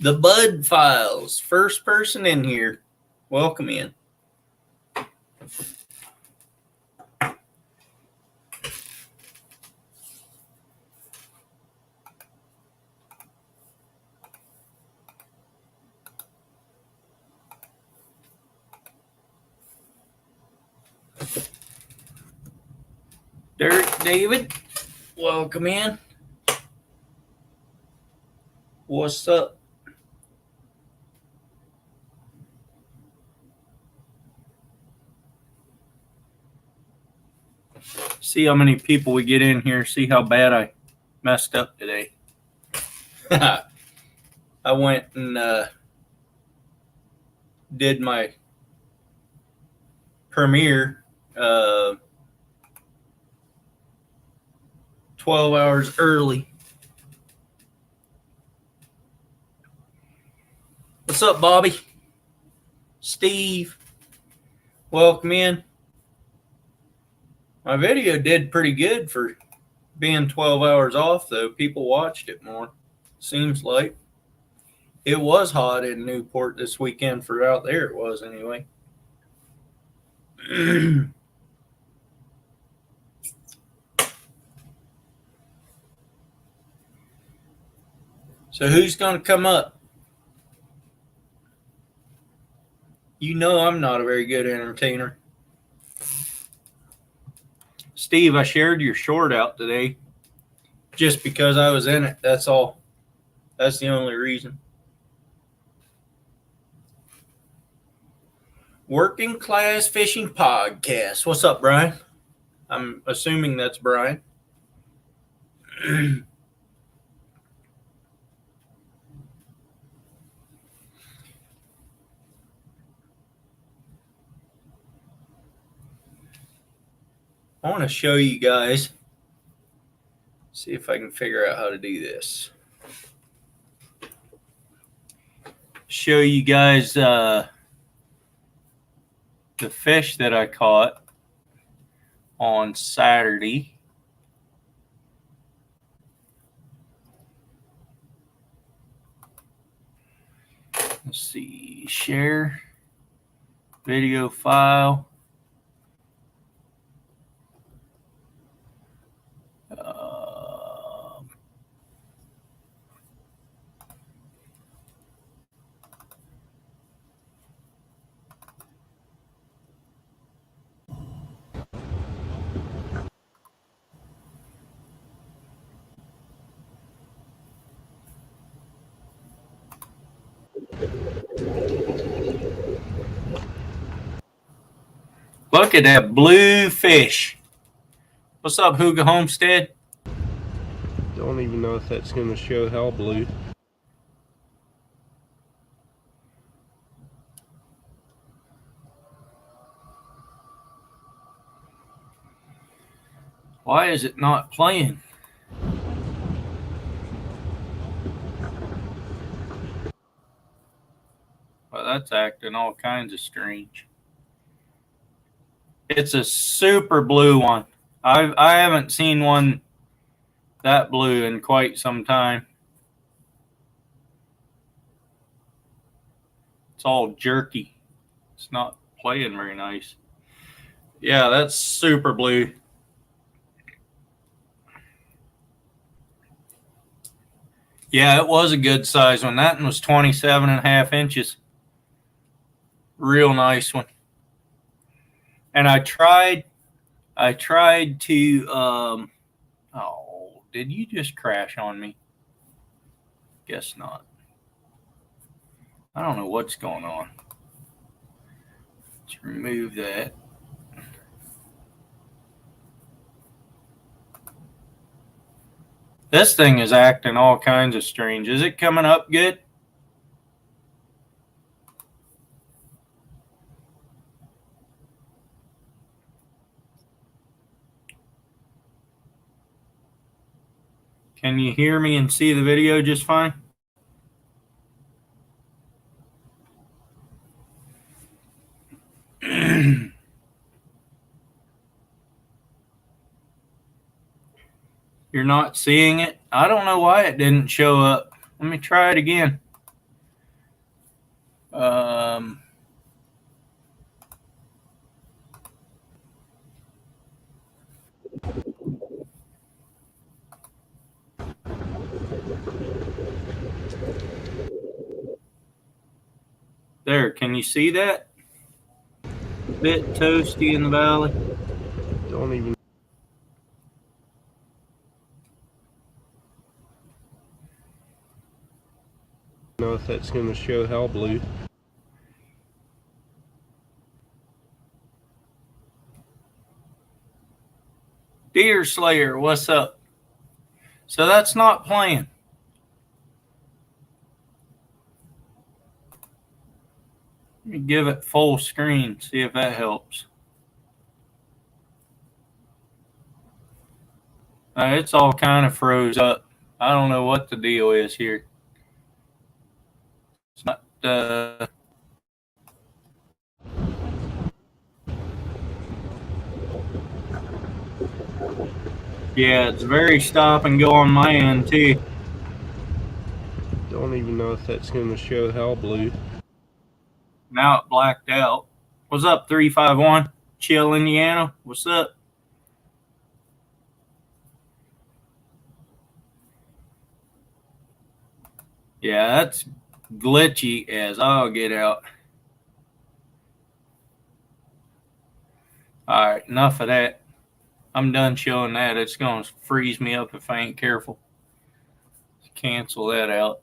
The Bud Files, first person in here. Welcome in. Derek David, welcome in. What's up? See how many people we get in here. See how bad I messed up today. I went and did my premiere 12 hours early. What's up, Bobby? Steve, welcome in. My video did pretty good for being 12 hours off, though. People watched it more, seems like. It was hot in Newport this weekend for out there. It was, anyway. So who's going to come up? You know I'm not a very good entertainer. Steve, I shared your short out today just because I was in it. That's all. That's the only reason. Working Class Fishing Podcast. What's up, Brian? I'm assuming that's Brian. I want to show you guys. See if I can figure out how to do this. Show you guys the fish that I caught on Saturday. Let's see, share video file. Look at that blue fish. What's up, Hooga Homestead? Don't even know if that's going to show how blue. Why is it not playing? Well, that's acting all kinds of strange. It's a super blue one. I haven't seen one that blue in quite some time. It's all jerky. It's not playing very nice. Yeah, that's super blue. Yeah, it was a good size one. That one was 27.5 inches. Real nice one. And I tried to, oh, did you just crash on me? Guess not. I don't know what's going on. Let's remove that. This thing is acting all kinds of strange. Is it coming up good? Can you hear me and see the video just fine? You're not seeing it? I don't know why it didn't show up. Let me try it again. Um, there, can you see that? Bit toasty in the valley. Don't even know if that's going to show how blue. Deer Slayer, what's up? So that's not playing. Let me give it full screen, see if that helps. It's all kind of froze up. I don't know what the deal is here. It's not. Yeah, it's very stop and go on my end too. Don't even know if that's going to show how blue. Now it blacked out. What's up, 351? Chill, Indiana. What's up? Yeah, that's glitchy as I'll get out. All right, enough of that. I'm done showing that. It's going to freeze me up if I ain't careful. Cancel that out.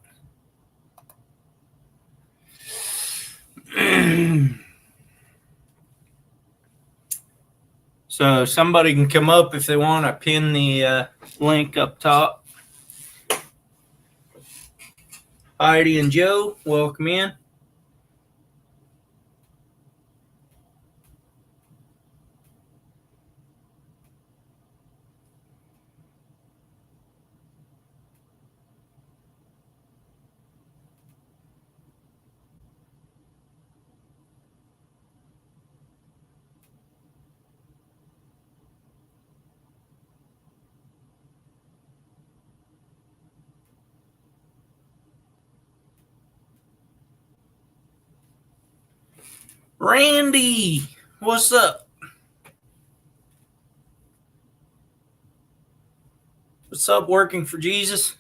So somebody can come up if they want. I pin the link up top. Heidi and Joe, welcome in. Randy, what's up? What's up, working for Jesus?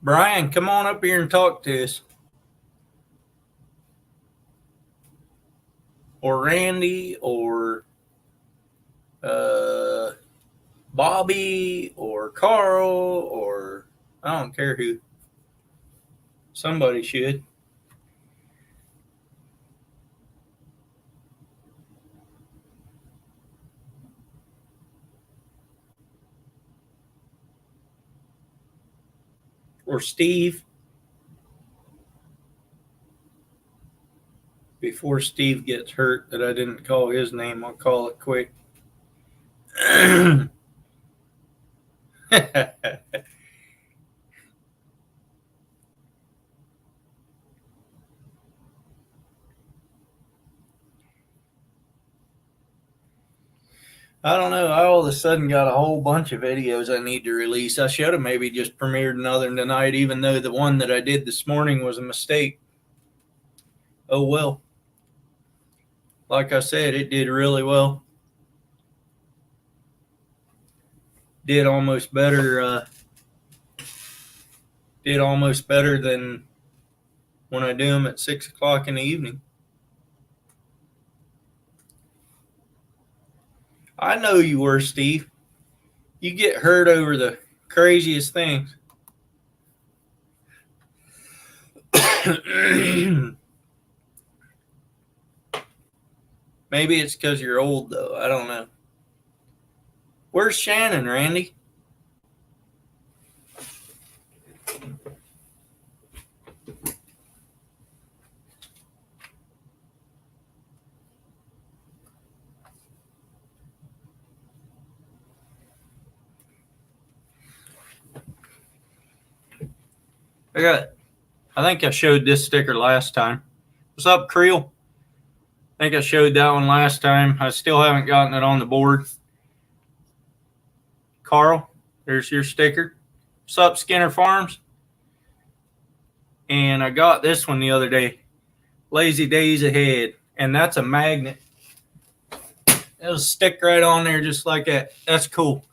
Brian, come on up here and talk to us. Or Randy, or Bobby, or Carl, or I don't care who. Somebody should. Or Steve. Before Steve gets hurt that I didn't call his name, I'll call it quick. I don't know. I all of a sudden got a whole bunch of videos I need to release. I should have maybe just premiered another tonight, even though the one that I did this morning was a mistake. Oh well. Like I said, it did really well. Did almost better. Did almost better than when I do them at 6 o'clock in the evening. I know you were, Steve. You get hurt over the craziest things. Maybe it's because you're old, though. I don't know. Where's Shannon, Randy? I think I showed this sticker last time. What's up, Creel? I think I showed that one last time. I still haven't gotten it on the board. Carl, there's your sticker. Sup, Skinner Farms. And I got this one the other day. Lazy Days Ahead. And that's a magnet. It'll stick right on there just like that. That's cool.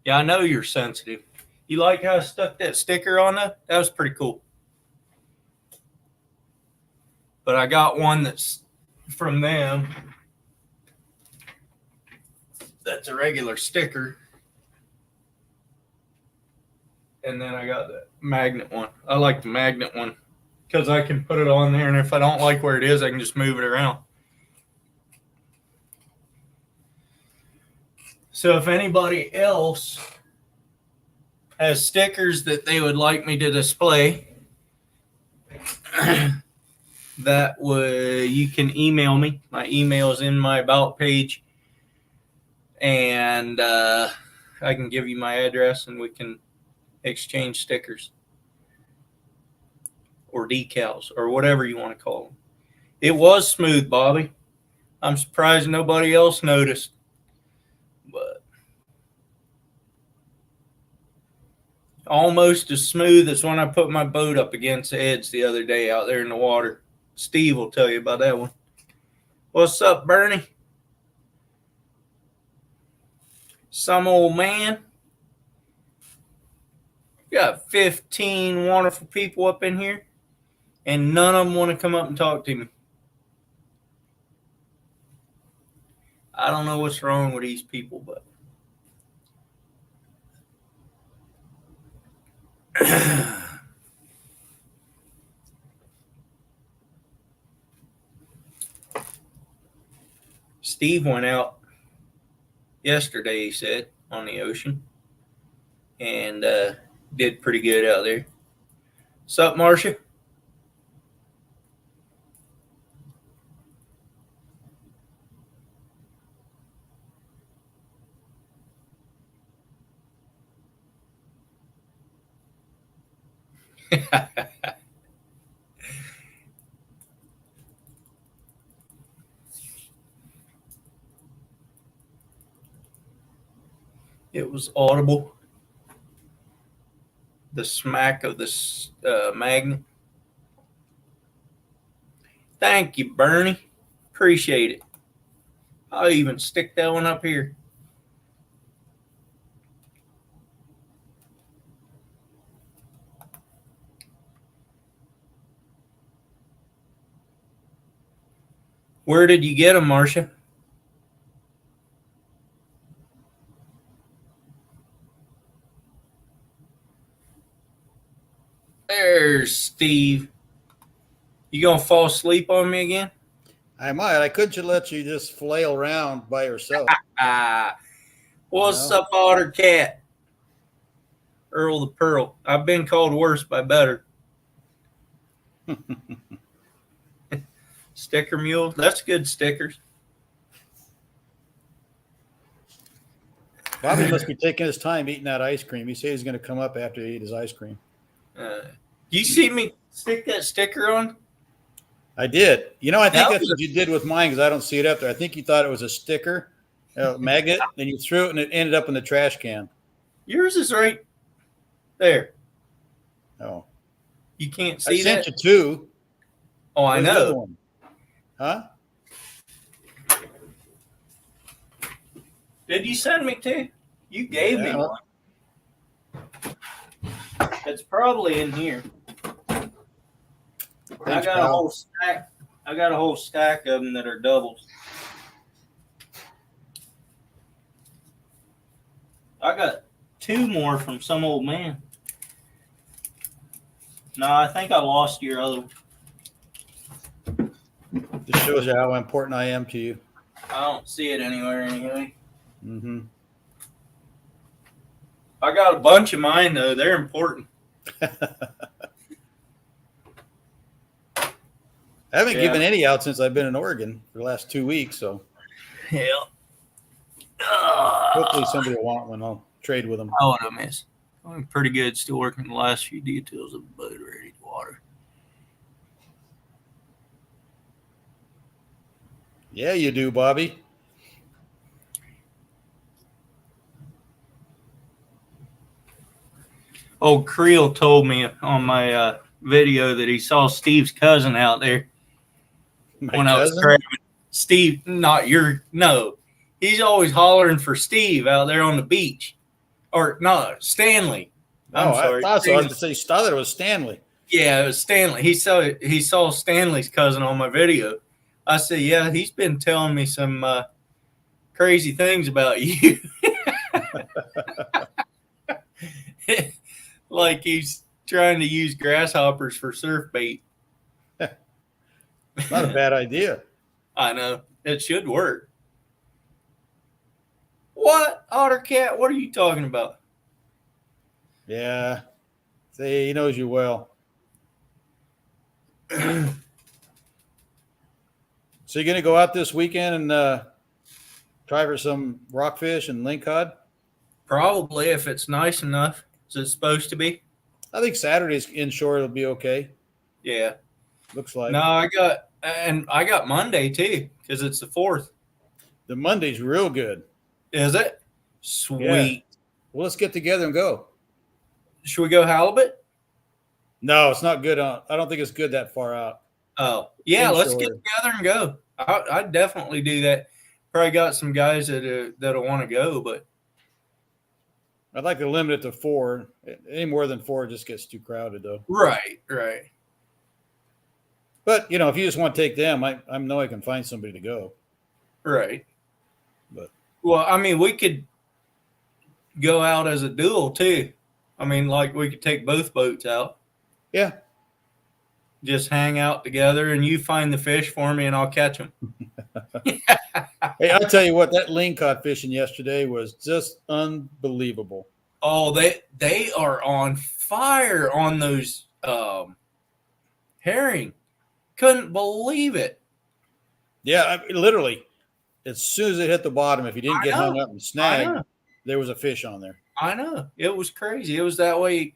Yeah, I know you're sensitive. You like how I stuck that sticker on that? That was pretty cool. But I got one that's from them. That's a regular sticker. And then I got the magnet one. I like the magnet one because I can put it on there, and if I don't like where it is, I can just move it around. So if anybody else has stickers that they would like me to display, that way you can email me. My email is in my About page, and I can give you my address, and we can exchange stickers or decals or whatever you want to call them. It was smooth, Bobby. I'm surprised nobody else noticed. But almost as smooth as when I put my boat up against the edge the other day out there in the water. Steve will tell you about that one. What's up, Bernie? Some old man. Got 15 wonderful people up in here, and none of them want to come up and talk to me. I don't know what's wrong with these people, but Steve went out yesterday, he said, on the ocean, and did pretty good out there. What's up, Marcia? It was audible. The smack of the magnet. Thank you, Bernie. Appreciate it. I'll even stick that one up here. Where did you get them, Marcia? There's Steve. You gonna fall asleep on me again? I might. I couldn't let you just flail around by yourself. What's up, Otter Cat? Earl the Pearl. I've been called worse by better. Sticker mule. That's good stickers. Bobby must be taking his time eating that ice cream. He said he's going to come up after he eat his ice cream. You see me stick that sticker on? I did. You know, I think that's what you did with mine because I don't see it up there. I think you thought it was a sticker, magnet, and you threw it and it ended up in the trash can. Yours is right there. Oh. You can't see that? I that? sent you two. Oh, I know. Huh? Did you send me two? You gave me one. It's probably in here. Thanks, I got a whole stack. I got a whole stack of them that are doubles. I got two more from some old man. No, I think I lost your other one. This shows you how important I am to you. I don't see it anywhere anyway. Mm-hmm. I got a bunch of mine, though. They're important. I haven't given any out since I've been in Oregon for the last 2 weeks, so. Yeah. Hopefully somebody will want one. I'll trade with them. I would have missed. I'm pretty good. Still working the last few details of the boat ready to water. Yeah, you do, Bobby. Old Creel told me on my video that he saw Steve's cousin out there My when I was cousin? crabbing. Steve, not your, no. He's always hollering for Steve out there on the beach. Or, no, Stanley. Oh, I'm sorry. I thought so. I was going to say, thought it was Stanley. Yeah, it was Stanley. He saw Stanley's cousin on my video. I said, yeah, he's been telling me some crazy things about you. Like he's trying to use grasshoppers for surf bait. Not a bad idea. I know. It should work. What? Otter Cat, what are you talking about? Yeah. See, he knows you well. So you're going to go out this weekend and try for some rockfish and lingcod? Probably, if it's nice enough. Is it supposed to be? I think Saturday's inshore will be okay. Yeah. Looks like. No, I got Monday too, because it's the 4th. The Monday's real good. Is it? Sweet. Yeah. Well, let's get together and go. Should we go halibut? No, it's not good. I don't think it's good that far out. Oh, yeah, let's Inshore. get together and go. I'd definitely do that. Probably got some guys that'll want to go, but I'd like to limit it to 4. Any more than 4 just gets too crowded, though. right. But, you know, if you just want to take them, I know I can find somebody to go. Right. But Well, I mean, we could go out as a duel too. I mean, like we could take both boats out, yeah, just hang out together, and you find the fish for me, and I'll catch them. hey, I'll tell you what, that lingcod fishing yesterday was just unbelievable. Oh, they are on fire on those herring. Couldn't believe it. Yeah, literally, as soon as it hit the bottom, if you didn't I get know. hung up and I snagged, know. there was a fish on there. I know. It was crazy. It was that way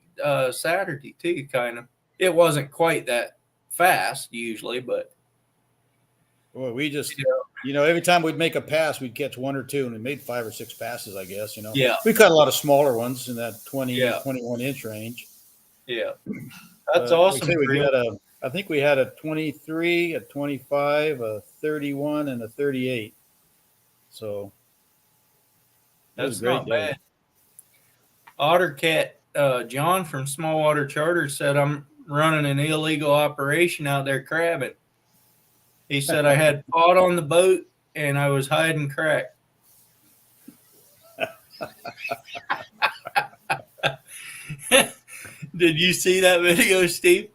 Saturday too, kind of. It wasn't quite that fast usually, but Boy, we just, you know, every time we'd make a pass, we'd catch 1 or 2, and we made 5 or 6 passes, I guess, you know. Yeah. We caught a lot of smaller ones in that 20, Yeah. 21 inch range. yeah. That's Like I awesome. say, Creel. I think we had a 23, a 25, a 31, and a 38. So that was That's a great not day. bad. Otter Cat John from Small Water Charter said I'm running an illegal operation out there crabbing. He said I had pot on the boat and I was hiding crack. Did you see that video, Steve?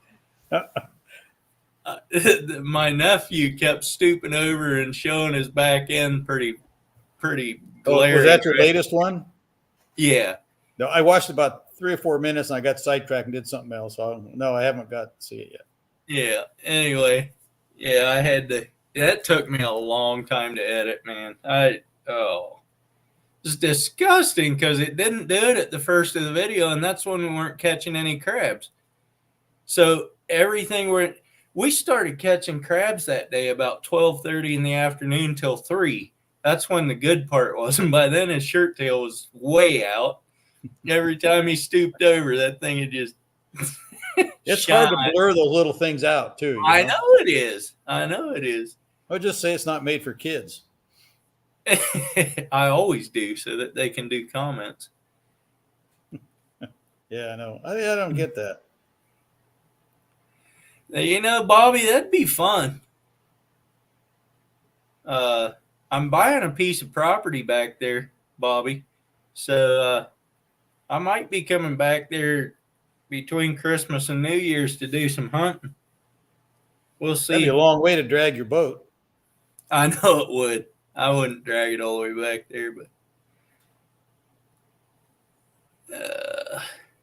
My nephew kept stooping over and showing his back end pretty Oh, glaring. was that your latest one? Yeah. No, I watched about 3 or 4 minutes and I got sidetracked and did something else. So no, I haven't got to see it yet. Yeah. Anyway, yeah, I had to. That took me a long time to edit, man. It's disgusting because it didn't do it at the first of the video, and that's when we weren't catching any crabs. So everything we started catching crabs that day about 12:30 in the afternoon till 3. That's when the good part was, and by then his shirt tail was way out. Every time he stooped over, that thing had just. It's hard to blur those little things out too. I know it is. I'll just say it's not made for kids. I always do so that they can do comments. Yeah, I know. I don't get that. You know, Bobby, that'd be fun. I'm buying a piece of property back there, Bobby. So I might be coming back there between Christmas and New Year's to do some hunting. We'll see. That'd be a long way to drag your boat. I know it would. I wouldn't drag it all the way back there, but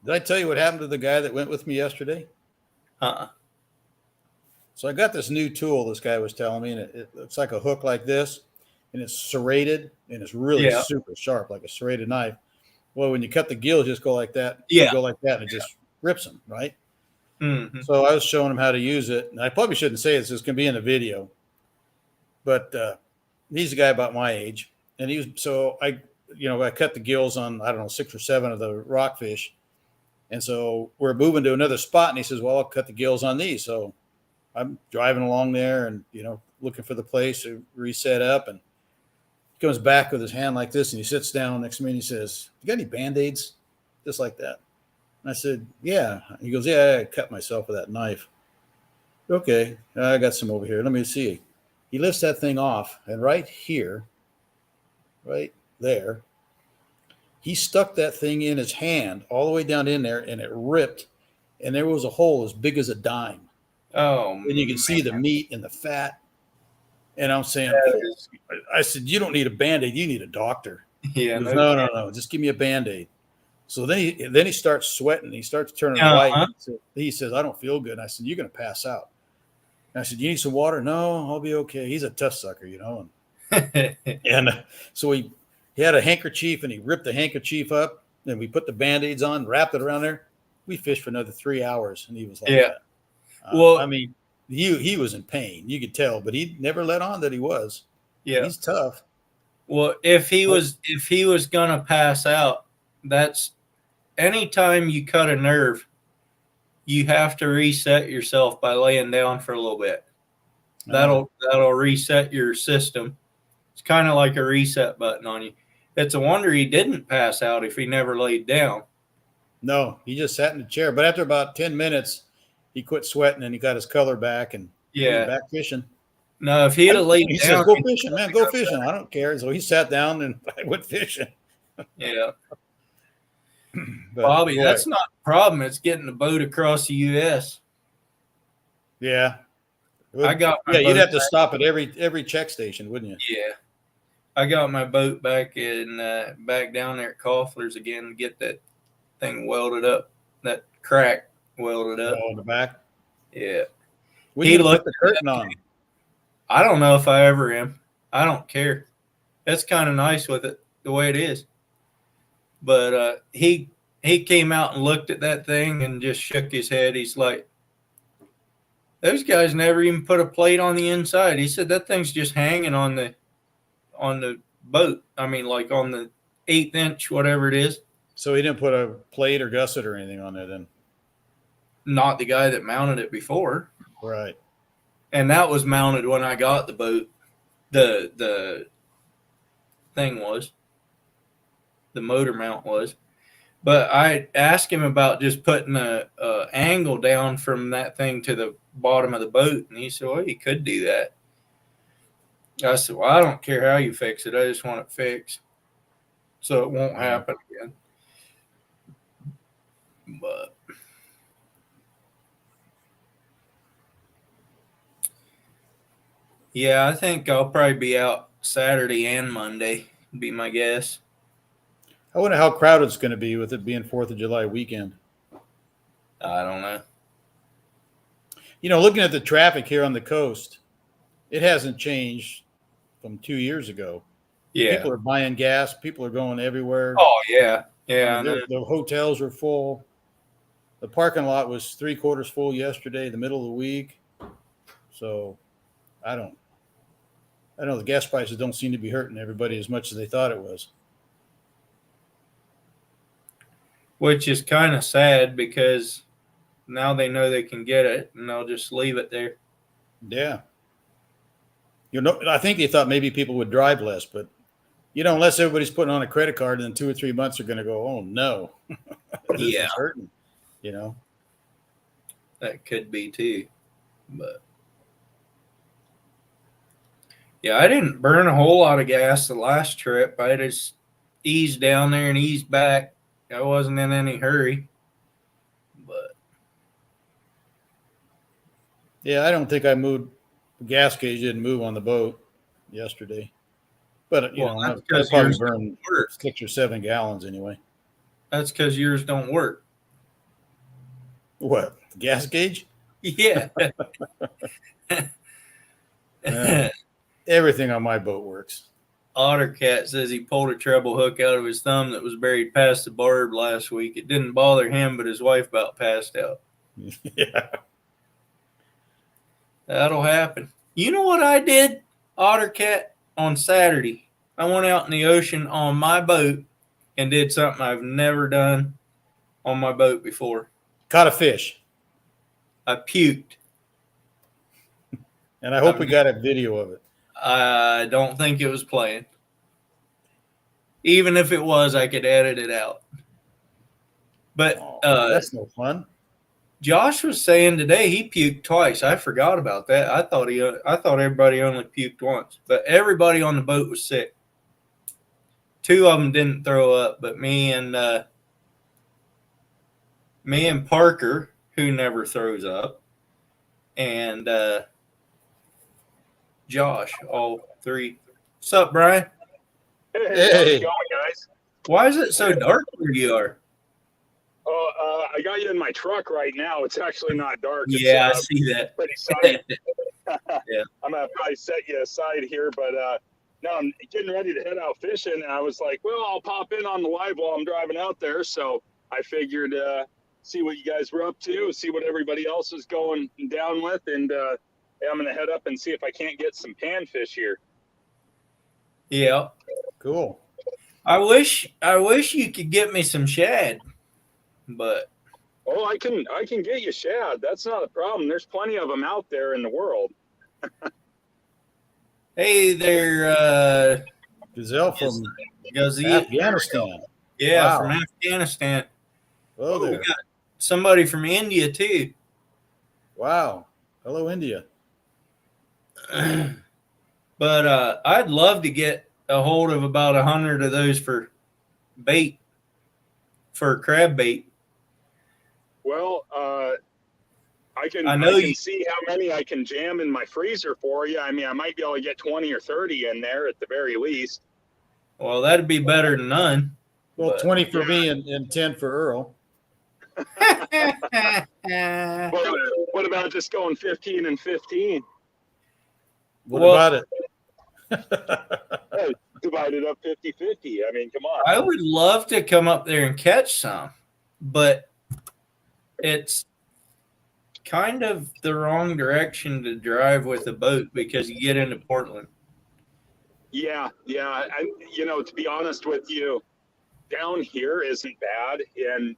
Did I tell you what happened to the guy that went with me yesterday? So I got this new tool this guy was telling me, and it looks like a hook like this, and it's serrated, and it's really super sharp, like a serrated knife. Well, when you cut the gills, just go like that. Yeah. You go like that, and it just rips them, right? Mm-hmm. So I was showing him how to use it, and I probably shouldn't say this. It's going to be in the video. But he's a guy about my age, and I cut the gills on, I don't know, 6 or 7 of the rockfish, And so we're moving to another spot, and he says, well, I'll cut the gills on these. So I'm driving along there and, looking for the place to reset up. And he comes back with his hand like this, and he sits down next to me and he says, you got any Band-Aids? Just like that. And I said, yeah. He goes, yeah, I cut myself with that knife. Okay, I got some over here. Let me see. He lifts that thing off, and right here, right there, he stuck that thing in his hand all the way down in there, and it ripped, and there was a hole as big as a dime. Oh, and you can see the meat and the fat. And I'm saying, I said, you don't need a Band-Aid. You need a doctor. Yeah. He goes, no. Just give me a Band-Aid. So then he starts sweating. He starts turning white. He says, I don't feel good. And I said, you're going to pass out. And I said, you need some water? No, I'll be okay. He's a tough sucker, And so he had a handkerchief, and he ripped the handkerchief up, and we put the Band-Aids on, wrapped it around there. We fished for another 3 hours, and he was like that. Well, I mean, he was in pain. You could tell, but he never let on that he was. Yeah. He's tough. Well, if he was going to pass out, that's anytime you cut a nerve, you have to reset yourself by laying down for a little bit. That'll reset your system. It's kind of like a reset button on you. It's a wonder he didn't pass out if he never laid down. No, he just sat in the chair. But after about 10 minutes, he quit sweating and he got his color back and he was back fishing. No, if he'd have laid down. He says, go fishing, man, go fishing. I don't care. So he sat down and I went fishing. Yeah. But, Bobby, that's not the problem. It's getting the boat across the U.S. Yeah. I got my you'd have to stop at every check station, wouldn't you? Yeah. I got my boat back down there at Koffler's again to get that thing welded up, that crack welded up. Oh, in the back? Yeah. He put the curtain on. I don't know if I ever am. I don't care. That's kind of nice with it, the way it is. But he came out and looked at that thing and just shook his head. He's like, those guys never even put a plate on the inside. He said that thing's just hanging on the boat. I mean, like on the 1/8 inch, whatever it is. So he didn't put a plate or gusset or anything on there then? Not the guy that mounted it before. Right. And that was mounted when I got the boat. The thing was. The motor mount was. But I asked him about just putting a angle down from that thing to the bottom of the boat. And he said, well, you could do that. I said, well, I don't care how you fix it. I just want it fixed so it won't happen again. But yeah, I think I'll probably be out Saturday and Monday, would be my guess. I wonder how crowded it's going to be with it being 4th of July weekend. I don't know. Looking at the traffic here on the coast, it hasn't changed from 2 years ago. Yeah. People are buying gas. People are going everywhere. Oh, yeah. Yeah. The hotels are full. The parking lot was 3/4 full yesterday, the middle of the week. So I know the gas prices don't seem to be hurting everybody as much as they thought it was. Which is kind of sad because now they know they can get it and they'll just leave it there. Yeah. I think they thought maybe people would drive less, but unless everybody's putting on a credit card, and in 2 or 3 months they're going to go, oh no, this is hurting. That could be too, but yeah, I didn't burn a whole lot of gas the last trip. I just eased down there and eased back. I wasn't in any hurry, but yeah, I don't think I moved. The gas gauge didn't move on the boat yesterday, but I probably burned 6 or 7 gallons anyway. That's because yours don't work. What, the gas gauge? Yeah. Everything on my boat works. Ottercat says he pulled a treble hook out of his thumb that was buried past the barb last week. It didn't bother him, but his wife about passed out. Yeah. That'll happen. You know what I did, Ottercat, on Saturday? I went out in the ocean on my boat and did something I've never done on my boat before. Caught a fish. I puked. And I hope we got a video of it. I don't think it was playing. Even if it was, I could edit it out. But that's no fun. Josh was saying today he puked twice. I forgot about that. I thought everybody only puked once, but everybody on the boat was sick. 2 of them didn't throw up, but me and Parker, who never throws up, and Josh, all 3. What's up, Brian? Hey, how's it going, guys? Why is it so dark where you are? Oh, I got you in my truck right now. It's actually not dark. Yeah, I see that. Pretty sunny. Yeah. I'm gonna probably set you aside here, but no, I'm getting ready to head out fishing, and I was like, well, I'll pop in on the live while I'm driving out there. So I figured see what you guys were up to, see what everybody else is going down with, and I'm gonna head up and see if I can't get some panfish here. Yeah. Cool. I wish you could get me some shad, but Oh, I can get you shad. That's not a problem. There's plenty of them out there in the world. hey, they're Gazelle from Afghanistan. Yeah, Wow. from Afghanistan. Hello We there. got somebody from India too. Wow. Hello, India. But I'd love to get a hold of about 100 of those for bait, for crab bait. Well, I can see how many I can jam in my freezer for you. I mean, I might be able to get 20 or 30 in there at the very least. Well, that'd be better than none. Well, But- 20 for me and 10 for Earl. What about just going 15 and 15? What Well- about it? Hey, divide it up 50-50. I mean, come on. I would love to come up there and catch some, but it's kind of the wrong direction to drive with a boat because you get into Portland. Yeah. And, to be honest with you, down here isn't bad in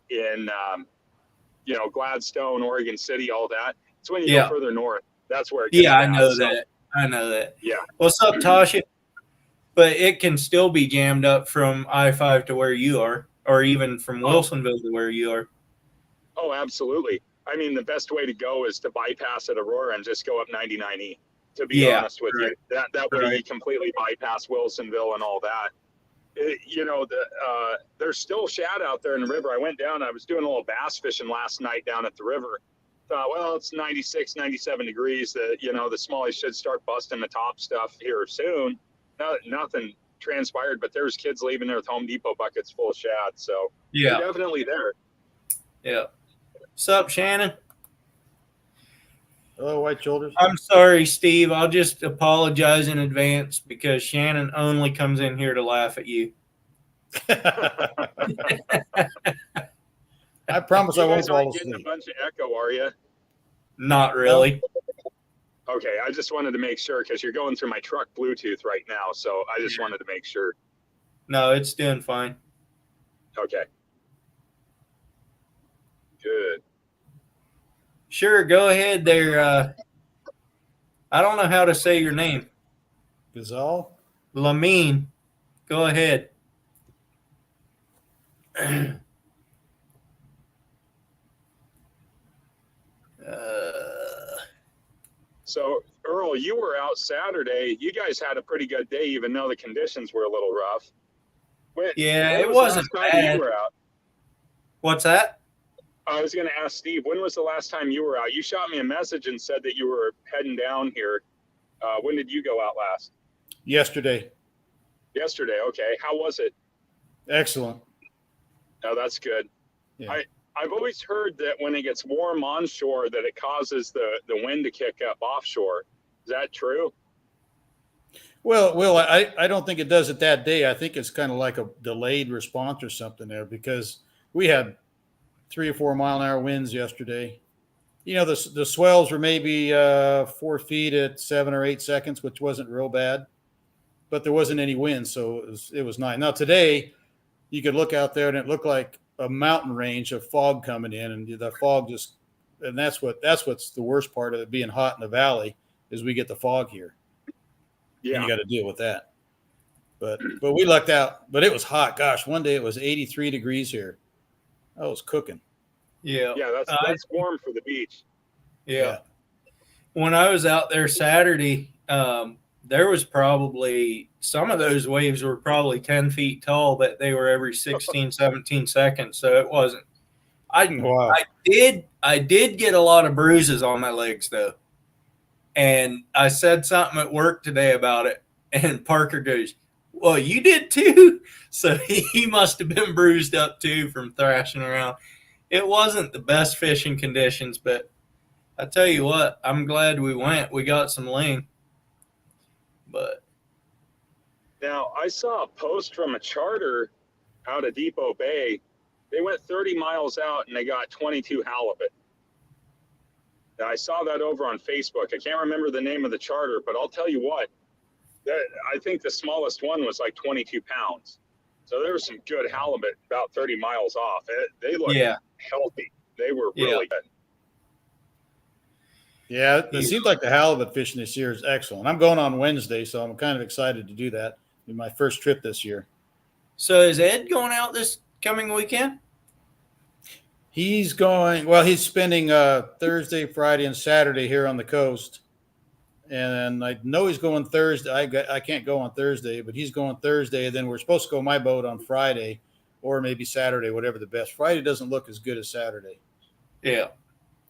Gladstone, Oregon City, all that. It's when you Yeah. go further north. That's where it gets Yeah, I bad. know So, that. I know that. Yeah. What's up, Tasha? But it can still be jammed up from I-5 to where you are, or even from Wilsonville to where you are. Oh, absolutely. I mean, the best way to go is to bypass at Aurora and just go up 99E, to be honest with you. That way you completely bypass Wilsonville and all that. There's still shad out there in the river. I went down, I was doing a little bass fishing last night down at the river. Thought, well, it's 96, 97 degrees. The smallies should start busting the top stuff here soon. Nothing transpired, but there's kids leaving there with Home Depot buckets full of shad. So Yeah. they're definitely there. Yeah. What's up, Shannon? Hello, white shoulders. I'm sorry, Steve. I'll just apologize in advance because Shannon only comes in here to laugh at you. I promise I You won't guys aren't fall getting a asleep. bunch of echo, are you? Not really. Okay, I just wanted to make sure because you're going through my truck Bluetooth right now, so I just wanted to make sure. No, it's doing fine. Okay. Good. Sure, go ahead there. I don't know how to say your name. Gazelle? Lamine. Go ahead. So, Earl, you were out Saturday. You guys had a pretty good day, even though the conditions were a little rough. Yeah, when it was the wasn't last time bad. You were out? What's that? I was going to ask Steve, when was the last time you were out? You shot me a message and said that you were heading down here. When did you go out last? Yesterday. Yesterday. Okay. How was it? Excellent. Oh, that's good. Yeah. I've always heard that when it gets warm onshore that it causes the wind to kick up offshore. Is that true? Well, I don't think it does it that day. I think it's kind of like a delayed response or something there because we had 3 or 4 mile an hour winds yesterday. The swells were maybe 4 feet at 7 or 8 seconds, which wasn't real bad, but there wasn't any wind, so it was nice. Now today, you could look out there and it looked like a mountain range of fog coming in, and the fog just, and that's what's the worst part of it being hot in the valley is we get the fog here. Yeah. And you got to deal with that. But we lucked out. But it was hot. Gosh, one day it was 83 degrees here. I was cooking. Yeah. Yeah, that's warm for the beach. Yeah. When I was out there Saturday, there was probably some of those waves were probably 10 feet tall, but they were every 16, 17 seconds. So it wasn't. Wow. I did get a lot of bruises on my legs though. And I said something at work today about it. And Parker goes, "Well, you did too." So he must have been bruised up too from thrashing around. It wasn't the best fishing conditions, but I tell you what, I'm glad we went. We got some ling. But Now, I saw a post from a charter out of Depot Bay. They went 30 miles out and they got 22 halibut. Now, I saw that over on Facebook. I can't remember the name of the charter, but I'll tell you what, I think the smallest one was like 22 pounds. So there was some good halibut about 30 miles off. They looked healthy. They were really good. Yeah, it seems like the halibut fishing this year is excellent. I'm going on Wednesday, so I'm kind of excited to do that. In my first trip this year. So is Ed going out this coming weekend? He's going, well, he's spending Thursday, Friday, and Saturday here on the coast. And I know he's going Thursday. I can't go on Thursday, but he's going Thursday. And then we're supposed to go my boat on Friday or maybe Saturday, whatever the best. Friday doesn't look as good as Saturday. Yeah.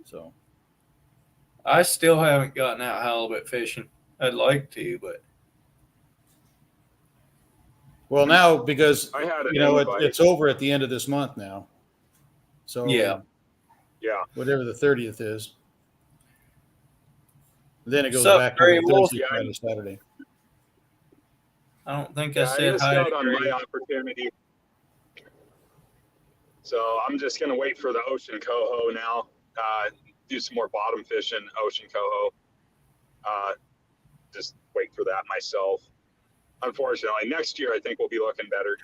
So I still haven't gotten out halibut fishing. I'd like to, but. Well, now because I it's over at the end of this month now. So yeah, whatever the 30th is. Then it goes Sup, back Gray to Wolf? Thursday, Friday, Saturday. I don't think I said I missed hi out to on Gray. my opportunity. So I'm just going to wait for the ocean coho now. Do some more bottom fishing, ocean coho. Just wait for that myself. Unfortunately, next year I think we'll be looking better.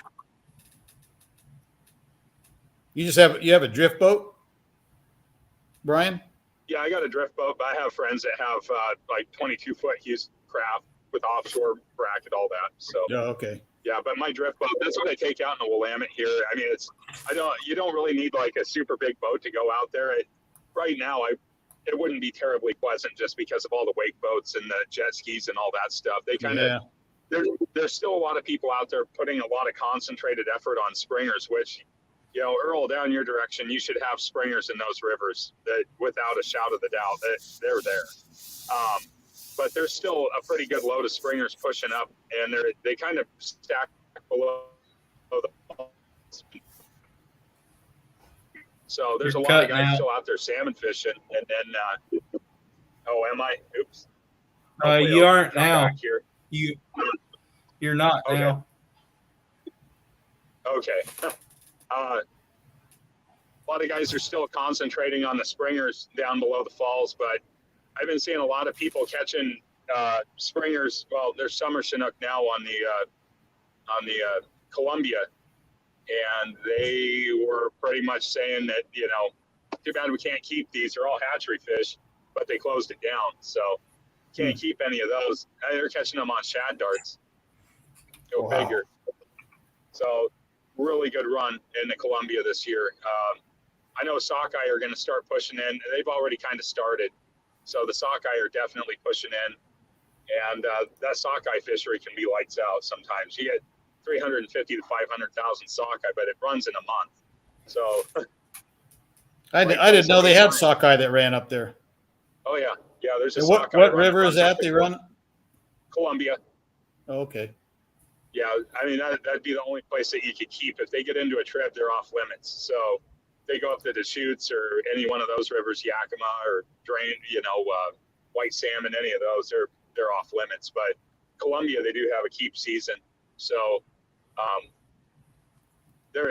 You have a drift boat, Brian? Yeah, I got a drift boat, but I have friends that have like 22-foot Hughes craft with offshore bracket, all that. So okay. Yeah, but my drift boat, that's what I take out in the Willamette here. I mean, you don't really need like a super big boat to go out there. Right now, it wouldn't be terribly pleasant just because of all the wake boats and the jet skis and all that stuff. They kind of, there's still a lot of people out there putting a lot of concentrated effort on springers, which, Earl, down your direction, you should have springers in those rivers that without a shout of the doubt that they're there. But there's still a pretty good load of springers pushing up, and they kind of stack below the falls. So there's a lot of guys still out there salmon fishing, and then am I? Oops. You aren't now. Here. You're not now. Okay. A lot of guys are still concentrating on the springers down below the falls, but I've been seeing a lot of people catching springers. Well, there's summer Chinook now on the Columbia, and they were pretty much saying that too bad we can't keep these. They're all hatchery fish, but they closed it down, so can't keep any of those. They're catching them on shad darts. Go figure. So really good run in the Columbia this year. I know Sockeye are going to start pushing in. They've already kind of started. So the Sockeye are definitely pushing in. And that Sockeye fishery can be lights out sometimes. You get 350 to 500,000 Sockeye, but it runs in a month. So I didn't know they had Sockeye that ran up there. Oh, yeah. Yeah, there's a Sockeye. What river is that they run? Columbia. Oh, okay. Yeah, I mean, that'd be the only place that you could keep. If they get into a trip, they're off limits. So they go up to Deschutes or any one of those rivers, Yakima or Drain, White Salmon, any of those, they're off limits. But Columbia, they do have a keep season. So they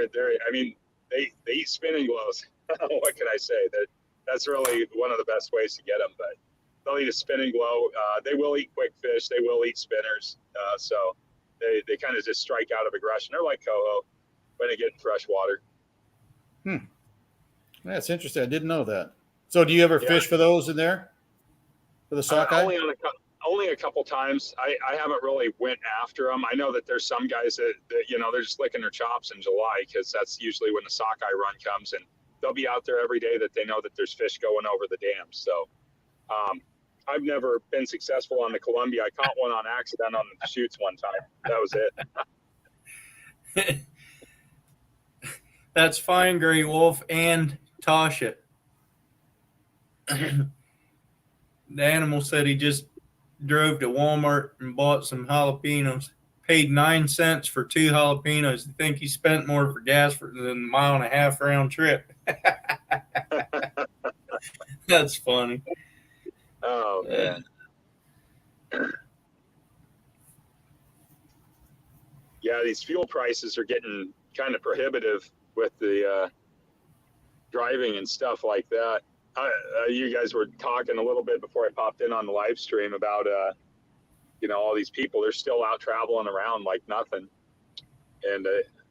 eat spinning glows. What can I say? That's really one of the best ways to get them. But they'll eat a spinning glow. They will eat quick fish. They will eat spinners. So they kind of just strike out of aggression. They're like coho when they get in fresh water. That's interesting. I didn't know that. So do you ever fish for those in there? For the sockeye? Only a couple times. I haven't really went after them. I know that there's some guys that they're just licking their chops in July because that's usually when the sockeye run comes, and they'll be out there every day that they know that there's fish going over the dams. So I've never been successful on the Columbia. I caught one on accident on the chutes one time. That was it. That's fine, Gray Wolf and Tasha. The animal said he just drove to Walmart and bought some jalapenos. Paid 9 cents for 2 jalapenos. I think he spent more for gas than a 1.5 mile round trip. That's funny. Oh, man. Yeah, these fuel prices are getting kind of prohibitive with the driving and stuff like that. You guys were talking a little bit before I popped in on the live stream about, all these people. They're still out traveling around like nothing. And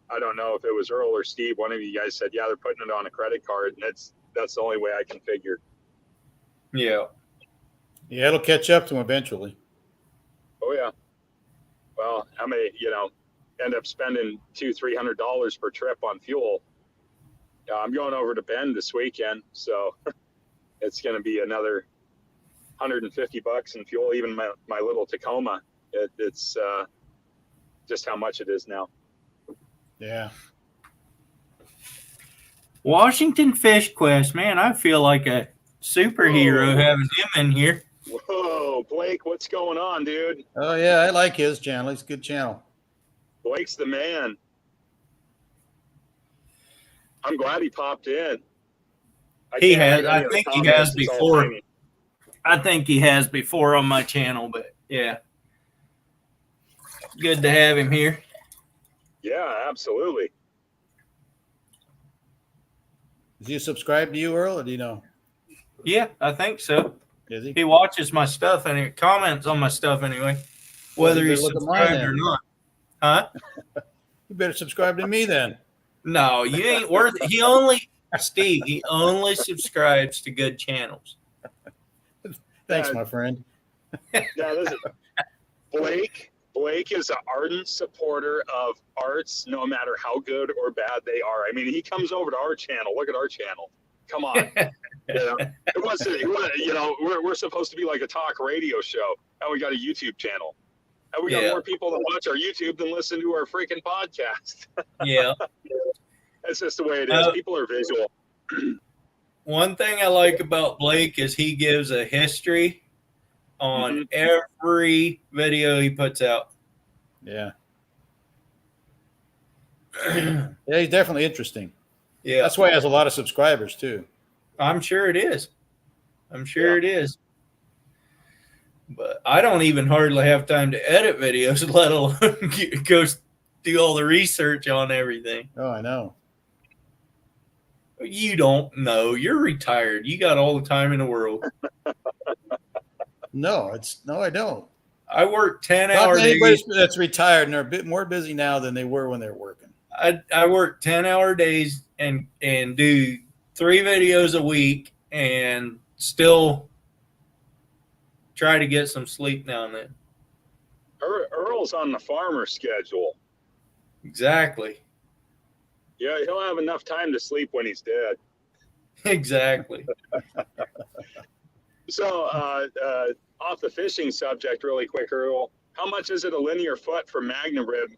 I don't know if it was Earl or Steve. One of you guys said, yeah, they're putting it on a credit card. And that's the only way I can figure. Yeah. Yeah, it'll catch up to them eventually. Oh, yeah. Well, how many, end up spending $200-$300 per trip on fuel? I'm going over to Bend this weekend, so it's going to be another $150 in fuel. Even my little Tacoma, it's just how much it is now. Yeah. Washington Fish Quest, man, I feel like a superhero having him in here. Whoa, Blake, what's going on, dude? Oh, yeah, I like his channel. He's a good channel. Blake's the man. I'm glad he popped in. I think he has before. I think he has before on my channel, but yeah. Good to have him here. Yeah, absolutely. Does he subscribe to you, Earl, or do you know? Yeah, I think so. Is he? He watches my stuff and he comments on my stuff anyway, whether he's subscribed or not. Huh? You better subscribe to me then. No, you ain't worth it. Steve, he only subscribes to good channels. Thanks, my friend. Yeah, listen, Blake is an ardent supporter of arts, no matter how good or bad they are. I mean, he comes over to our channel. Look at our channel. Come on. It wasn't, we're supposed to be like a talk radio show, and we got a YouTube channel. And we got more people that watch our YouTube than listen to our freaking podcast. Yeah. That's just the way it is. People are visual. One thing I like about Blake is he gives a history on every video he puts out. Yeah. Yeah, he's definitely interesting. Yeah. That's why he has a lot of subscribers, too. I'm sure it is. It is. But I don't even hardly have time to edit videos, let alone go do all the research on everything. Oh, I know. You don't know. You're retired. You got all the time in the world. No, I don't. I work 10-hour days. Anybody that's retired and they're a bit more busy now than they were when they were working. I work 10-hour days and do 3 videos a week and still try to get some sleep now and then. Earl's on the farmer schedule. Exactly. Yeah, he'll have enough time to sleep when he's dead. Exactly. So, off the fishing subject really quick, Earl, how much is it a linear foot for Magna rib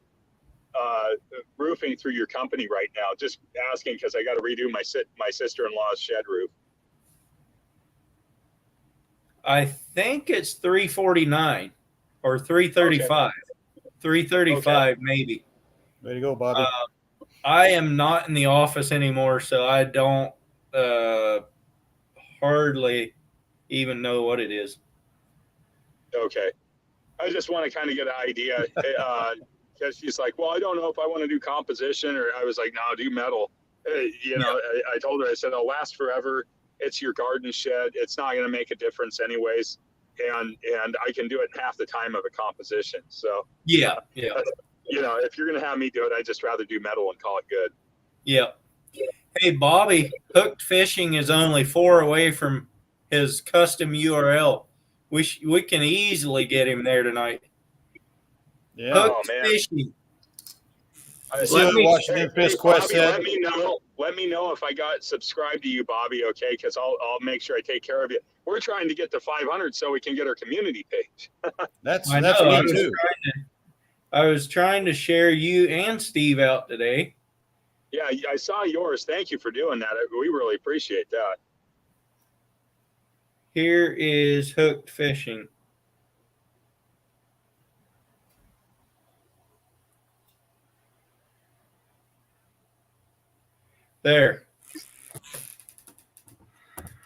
roofing through your company right now? Just asking because I got to redo my sister-in-law's shed roof. I think it's $349 or $335. Okay. $335 maybe. Way to go, Bobby. I am not in the office anymore, so I don't hardly even know what it is. Okay. I just want to kind of get an idea because she's like, well, I don't know if I want to do composition, or I was like, no, do metal. I told her, I said, it'll last forever. It's your garden shed. It's not going to make a difference anyways. And I can do it in half the time of a composition. So yeah. If you're going to have me do it, I'd just rather do metal and call it good. Yeah. Hey, Bobby, Hooked Fishing is only 4 away from his custom URL. We can easily get him there tonight. Yeah. Oh Hooked man. Fishing. You see Let what me- Washington Fish Quest Bobby, said? let me know. Let me know if I got subscribed to you, Bobby. Okay, because I'll make sure I take care of you. We're trying to get to 500 so we can get our community page. That's I that's know, me too. I was trying to share you and Steve out today. Yeah, I saw yours. Thank you for doing that. We really appreciate that. Here is Hooked Fishing. There.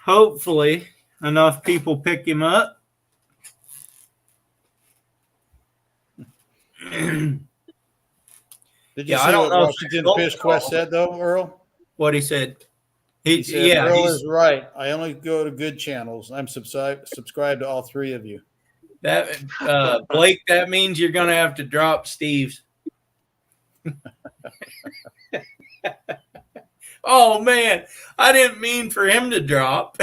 Hopefully, enough people pick him up. Did you Yeah, I see don't what know if Washington they- Fish Quest said though, Earl? what he said. He said, Yeah, Earl he's- is right. I only go to good channels. I'm subscribed to all 3 of you. that Blake. That means you're going to have to drop Steve's. Oh man, I didn't mean for him to drop.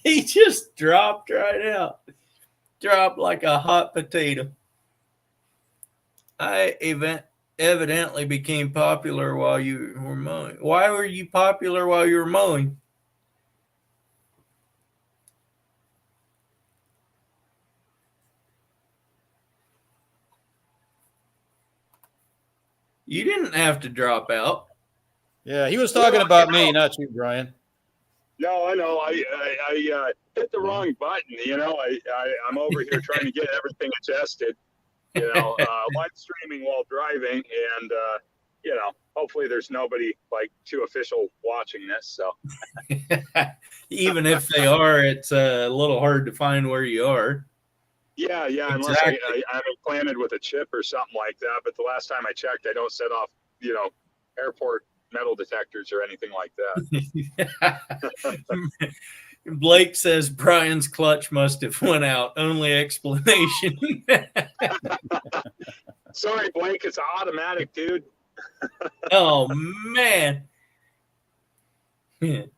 He just dropped right out. Dropped like a hot potato. I evidently became popular while you were mowing. Why were you popular while you were mowing? You didn't have to drop out. Yeah, he was talking about me, not you, Brian. No, I know. I hit the wrong button. I'm over here trying to get everything adjusted. Live streaming while driving, and hopefully there's nobody like too official watching this. So Even if they are, it's a little hard to find where you are. yeah, unless Exactly. I'm implanted with a chip or something like that. But the last time I checked, I don't set off airport metal detectors or anything like that. Blake says Brian's clutch must have went out. Only explanation. Sorry, Blake. It's automatic, dude. Oh man. That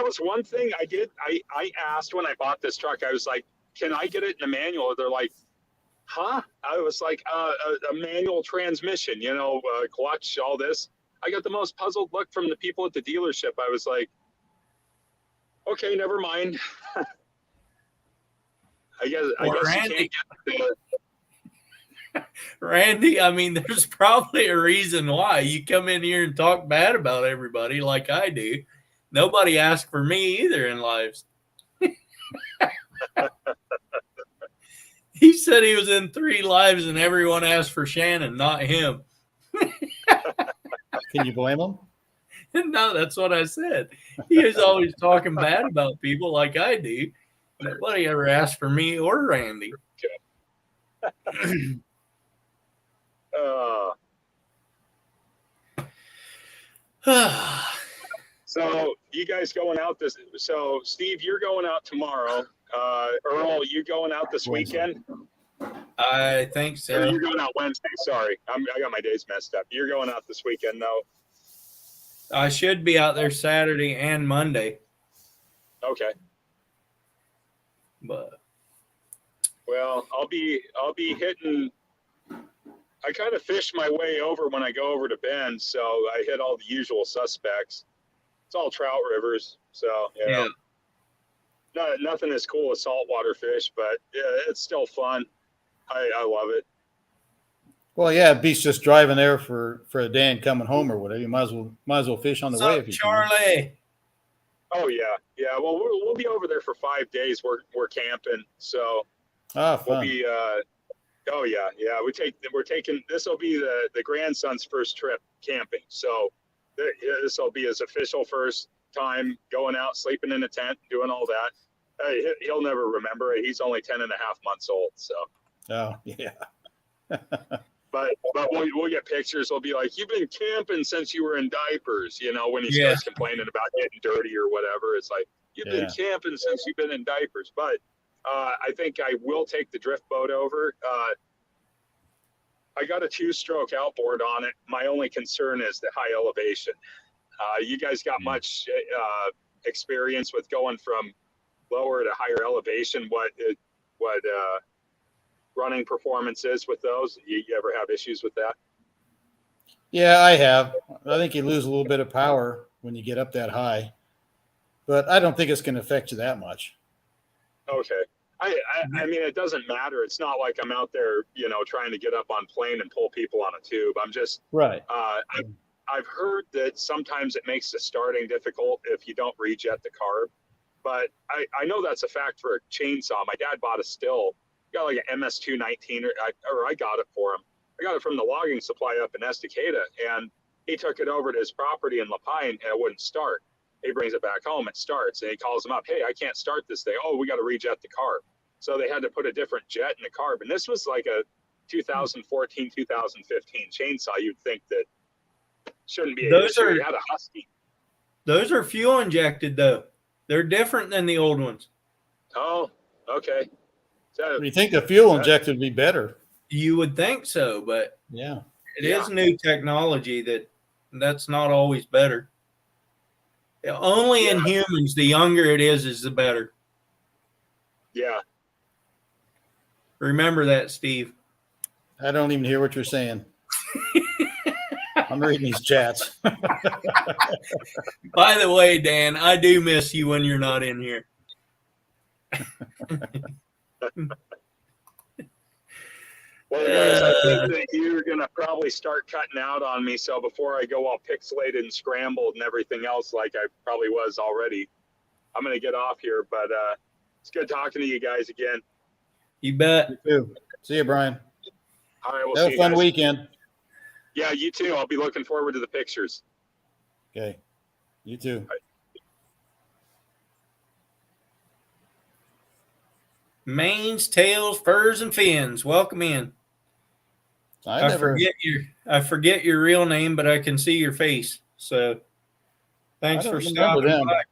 was one thing I did. I asked when I bought this truck. I was like, "Can I get it in a manual?" They're like, "Huh?" I was like, "A manual transmission, clutch, all this." I got the most puzzled look from the people at the dealership. I was like, "Okay, never mind." I guess Randy, you can't get Randy, I mean, there's probably a reason why you come in here and talk bad about everybody like I do. Nobody asked for me either in lives. He said he was in 3 lives and everyone asked for Shannon, not him. Can you blame him? No, that's what I said. He is always talking bad about people like I do. Nobody ever asked for me or Randy. So you guys going out this? So Steve, you're going out tomorrow. Earl, you going out this weekend? I think Or so. you're going out Wednesday. Sorry, I got my days messed up. You're going out this weekend, though. I should be out there Saturday and Monday, Okay. but Well, I'll be hitting. I kind of fish my way over when I go over to Bend, so I hit all the usual suspects. It's all trout rivers, so yeah. nothing as cool as saltwater fish, but yeah, it's still fun. I love it. Well, yeah, it beats just driving there for a day and coming home or whatever. You might as well fish on the What's way up, if you can. Charlie? Oh yeah. Well, we'll be over there for 5 days. We're camping, so Ah, we'll fun. be. Oh yeah. We're taking. This will be the grandson's first trip camping, so this will be his official first time going out, sleeping in a tent, doing all that. He'll never remember it. He's only 10 and a half months old, so. Oh, yeah. But we'll get pictures. We'll be like, "You've been camping since you were in diapers," when he Yeah. starts complaining about getting dirty or whatever. It's like, "You've been camping since you've been in diapers." But I think I will take the drift boat over. I got a 2-stroke outboard on it. My only concern is the high elevation. You guys got much experience with going from lower to higher elevation? What running performance is with those? You ever have issues with that? Yeah, I have. I think you lose a little bit of power when you get up that high, but I don't think it's going to affect you that much. Okay. I mean, it doesn't matter. It's not like I'm out there, trying to get up on plane and pull people on a tube. I'm just, Right. I've heard that sometimes it makes the starting difficult if you don't rejet the carb, but I know that's a fact for a chainsaw. My dad bought a still, got like an MS219, or I got it for him. I got it from the logging supply up in Estacada, and he took it over to his property in La Pine, and it wouldn't start. He brings it back home, it starts, and he calls him up, hey, I can't start this thing. Oh, we got to rejet the carb. So they had to put a different jet in the carb. And this was like a 2014, 2015 chainsaw. You'd think that shouldn't be an issue. You had a Husky. Those are fuel injected, though. They're different than the old ones. Oh, okay. So, You think the fuel injected would be better? You would think so, but Yeah. it is new technology that's not always better. Only in humans, the younger it is the better. Yeah. Remember that, Steve. I don't even hear what you're saying. I'm reading these chats. By the way, Dan, I do miss you when you're not in here. Well, guys, I think that you're going to probably start cutting out on me. So before I go all pixelated and scrambled and everything else like I probably was already, I'm going to get off here. But it's good talking to you guys again. You bet. You too. See you, Brian. All right, we'll Have see a you fun guys. weekend. Yeah, you too. I'll be looking forward to the pictures. Okay. You too. Bye. Manes, tails, furs, and fins. Welcome in. I forget your real name, but I can see your face. So thanks for stopping by.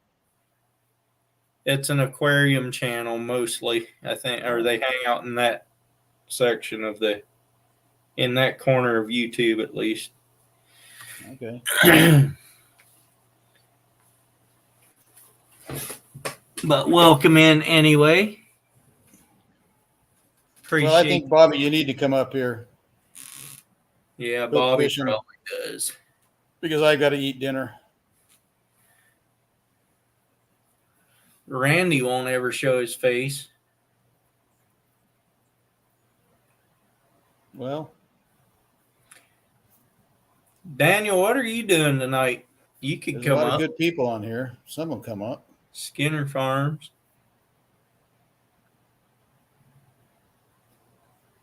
It's an aquarium channel mostly, I think, or they hang out in that section of in that corner of YouTube at least. Okay. But welcome in anyway. Well, I think, Bobby, you need to come up here. Yeah, Bobby probably does. Because I got to eat dinner. Randy won't ever show his face. Well, Daniel, what are you doing tonight? You could there's come a lot up. of good people on here. Some will come up. Skinner Farms.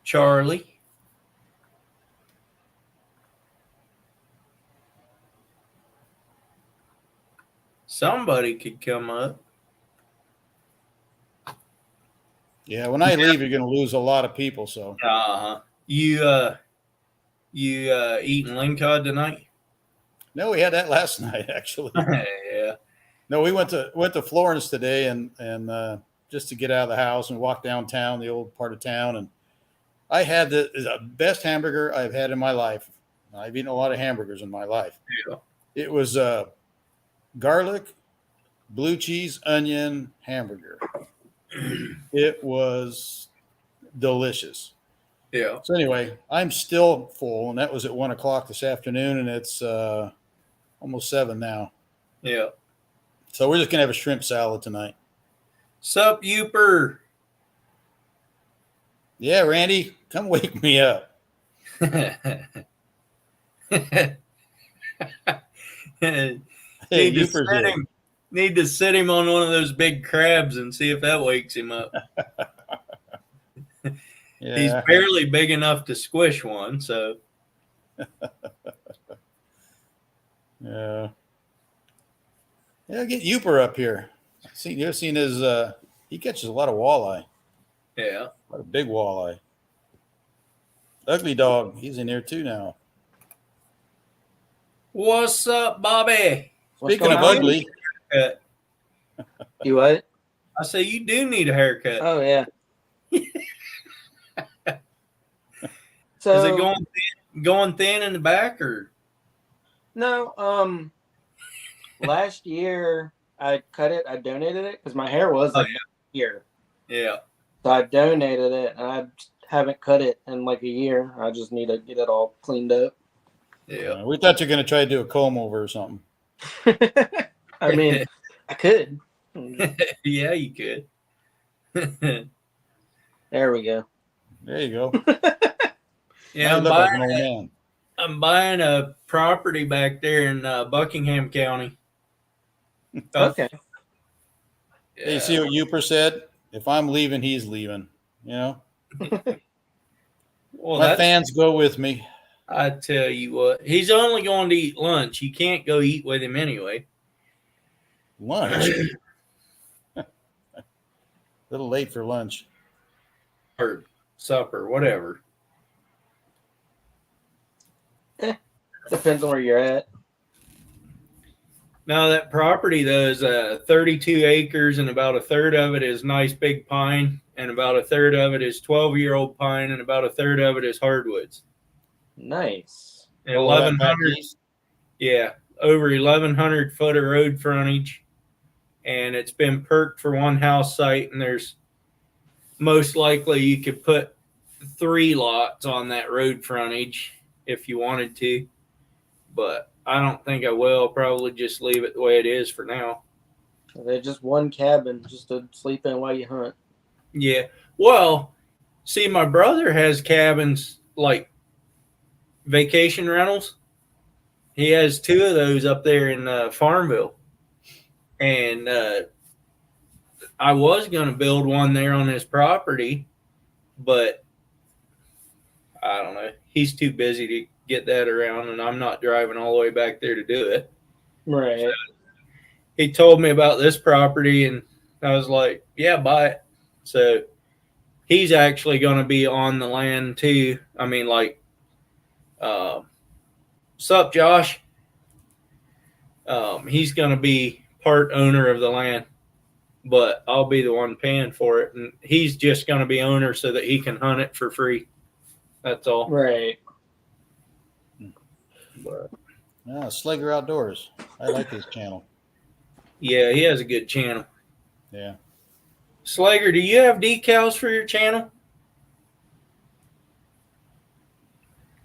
Charlie. Somebody could come up. Yeah, when I leave, you're going to lose a lot of people. So, You eating lingcod tonight? no, we had that last night actually. Yeah. No, we went to Florence today and just to get out of the house and walk downtown, the old part of town, and I had the best hamburger I've had in my life. I've eaten a lot of hamburgers in my life. Yeah. It was garlic, blue cheese, onion hamburger. It was delicious. Yeah. So anyway, I'm still full, and that was at 1:00 this afternoon, and it's almost 7 now. Yeah. So we're just gonna have a shrimp salad tonight. Sup, Youper? Yeah, Randy, come wake me up. Hey, Youper's here. Need to sit him on one of those big crabs and see if that wakes him up. Yeah. He's barely big enough to squish one, so. Yeah. Yeah, get Youper up here. You've seen his he catches a lot of walleye. Yeah. A lot of big walleye. Ugly dog, he's in here too now. What's up, Bobby? Speaking of ugly. You what? I say you do need a haircut. Oh yeah. Is it So going thin in the back or? no, last year I cut it. I donated it because my hair was like here. Yeah. So I donated it, and I haven't cut it in like a year. I just need to get it all cleaned up. Yeah. We thought you were going to try to do a comb over or something. I mean, I could. Yeah, you could. There we go. There you go. Yeah, Now you I'm look like buying, an old man. I'm buying a property back there in Buckingham County. Okay. Hey, you see what Uper said? If I'm leaving, he's leaving. You know, Well, my fans go with me. I tell you what, he's only going to eat lunch. You can't go eat with him anyway. Lunch. A little late for lunch. Or supper, whatever. Depends on where you're at. Now that property though is 32 acres, and about a third of it is nice big pine, and about a third of it is 12-year-old pine, and about a third of it is hardwoods. Nice. And Oh, that 1,100, back east? yeah, over 1,100 foot of road frontage, and it's been perked for one house site, and there's most likely you could put 3 lots on that road frontage if you wanted to, but I don't think I will. I'll probably just leave it the way it is for now. There's just one cabin just to sleep in while you hunt. Yeah. Well, see, my brother has cabins like vacation rentals. He has 2 of those up there in Farmville. And I was going to build one there on his property, but I don't know. He's too busy to get that around, and I'm not driving all the way back there to do it. Right. So he told me about this property, and I was like, yeah, buy it. So he's actually going to be on the land too. I mean, like, sup, Josh? He's going to be part owner of the land, but I'll be the one paying for it. And he's just going to be owner so that he can hunt it for free. That's all. Right. But, Yeah, Slager Outdoors. I like his channel. yeah, he has a good channel. Yeah. Slager, do you have decals for your channel?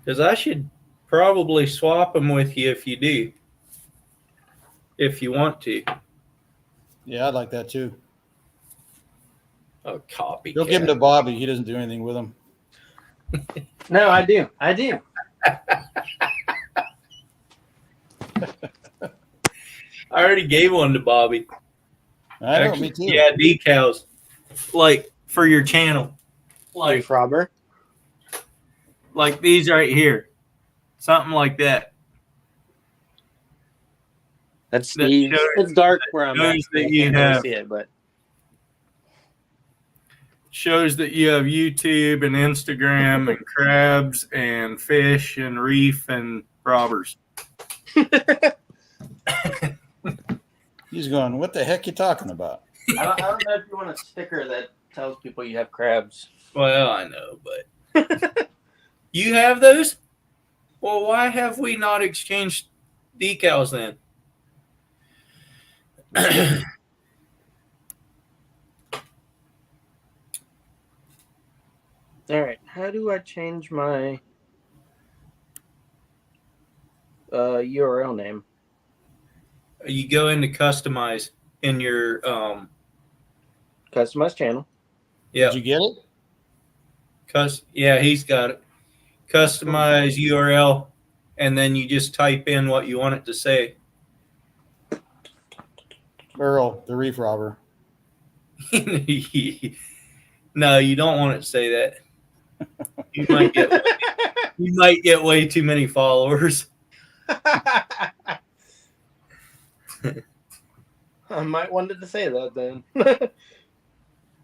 Because I should probably swap them with you if you do. If you want to. Yeah, I'd like that too. A copy. Go give him to Bobby. He doesn't do anything with them. No, I do. I do. I already gave one to Bobby. I know, Actually, me too. yeah, decals. Like for your channel. Like Robber. like these right here. Something like that. That's That Steve. shows- It's dark where I'm at. shows I that can't you really have- see it, but Shows that you have YouTube and Instagram and crabs and fish and reef and robbers. He's going, what the heck you talking about? I don't know if you want a sticker that tells people you have crabs. Well, I know, but you have those? Well, why have we not exchanged decals then? All right. How do I change my URL name? You go into customize in your Customize channel. yeah, Did you get it? yeah, he's got it. Customize URL, and then you just type in what you want it to say. Earl, the reef robber. No, you don't want it to say that. You might get way too many followers. I might wanted to say that then.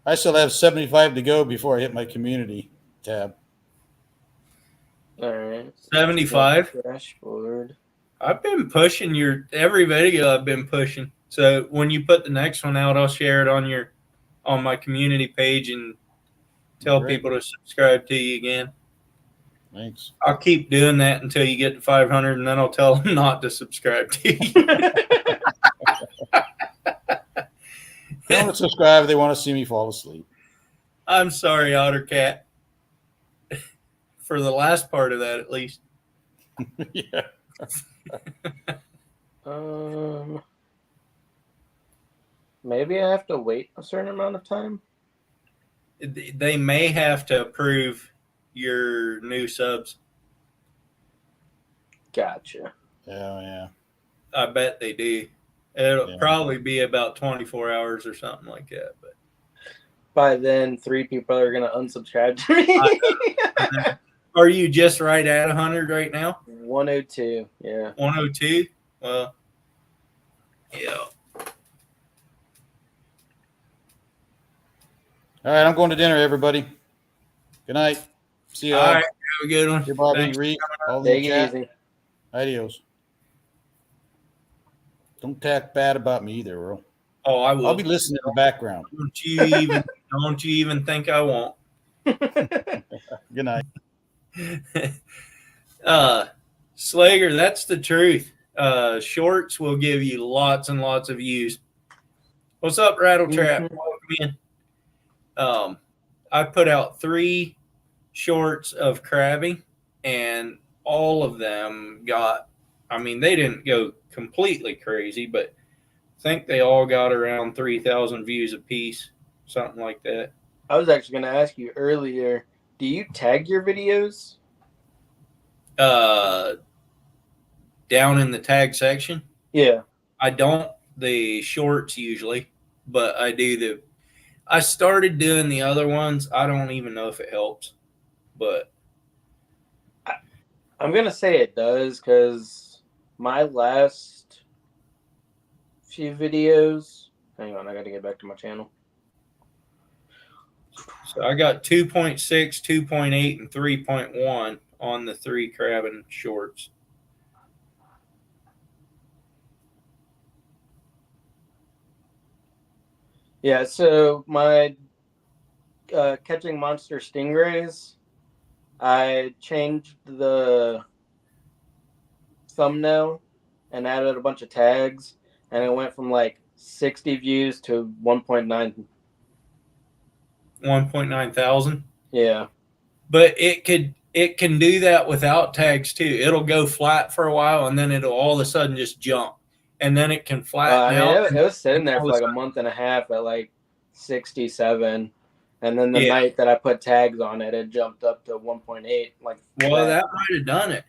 I still have 75 to go before I hit my community tab. All right. 75. Dashboard. I've been pushing every video I've been pushing. So when you put the next one out, I'll share it on my community page and tell Great. people to subscribe to you again. Thanks. I'll keep doing that until you get to 500, and then I'll tell them not to subscribe to you. They want to subscribe if they want to see me fall asleep. I'm sorry, Ottercat. For the last part of that, at least. Yeah. Maybe I have to wait a certain amount of time. They may have to approve your new subs. Gotcha. Yeah. I bet they do. It'll Yeah. probably be about 24 hours or something like that. But By then, 3 people are gonna unsubscribe to me. are you just right at 100 right now? 102. Yeah. 102? Well, yeah. All right, I'm going to dinner, everybody. Good night. See you All all. right. Have a good one. Hey, Bobby, Thanks. Reed, all the Take it chat. easy. Adios. Don't talk bad about me either, Earl. Oh, I will. I'll be listening in the background. Don't you even think I won't? Good night. Slager, that's the truth. Shorts will give you lots and lots of views. What's up, Rattle Trap? Welcome in. I put out 3 shorts of crabbing, and all of them got, I mean, they didn't go completely crazy, but I think they all got around 3,000 views apiece, something like that. I was actually going to ask you earlier, do you tag your videos? Down in the tag section, Yeah. I don't the shorts usually, but I started doing the other ones. I don't even know if it helps, but I'm going to say it does because my last few videos, hang on, I got to get back to my channel. so I got 2.6, 2.8, and 3.1 on the 3 crabbing shorts. Yeah, so my catching monster stingrays, I changed the thumbnail and added a bunch of tags, and it went from like 60 views to 1.9. 1.9 thousand. Yeah. But it can do that without tags too. It'll go flat for a while, and then it'll all of a sudden just jump, and then it can flatten out. It was sitting there for like a month and a half at like 67, and then the night that I put tags on it, it jumped up to 1.8. Like, well, that might have done it,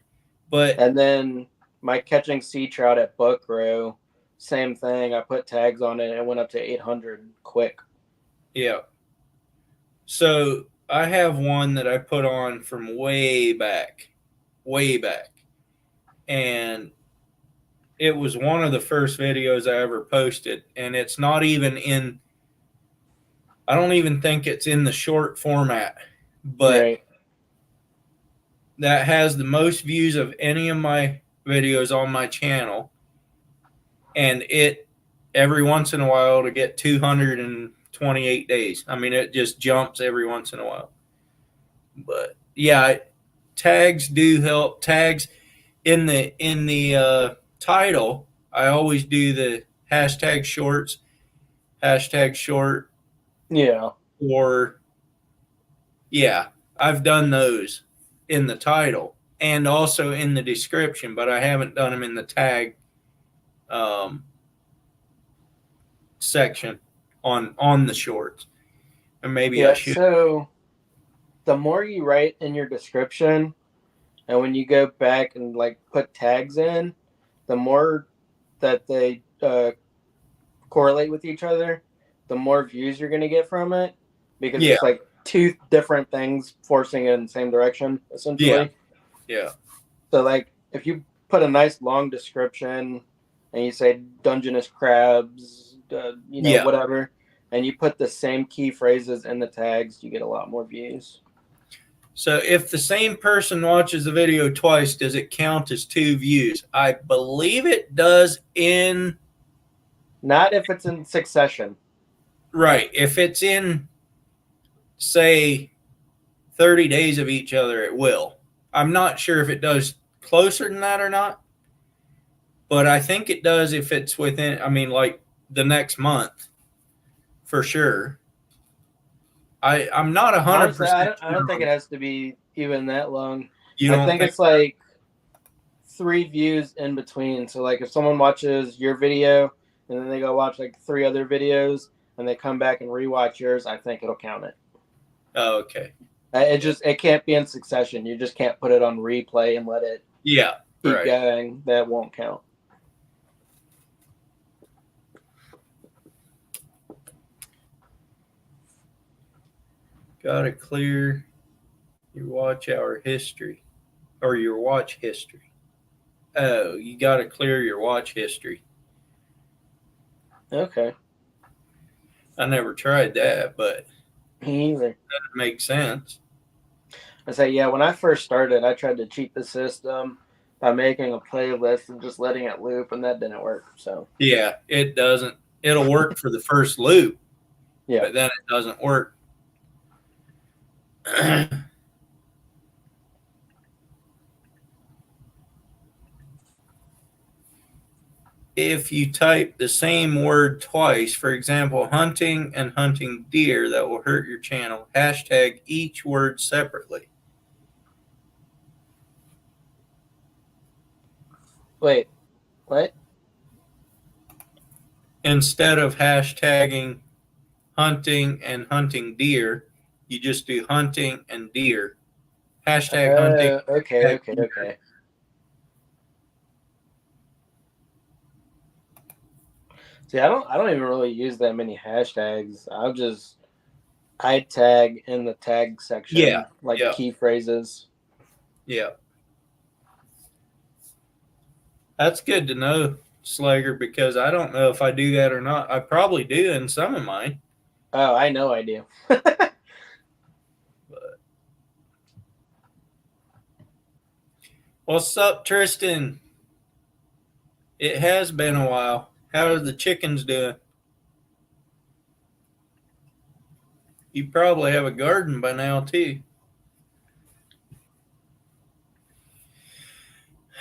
but and then my catching sea trout at Buckrow, same thing. I put tags on it, and it went up to 800 quick. yeah. So I have one that I put on from way back, and it was one of the first videos I ever posted, and it's not even in. I don't even think it's in the short format, but that has the most views of any of my videos on my channel, and it every once in a while to get 228 days. I mean, it just jumps every once in a while. But yeah, tags do help. Tags in the title, I always do the hashtag shorts, hashtag short. Yeah. Or yeah, I've done those in the title and also in the description, but I haven't done them in the tag section on the shorts. And maybe I should. So the more you write in your description, and when you go back and like put tags in, the more that they correlate with each other, the more views you're going to get from it, because it's like 2 different things forcing it in the same direction, essentially. Yeah. So like if you put a nice long description and you say Dungeness crabs, whatever, and you put the same key phrases in the tags, you get a lot more views. So if the same person watches the video twice, does it count as 2 views? I believe it does Not if it's in succession. Right. If it's in, say, 30 days of each other, it will. I'm not sure if it does closer than that or not, but I think it does if it's within, I mean, like the next month for sure. I'm not 100% Honestly, I don't think it has to be even that long. You I don't think it's like 3 views in between. So like if someone watches your video and then they go watch like 3 other videos and they come back and rewatch yours, I think it'll count it. Oh, okay. It can't be in succession. You just can't put it on replay and let it Yeah, keep right. going. That won't count. Gotta clear your watch hour history or your watch history. Oh, you gotta clear your watch history. Okay. I never tried that, but Me either. that makes sense. I say, yeah, when I first started, I tried to cheat the system by making a playlist and just letting it loop, and that didn't work. So, Yeah, it doesn't. It'll work for the first loop, yeah. but then it doesn't work. If you type the same word twice, for example, hunting and hunting deer, that will hurt your channel. Hashtag each word separately. Wait, what? Instead of hashtagging hunting and hunting deer, you just do hunting and deer. Hashtag hunting. Okay. See, I don't even really use that many hashtags. I tag in the tag section, Yeah. key phrases. Yeah. That's good to know, Slager, because I don't know if I do that or not. I probably do in some of mine. Oh, I know I do. What's up, Tristan? It has been a while. How are the chickens doing? You probably have a garden by now, too.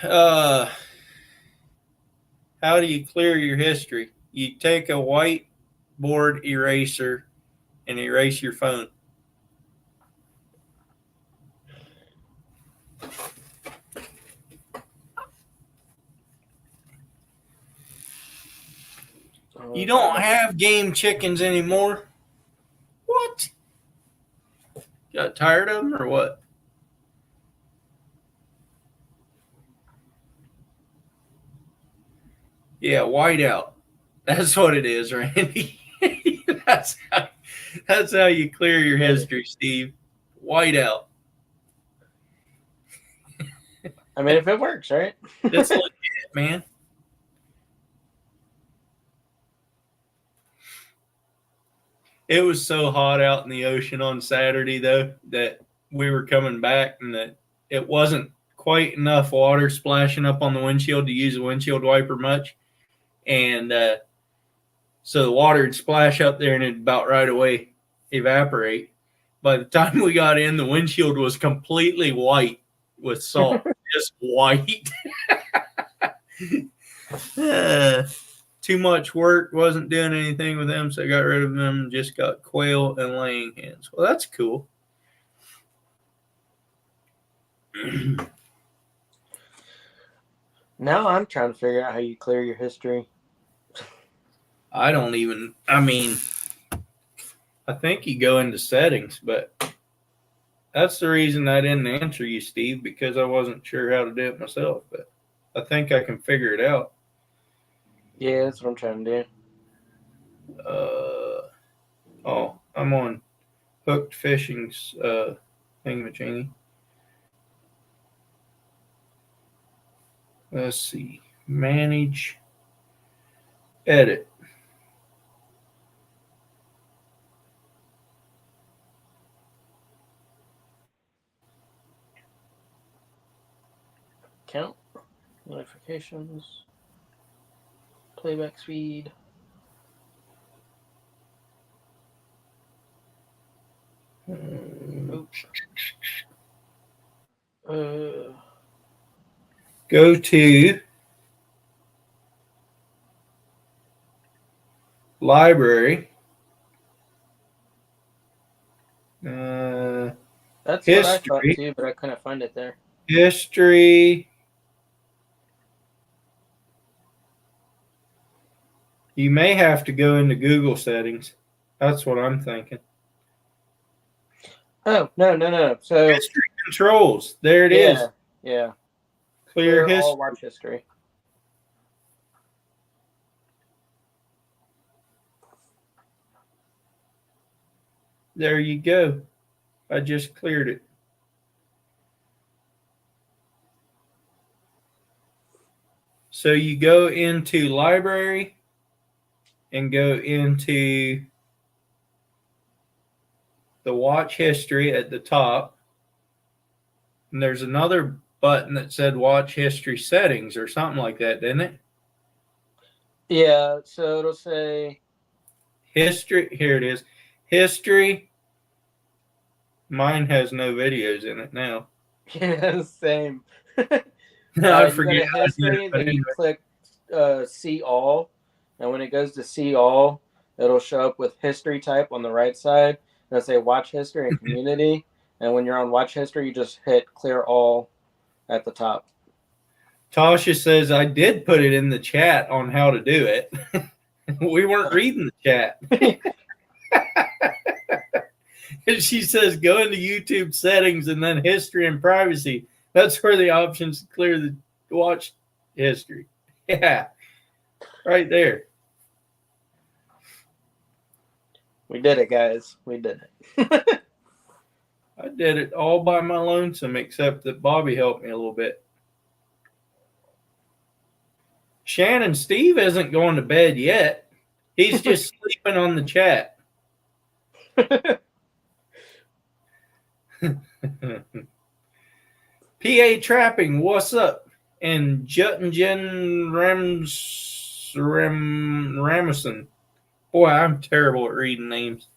How do you clear your history? You take a whiteboard eraser and erase your phone. You don't have game chickens anymore? What? Got tired of them or what? Yeah, whiteout. That's what it is, Randy. that's how you clear your history, Steve. Whiteout. I mean, if it works, right? That's legit, man. It was so hot out in the ocean on Saturday, though, that we were coming back and that it wasn't quite enough water splashing up on the windshield to use a windshield wiper much. And so the water would splash up there and it'd about right away evaporate. By the time we got in, the windshield was completely white with salt, just white. Too much work, wasn't doing anything with them, so I got rid of them, just got quail and laying hens. Well, that's cool. Now I'm trying to figure out how you clear your history. I think you go into settings, but that's the reason I didn't answer you, Steve, because I wasn't sure how to do it myself, but I think I can figure it out. Yeah, that's what I'm trying to do. I'm on Hooked Fishing's thingamajiggy. Let's see. Manage. Edit. Count. Notifications. Playback speed. Oops. Go to library. That's what I thought History. too, but I couldn't find it there. History. You may have to go into Google settings. That's what I'm thinking. Oh, no. So History controls. There it is. Yeah. Clear history. all watch history. There you go. I just cleared it. So you go into library and go into the watch history at the top. And there's another button that said watch history settings or something like that, didn't it? Yeah, so it'll say History. Here it is. History. Mine has no videos in it now. yeah, same. I You forget. go to history, then you click see all, and when it goes to see all, it'll show up with history type on the right side. It'll say watch history and community, and when you're on watch history, you just hit clear all at the top. Tasha says I did put it in the chat on how to do it. We weren't reading the chat. And she says go into YouTube settings and then history and privacy. That's where the options clear the watch history. Yeah, right there. We did it, guys. We did it. I did it all by my lonesome, except that Bobby helped me a little bit. Shannon, Steve isn't going to bed yet. He's just sleeping on the chat. PA Trapping, what's up? And Juttingen Ramison. Boy, I'm terrible at reading names.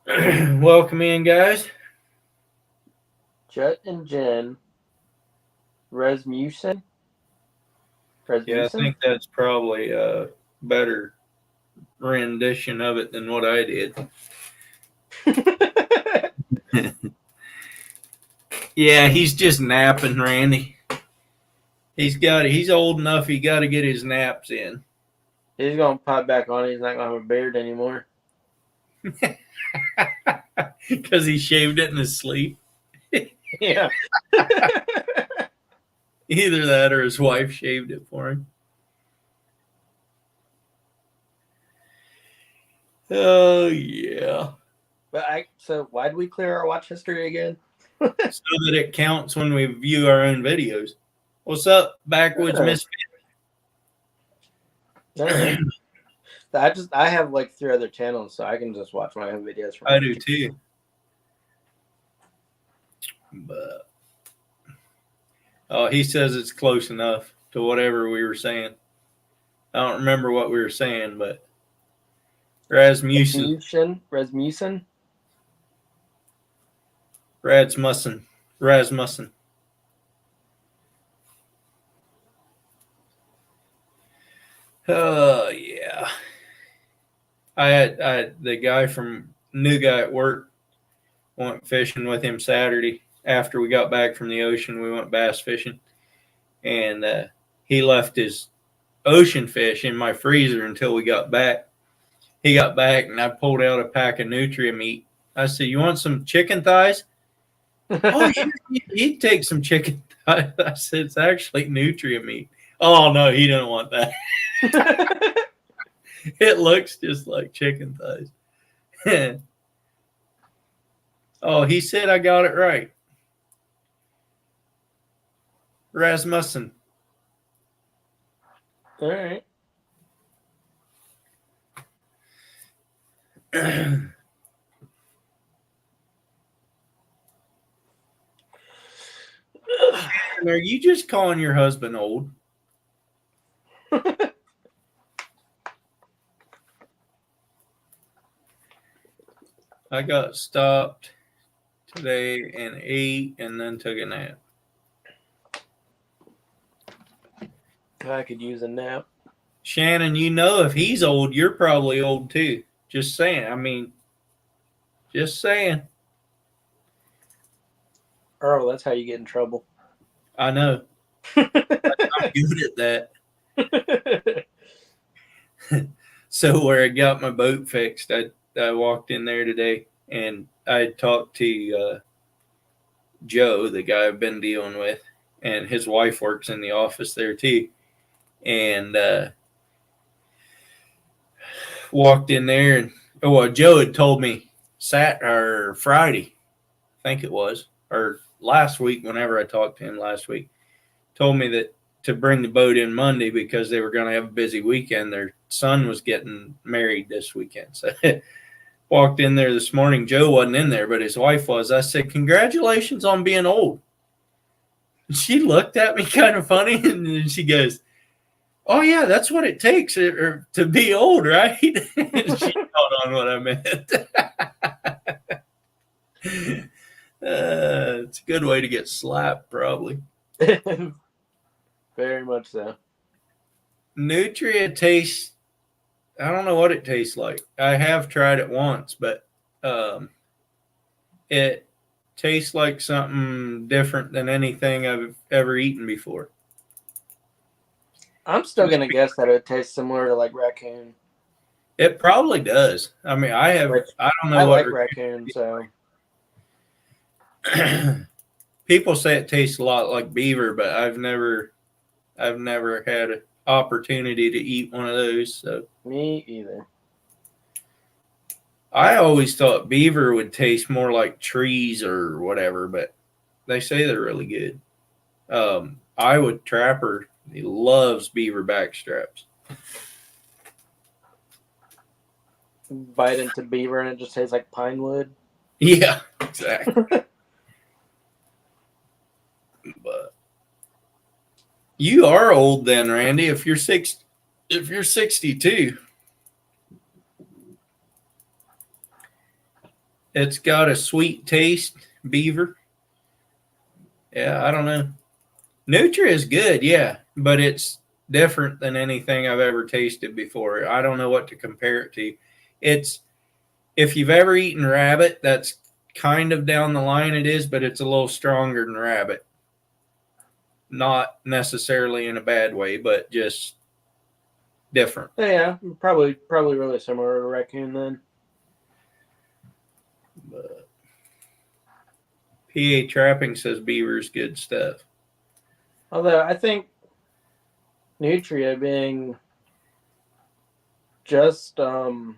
Welcome in, guys. Jut and Jen Rasmussen. Yeah, I think that's probably a better rendition of it than what I did. Yeah, he's just napping, Randy. He's old enough, he got to get his naps in. He's going to pop back on. He's not going to have a beard anymore. Because he shaved it in his sleep. Yeah. Either that or his wife shaved it for him. Oh, yeah. So why did we clear our watch history again? So that it counts when we view our own videos. What's up, Backwoods Misfit? Right. I have like 3 other channels, so I can just watch my own videos. I do too. But he says it's close enough to whatever we were saying. I don't remember what we were saying, but Rasmussen. Oh yeah. I had the new guy at work went fishing with him Saturday. After we got back from the ocean, we went bass fishing, and he left his ocean fish in my freezer until we got back. He got back, and I pulled out a pack of nutria meat. I said, "You want some chicken thighs?" Oh, sure, he'd take some chicken thighs. I said, "It's actually nutria meat." Oh no, he didn't want that. It looks just like chicken thighs. Oh, he said I got it right. Rasmussen. All right. Are you just calling your husband old? I got stopped today and ate and then took a nap. I could use a nap. Shannon, you know if he's old, you're probably old too. Just saying. I mean, just saying. Earl, that's how you get in trouble. I know. I'm good at that. So where I got my boat fixed, I walked in there today and I talked to Joe, the guy I've been dealing with, and his wife works in the office there too. And walked in there and Joe had told me Friday, I think it was, or last week, whenever I talked to him last week, told me that to bring the boat in Monday because they were going to have a busy weekend. Their son was getting married this weekend. So walked in there this morning. Joe wasn't in there, but his wife was. I said, congratulations on being old. And she looked at me kind of funny, and then she goes, oh, yeah, that's what it takes to be old, right? She caught on what I meant. It's a good way to get slapped, probably. Very much so. Nutria tastes, I don't know what it tastes like. I have tried it once, but it tastes like something different than anything I've ever eaten before. I'm still going to guess that it tastes similar to like raccoon. It probably does. I mean, I don't know I what like raccoon, so. People say it tastes a lot like beaver, but I've never had an opportunity to eat one of those. So Me either. I always thought beaver would taste more like trees or whatever, but they say they're really good. Iowa Trapper, he loves beaver backstraps. Bite into beaver and it just tastes like pine wood. Yeah, exactly. But you are old then, Randy. If you're 62, it's got a sweet taste, beaver. Yeah, I don't know. Nutria is good, yeah, but it's different than anything I've ever tasted before. I don't know what to compare it to. It's, if you've ever eaten rabbit, that's kind of down the line it is, but it's a little stronger than rabbit. Not necessarily in a bad way, but just different. Yeah, probably really similar to raccoon then. But PA Trapping says beaver's good stuff. Although I think Nutria being just herbivore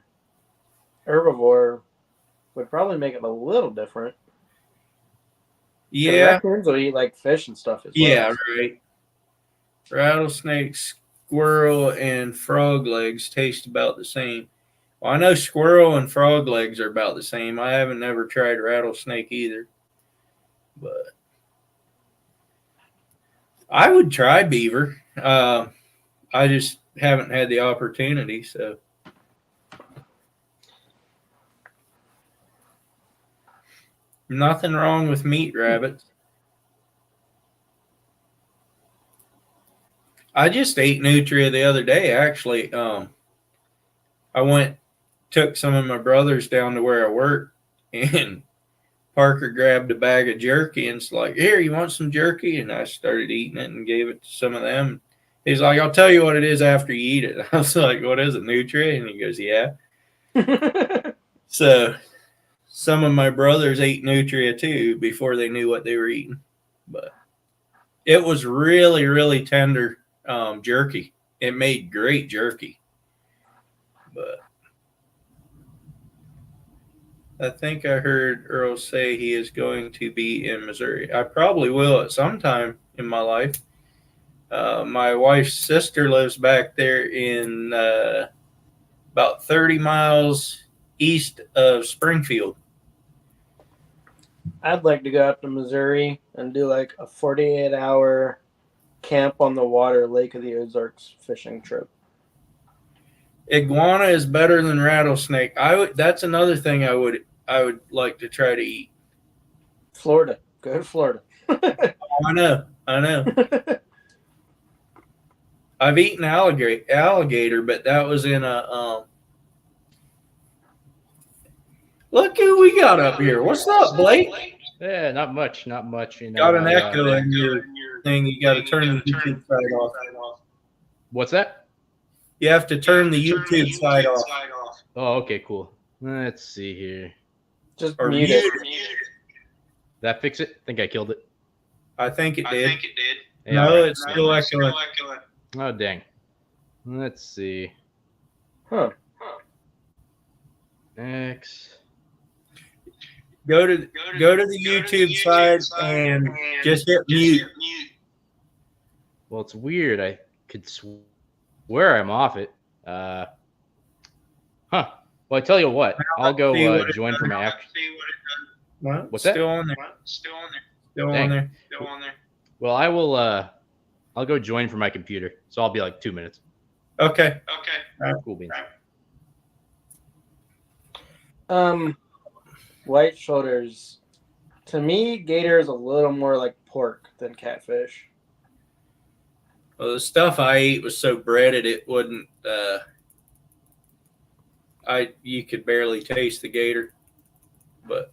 would probably make it a little different. Yeah. Raccoons will eat like fish and stuff as well. Yeah, right. Rattlesnake, squirrel, and frog legs taste about the same. Well, I know squirrel and frog legs are about the same. I haven't never tried rattlesnake either. But I would try beaver. I just haven't had the opportunity, so. Nothing wrong with meat rabbits. I just ate nutria the other day, actually. I took some of my brothers down to where I work, and Parker grabbed a bag of jerky and it's like, here, you want some jerky? And I started eating it and gave it to some of them. He's like, I'll tell you what it is after you eat it. I was like, what is it, nutria? And he goes, yeah. So some of my brothers ate nutria too before they knew what they were eating. But it was really, really tender jerky. It made great jerky. But I think I heard Earl say he is going to be in Missouri. I probably will at some time in my life. My wife's sister lives back there in about 30 miles east of Springfield. I'd like to go out to Missouri and do like a 48-hour camp on the water Lake of the Ozarks fishing trip. Iguana is better than rattlesnake. That's another thing I would like to try to eat. Florida. Go to Florida. I know. I've eaten alligator, but that was in a. Look who we got up here. What's up, Blake? Yeah, not much. You know, Got an echo in your thing. You got to turn the YouTube side off. What's that? You have to turn the YouTube side off. Oh, okay, cool. Let's see here. Just Or mute mute it. That fix it? I think I killed it. I think it did. Yeah, No, all right. it's still echoing. Oh, dang. Let's see. Huh. X. Go to the YouTube side and just hit mute. Well, it's weird. I could swear I'm off it. Huh. Well, I tell you what. I'll go join for my after. What's that? Still on there. Still on there. Well, I will. I'll go join for my computer. So I'll be like 2 minutes. Okay. Cool beans. White shoulders. To me, gator is a little more like pork than catfish. Well, the stuff I ate was so breaded it wouldn't. You could barely taste the gator, but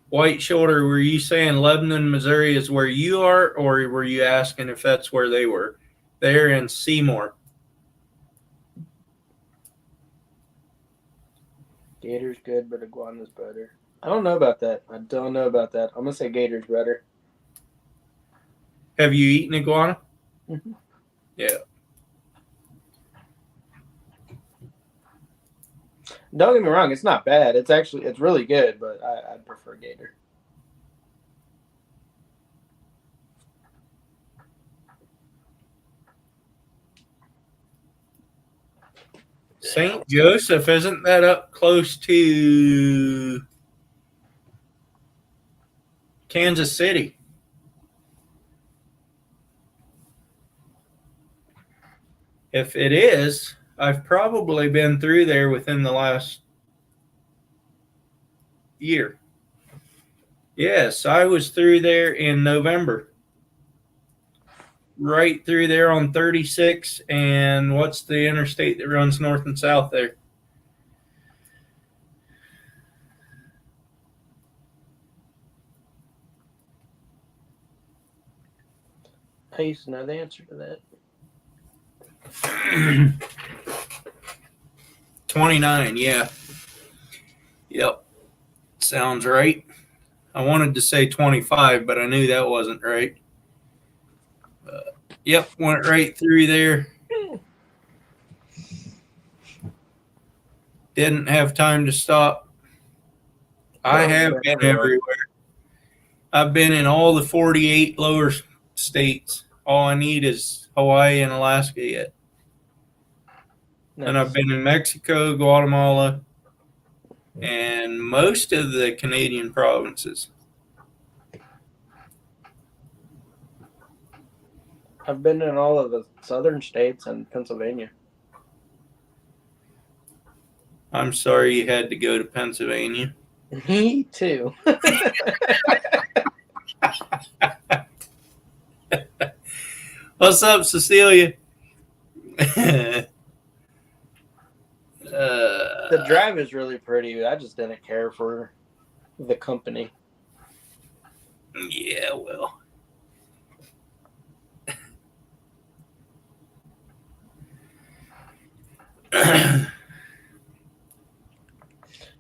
white shoulder. Were you saying Lebanon, Missouri is where you are, or were you asking if that's where they were? They're in Seymour. Gator's good, but iguana's better. I don't know about that. I'm gonna say gator's better. Have you eaten iguana? Mhm. Yeah. Don't get me wrong, it's not bad. It's really good, but I'd prefer gator. St. Joseph, isn't that up close to Kansas City? If it is, I've probably been through there within the last year. Yes, I was through there in November. Right through there on 36, and what's the interstate that runs north and south there? I used to know the answer to that. 29, yeah. Yep. Sounds right. I wanted to say 25, but I knew that wasn't right. Yep, went right through there. Didn't have time to stop. I have been everywhere. I've been in all the 48 lower states. All I need is Hawaii and Alaska yet. Nice. And I've been in Mexico, Guatemala, and most of the Canadian provinces. I've been in all of the southern states and Pennsylvania. I'm sorry you had to go to Pennsylvania. Me too. What's up, Cecilia? The drive is really pretty. I just didn't care for the company. Yeah, well. I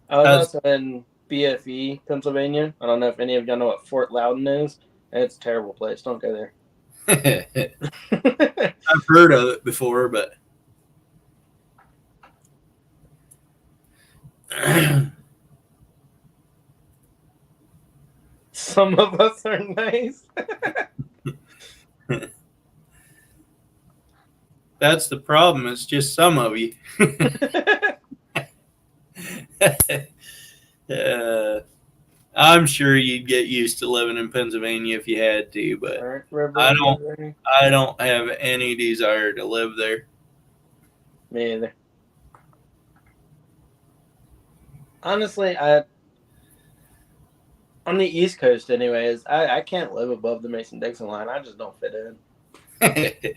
was also in BFE, Pennsylvania. I don't know if any of y'all know what Fort Loudon is. It's a terrible place. Don't go there. I've heard of it before, but Some of us are nice. that's the problem. It's just some of you. I'm sure you'd get used to living in Pennsylvania if you had to, but I don't have any desire to live there. Me either. Honestly, on the East Coast, anyways, I can't live above the Mason-Dixon line. I just don't fit in.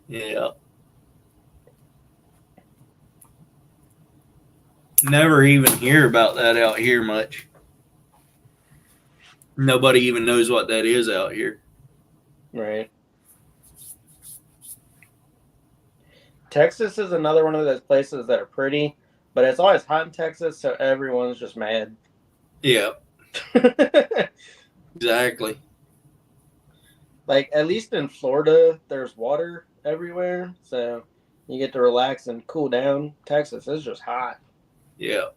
Yeah. Never even hear about that out here much. Nobody even knows what that is out here. Right. Texas is another one of those places that are pretty, but it's always hot in Texas, so everyone's just mad. Yeah, exactly. Like, at least in Florida, there's water everywhere, so you get to relax and cool down. Texas is just hot. Yeah.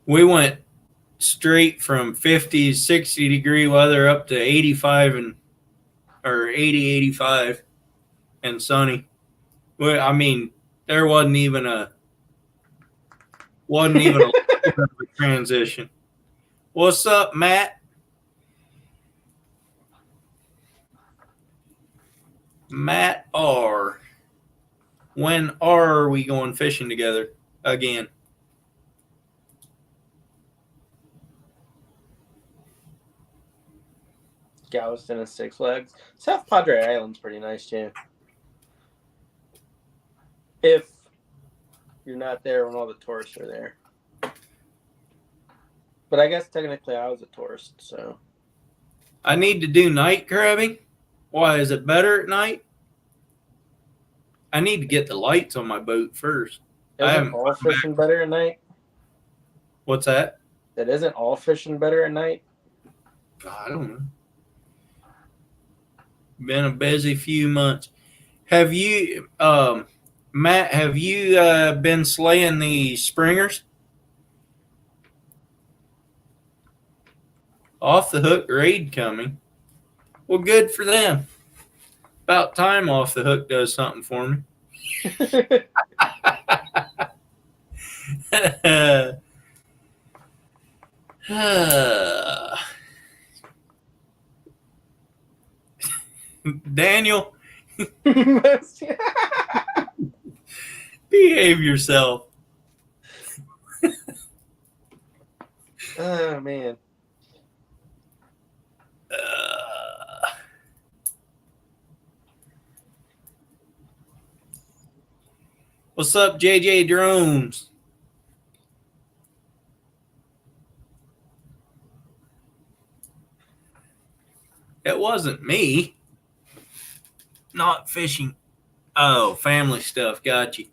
We went straight from 50, 60-degree weather up to 85 or 80, 85 and sunny. Well, I mean, there wasn't even a transition. What's up, Matt? Matt R. When are we going fishing together again? Galveston and Six Flags. South Padre Island's pretty nice, too. If you're not there when all the tourists are there. But I guess technically I was a tourist, so. I need to do night crabbing. Why, is it better at night? I need to get the lights on my boat first. Isn't all fishing better at night? What's that? That isn't all fishing better at night? I don't know. Been a busy few months. Have you, Matt, have you been slaying the springers? Off the hook raid coming. Well, good for them. About time Off the Hook does something for me. Daniel, behave yourself. Oh, man. What's up, JJ Drones? It wasn't me. Not fishing. Oh, family stuff. Got you.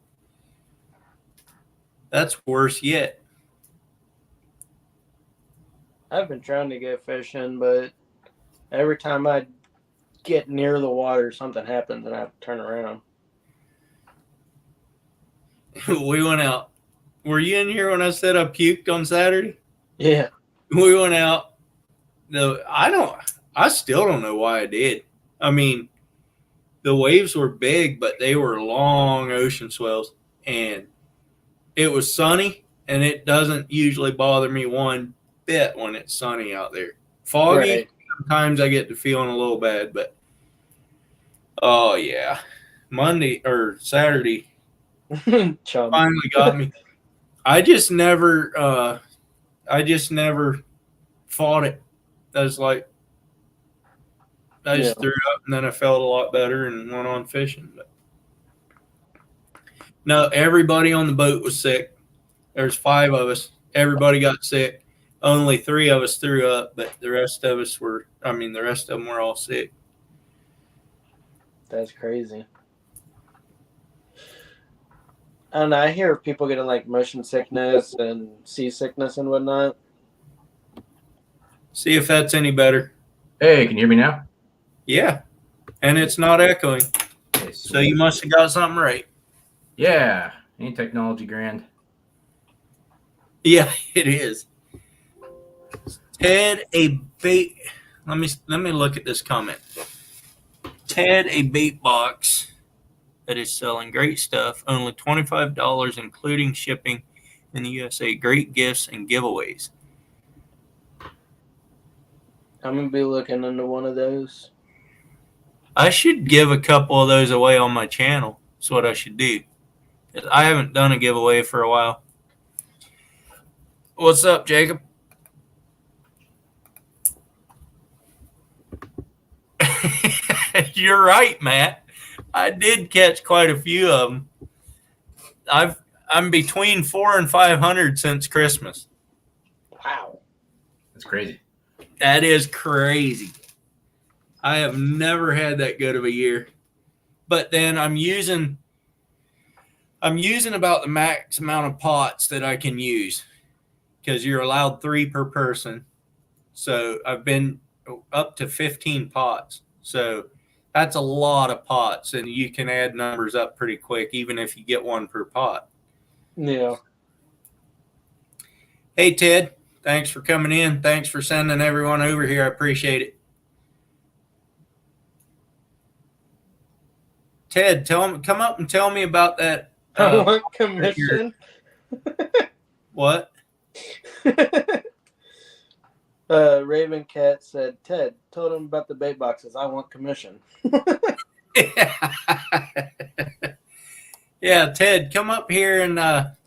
That's worse yet. I've been trying to go fishing, but every time I get near the water, something happens and I have to turn around. We went out. Were you in here when I said I puked on Saturday? Yeah. We went out. I still don't know why I did. I mean, the waves were big, but they were long ocean swells, and it was sunny, and it doesn't usually bother me one bit when it's sunny out there. Foggy, Right. Sometimes I get to feeling a little bad, but oh yeah, Monday or Saturday Chum. finally got me. I just never fought it. I was like, I just threw it up, and then I felt a lot better and went on fishing. But no, everybody on the boat was sick. There's 5 of us. Everybody got sick. Only 3 of us threw up, but the rest of them were all sick. That's crazy. I don't know. I hear people getting like motion sickness and seasickness and whatnot. See if that's any better. Hey, can you hear me now? Yeah, and it's not echoing. Okay, So you must have got something right. Yeah, ain't technology grand? Yeah, it is. Ted, a bait. Let me look at this comment. Ted, a bait box that is selling great stuff. Only $25, including shipping in the USA. Great gifts and giveaways. I'm gonna be looking into one of those. I should give a couple of those away on my channel. That's what I should do. I haven't done a giveaway for a while. What's up, Jacob? You're right, Matt. I did catch quite a few of them. I'm between 400 and 500 since Christmas. Wow. That's crazy. That is crazy. I have never had that good of a year. But then I'm using about the max amount of pots that I can use because you're allowed 3 per person. So I've been up to 15 pots. So that's a lot of pots, and you can add numbers up pretty quick, even if you get 1 per pot. Yeah. Hey, Ted, thanks for coming in. Thanks for sending everyone over here. I appreciate it. Ted, come up and tell me about that. I want commission. What? Raven Cat said, Ted, told him about the bait boxes. I want commission. Yeah, Ted, come up here and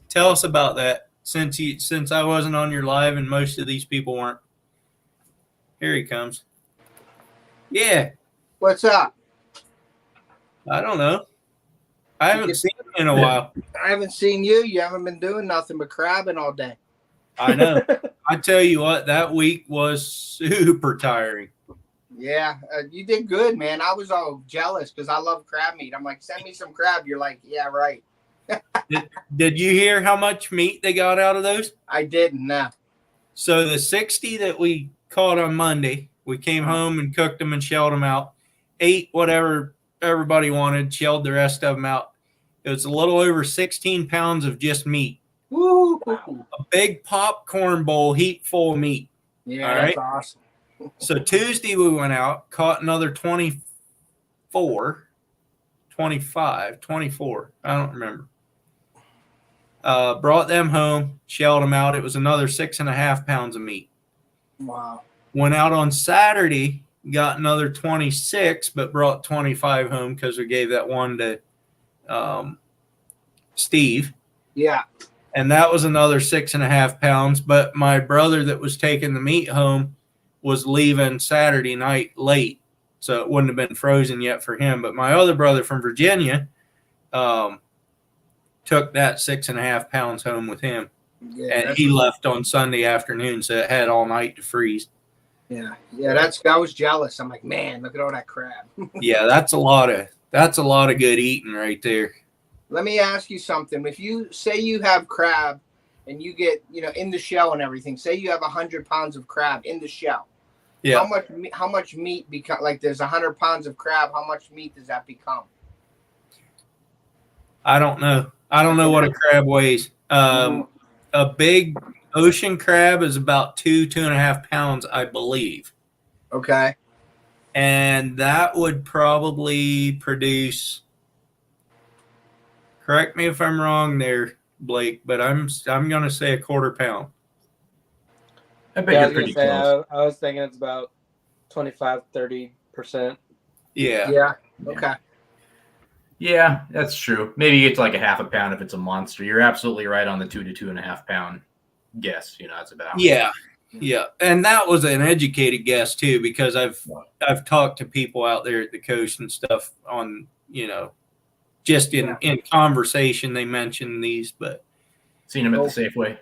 tell us about that. Since I wasn't on your live and most of these people weren't. Here he comes. Yeah. What's up? I don't know. I haven't seen him in a while. I haven't seen you. You haven't been doing nothing but crabbing all day. I know. I tell you what, that week was super tiring. Yeah, you did good, man. I was all jealous because I love crab meat. I'm like, send me some crab. You're like, yeah, right. Did you hear how much meat they got out of those? I didn't. No. So the 60 that we caught on Monday, we came home and cooked them and shelled them out, ate whatever everybody wanted, shelled the rest of them out. It was a little over 16 pounds of just meat. Woo! A big popcorn bowl heap full of meat. Yeah, All that's right. awesome. So Tuesday we went out, caught another 24, 25, 24. I don't remember. Brought them home, shelled them out. It was another 6.5 pounds of meat. Wow. Went out on Saturday, got another 26, but brought 25 home because we gave that one to Steve. Yeah. And that was another 6.5 pounds. But my brother that was taking the meat home was leaving Saturday night late, so it wouldn't have been frozen yet for him. But my other brother from Virginia took that 6.5 pounds home with him. Yeah, And he left on Sunday afternoon, so it had all night to freeze. Yeah. I was jealous. I'm like, man, look at all that crab. Yeah, that's a lot of good eating right there. Let me ask you something. If you say you have crab and you get, in the shell and everything, say you have 100 pounds of crab in the shell. Yeah. How much meat become? Like, there's 100 pounds of crab. How much meat does that become? I don't know. I don't know what a crab weighs. A big ocean crab is about 2.5 pounds, I believe. Okay. And that would probably produce, correct me if I'm wrong there, Blake, but I'm going to say 1/4 pound. I bet you're pretty close. I was thinking it's about 25-30%. Yeah. Yeah. Okay. Yeah, that's true. Maybe you get to like 1/2 pound if it's a monster. You're absolutely right on the 2 to 2.5 pound guess. That's about. Yeah. Yeah. And that was an educated guess too, because I've talked to people out there at the coast and stuff on, just in conversation, they mentioned these, but Seen him at the Safeway.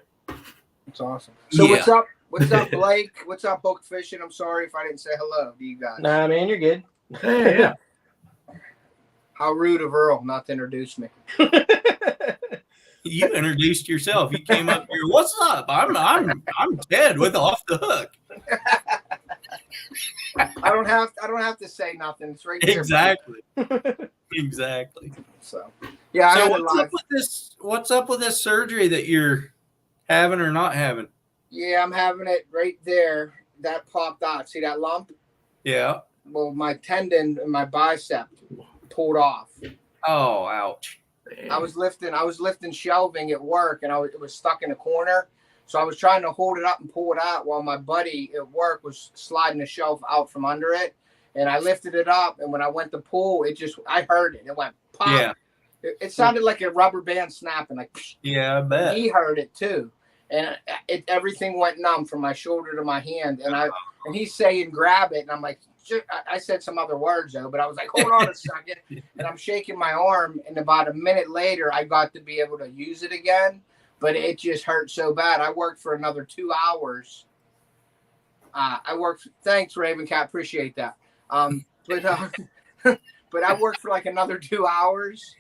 That's awesome. So Yeah. what's up? What's up, Blake? What's up, Book Fishing? I'm sorry if I didn't say hello to you guys. Nah, man, you're good. Hey, yeah. How rude of Earl not to introduce me. you introduced yourself. You came up here. What's up? I'm Ted with Off the Hook. I don't have to say nothing. It's right there. Exactly. Exactly. So yeah. So what's up with this surgery that you're having or not having? Yeah, I'm having it right there. That popped out. See that lump? Yeah. Well, my tendon in my bicep pulled off. Oh, ouch. I was lifting shelving at work, and it was stuck in a corner. So I was trying to hold it up and pull it out while my buddy at work was sliding the shelf out from under it. And I lifted it up, and when I went to pull, I heard it. It went pop. Yeah. It sounded like a rubber band snapping. Like, Yeah, I bet. he heard it too, and everything went numb from my shoulder to my hand. And he's saying, "Grab it," and I'm like, I said some other words though, but I was like, "Hold on a second," and I'm shaking my arm. And about a minute later, I got to be able to use it again, but it just hurt so bad. I worked for another 2 hours. Thanks, Raven Cat, appreciate that. But I worked for like another 2 hours,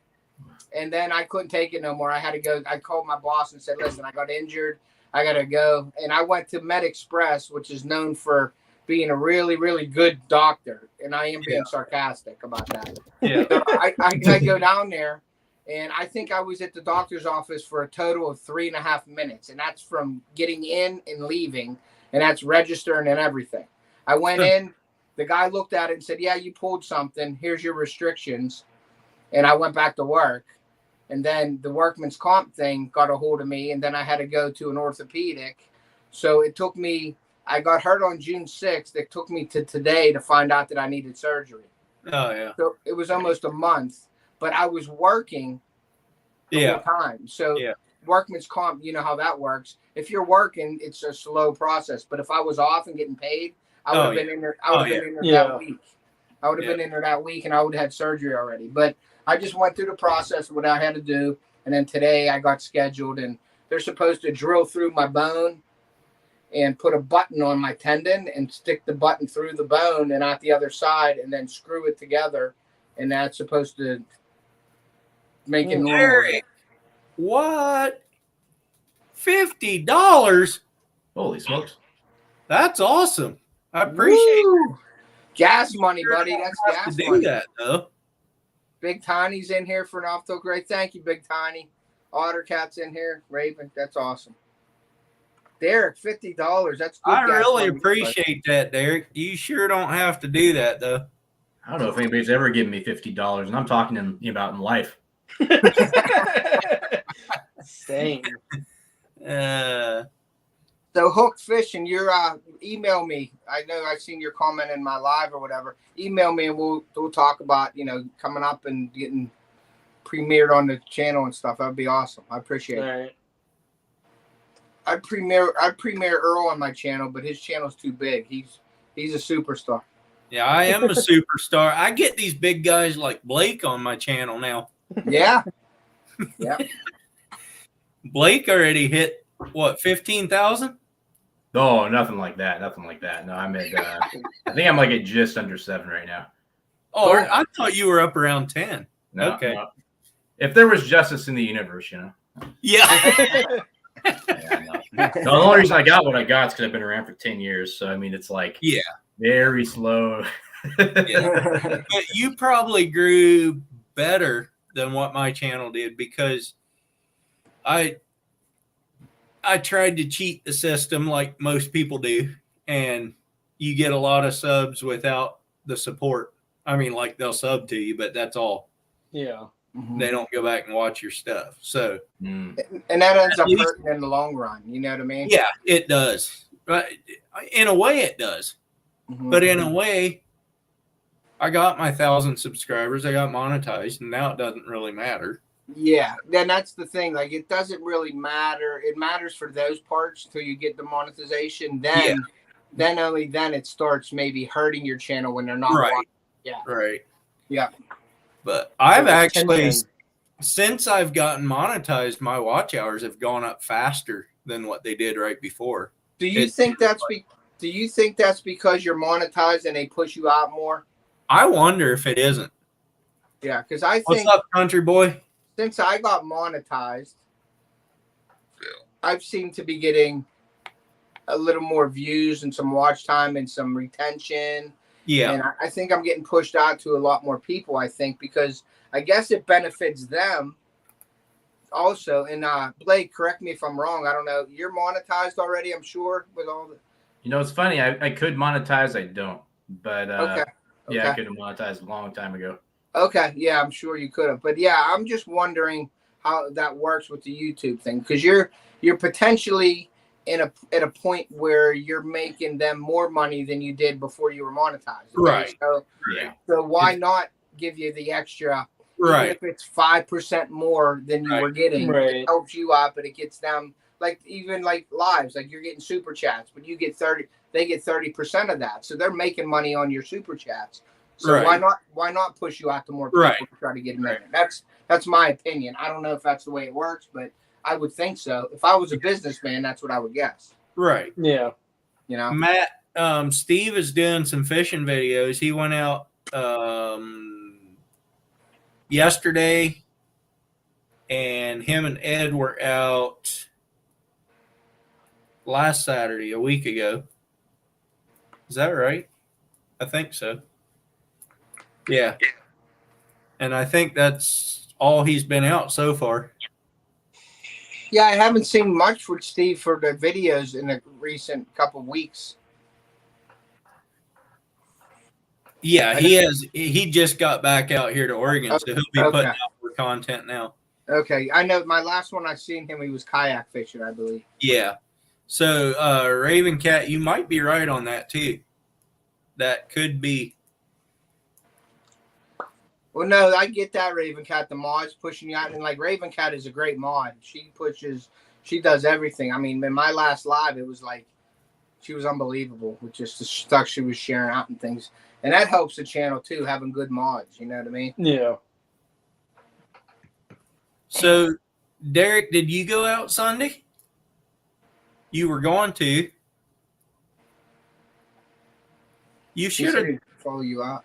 and then I couldn't take it no more. I had to go. I called my boss and said, "Listen, I got injured. I got to go." And I went to Med Express, which is known for being a really, really good doctor. And I am being sarcastic about that. Yeah. So I go down there, and I think I was at the doctor's office for a total of 3.5 minutes. And that's from getting in and leaving, and that's registering and everything. I went in, the guy looked at it and said, "Yeah, you pulled something. Here's your restrictions." And I went back to work. And then the workman's comp thing got a hold of me, and then I had to go to an orthopedic. So it took me, I got hurt on June 6th. It took me to today to find out that I needed surgery. Oh, yeah. So it was almost a month, but I was working the whole time. So workman's comp, you know how that works. If you're working, it's a slow process. But if I was off and getting paid, I would have been in there. I would have been in there that week. I would have been in there that week, and I would have had surgery already. But I just went through the process of what I had to do, and then today I got scheduled, and they're supposed to drill through my bone and put a button on my tendon and stick the button through the bone and out the other side, and then screw it together, and that's supposed to make it normal. Eric, what? $50? Holy smokes! That's awesome. I appreciate it. Gas money, buddy. That's gas To money. do that though. Big Tiny's in here for an off-talk great. Thank you, Big Tiny. Otter Cat's in here. Raven, that's awesome. Derek, $50. That's good. I really money, appreciate that, Derek. You sure don't have to do that though. I don't know if anybody's ever given me $50, and I'm talking about in life. Same. So Hook Fishing, you're email me. I know I've seen your comment in my live or whatever. Email me and we'll talk about coming up and getting premiered on the channel and stuff. That'd be awesome. I appreciate it. Right. I'd premiere Earl on my channel, but his channel's too big. He's a superstar. Yeah, I am a superstar. I get these big guys like Blake on my channel now. Yeah. Yeah. Blake already hit what, 15,000? No, nothing like that. Nothing like that. No, I'm at. I think I'm like at just under 7 right now. Oh, I thought you were up around 10. No, okay. no. If there was justice in the universe, Yeah. Yeah, no. The only reason I got what I got is because I've been around for 10 years. So I mean, it's like very slow. But you probably grew better than what my channel did because I tried to cheat the system like most people do, and you get a lot of subs without the support. I mean, like they'll sub to you, but that's all. Yeah. They don't go back and watch your stuff. So, and that ends up hurting in the long run. You know what I mean? Yeah, it does. Right? In a way, it does. But in a way, I got my 1,000 subscribers. I got monetized, and now it doesn't really matter. Yeah, then that's the thing. Like, it doesn't really matter. It matters for those parts until you get the monetization. Then only then it starts maybe hurting your channel when they're not watching. Yeah. Right. Yeah. But I've actually, since I've gotten monetized, my watch hours have gone up faster than what they did right before. Do you think that's because you're monetized and they push you out more? I wonder if it isn't. Yeah, because I think. What's up, country boy? Since I got monetized, I've seemed to be getting a little more views and some watch time and some retention. Yeah. And I think I'm getting pushed out to a lot more people, I think, because I guess it benefits them also. And Blake, correct me if I'm wrong. I don't know. You're monetized already, I'm sure, with all the. It's funny. I could monetize. I don't. But okay. Yeah, I could have monetized a long time ago. Okay, yeah, I'm sure you could have, but yeah, I'm just wondering how that works with the YouTube thing because you're potentially at a point where you're making them more money than you did before you were monetized, right? So why not give you the extra even if it's 5% more than you were getting, it helps you out, but it gets them like even like lives, like you're getting super chats, but you get 30, they get 30% of that. So they're making money on your super chats. So why not push you out to more people to try to get them in there? That's my opinion. I don't know if that's the way it works, but I would think so. If I was a businessman, that's what I would guess. Right. Yeah. You know, Matt, Steve is doing some fishing videos. He went out yesterday, and him and Ed were out last Saturday, a week ago. Is that right? I think so. Yeah. And I think that's all he's been out so far. Yeah, I haven't seen much with Steve for the videos in the recent couple of weeks. Yeah, he has. He just got back out here to Oregon, so he'll be putting out more content now. Okay, I know my last one I seen him, he was kayak fishing, I believe. Yeah. So, Raven Cat, you might be right on that too. That could be. Well, no, I get that, Raven Cat. The mod's pushing you out, and like Raven Cat is a great mod. She does everything. I mean, in my last live, it was like she was unbelievable with just the stuff she was sharing out and things, and that helps the channel too, having good mods. You know what I mean? Yeah. So, Derek, did you go out Sunday? You were going to. You should have follow you out.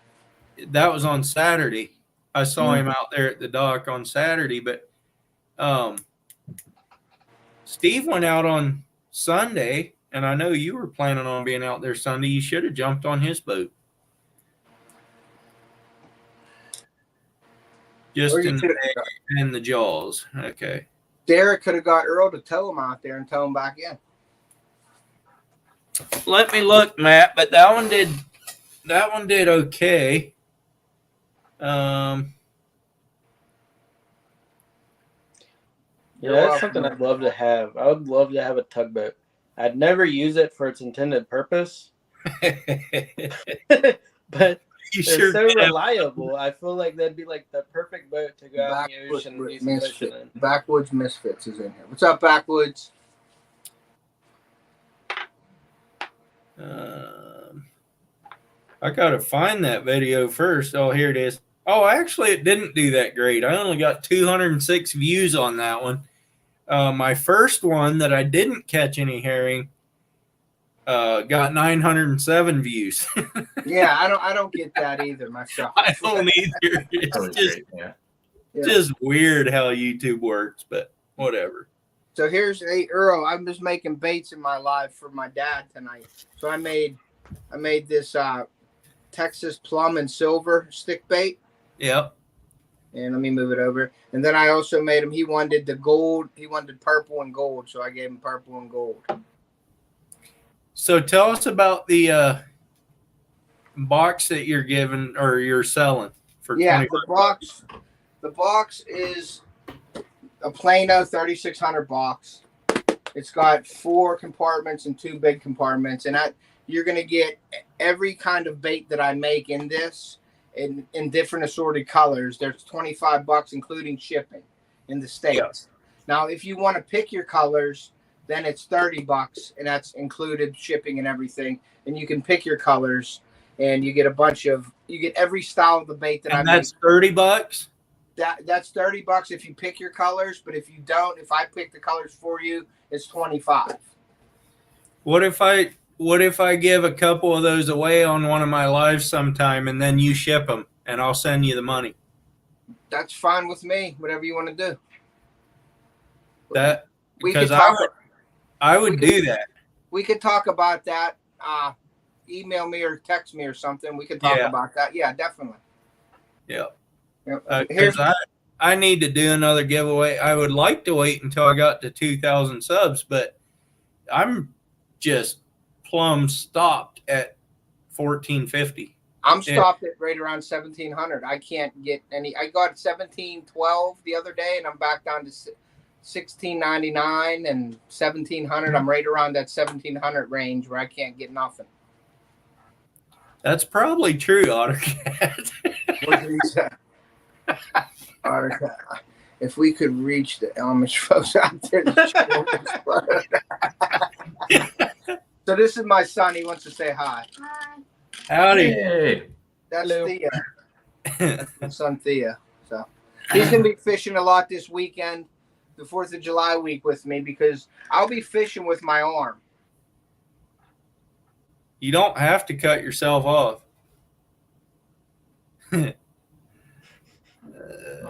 That was on Saturday. I saw him out there at the dock on Saturday, but Steve went out on Sunday, and I know you were planning on being out there Sunday. You should have jumped on his boat. Just in the jaws. Okay. Derek could have got Earl to tow him out there and tow him back in. Let me look, Matt, but that one did okay. Yeah, that's something I'd love to have. I would love to have a tugboat. I'd never use it for its intended purpose, but they're so reliable. I feel like that'd be like the perfect boat to go out in the ocean and do some fishing in. Backwoods Misfits is in here. What's up, Backwoods? I gotta find that video first. Oh, here it is. Oh, actually, it didn't do that great. I only got 206 views on that one. My first one that I didn't catch any herring got 907 views. Yeah, I don't get that either myself. I don't either. It's just weird how YouTube works, but whatever. So here's Earl. I'm just making baits in my live for my dad tonight. So I made this Texas plum and silver stick bait. Yep. And let me move it over. And then I also made him. He wanted the gold. He wanted purple and gold, so I gave him purple and gold. So tell us about the box that you're giving or you're selling for. Yeah, the box is a Plano 3600 box. It's got 4 compartments and 2 big compartments, and you're going to get every kind of bait that I make in this in different assorted colors. There's $25 including shipping in the States. Yeah. Now, if you want to pick your colors, then it's $30, and that's included shipping and everything. And you can pick your colors, and you get you get every style of the bait that I make. And that's $30? That's $30 if you pick your colors, but if you don't, if I pick the colors for you, it's $25. What if I give a couple of those away on one of my lives sometime, and then you ship them, and I'll send you the money? That's fine with me. Whatever you want to do. That because I would do that. We could talk about that. Email me or text me or something. We could talk about that. Yeah, definitely. Yeah. Because I need to do another giveaway. I would like to wait until I got to 2,000 subs, but I'm just plumb stopped at 1,450. I'm stopped at right around 1,700. I can't get any. I got 1,712 the other day, and I'm back down to 1,699 and 1,700. I'm right around that 1,700 range where I can't get nothing. That's probably true, OtterCat. What did he say? If we could reach the Amish folks out there. So this is my son. He wants to say hi. Hi. Howdy. Hey. That's Hello. Thea. My son Thea. So he's gonna be fishing a lot this weekend, the 4th of July week with me, because I'll be fishing with my arm. You don't have to cut yourself off. Oh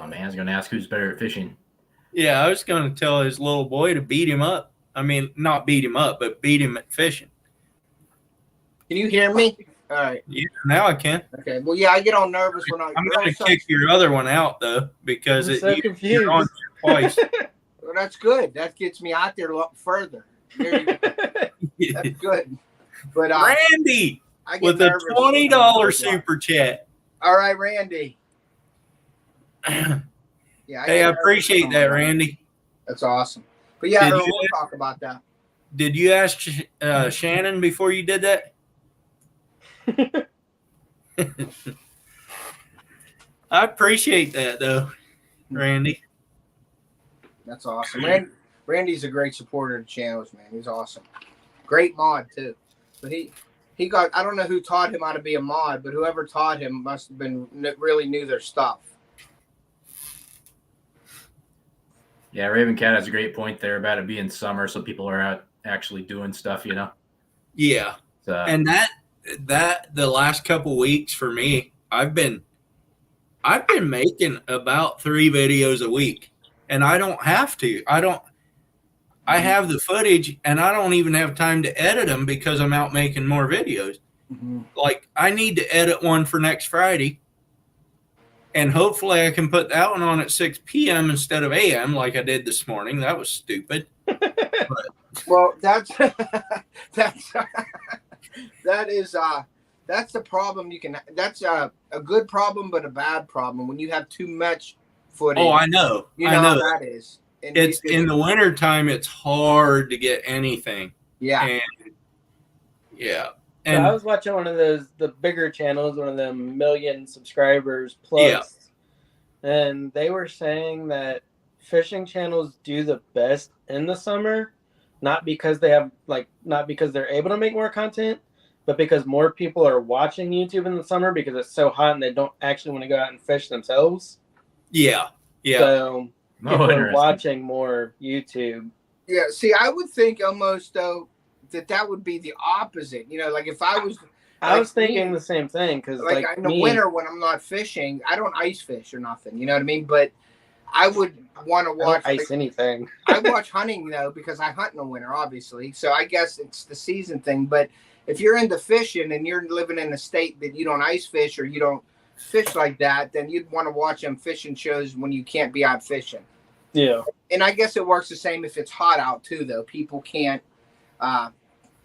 man, I was gonna ask who's better at fishing. Yeah, I was going to tell his little boy to beat him up. I mean, not beat him up, but beat him at fishing. Can you hear me? All right. Yeah, now I can. Okay. Well, yeah, I get all nervous when I'm going to kick your other one out, though, because I'm so confused. you're on twice. Well, that's good. That gets me out there a lot further. There you go. That's good. But Randy I get with a nervous. $20 super chat. All right, Randy. Yeah. Hey, I appreciate that, Randy. That's awesome. But yeah, Did we'll you- talk about that. Did you ask Shannon before you did that? I appreciate that, though, Randy. That's awesome. Randy's a great supporter of the channels, man. He's awesome. Great mod too. But he got, I don't know who taught him how to be a mod, but whoever taught him must have been really knew their stuff. Yeah, Raven Cat has a great point there about it being summer, so people are out actually doing stuff, you know. Yeah, and that the last couple weeks for me, I've been making about 3 videos a week, and I don't have to. I have the footage, and I don't even have time to edit them because I'm out making more videos. Mm-hmm. Like, I need to edit one for next Friday, and hopefully I can put that one on at 6 p.m. instead of a.m. like I did this morning. That was stupid. Well, that's the problem. That's a good problem, but a bad problem when you have too much footage. Oh, I know. You know how that is. And It's in the wintertime, it's hard to get anything. Yeah. And yeah. So And I was watching one of the bigger channels, one of them million subscribers plus. Yeah. And they were saying that fishing channels do the best in the summer, not because they're able to make more content, but because more people are watching YouTube in the summer because it's so hot and they don't actually want to go out and fish themselves. yeah. So people are interesting. watching more YouTube. Yeah. See, I would think almost though that would be the opposite. You know, like if I was. I was thinking the same thing because like in the winter when I'm not fishing, I don't ice fish or nothing. You know what I mean? But I would want to watch ice anything. I watch hunting though because I hunt in the winter, obviously. So I guess it's the season thing. But if you're into fishing and you're living in a state that you don't ice fish or you don't fish like that, then you'd want to watch them fishing shows when you can't be out fishing. Yeah. And I guess it works the same if it's hot out too, though. People can't.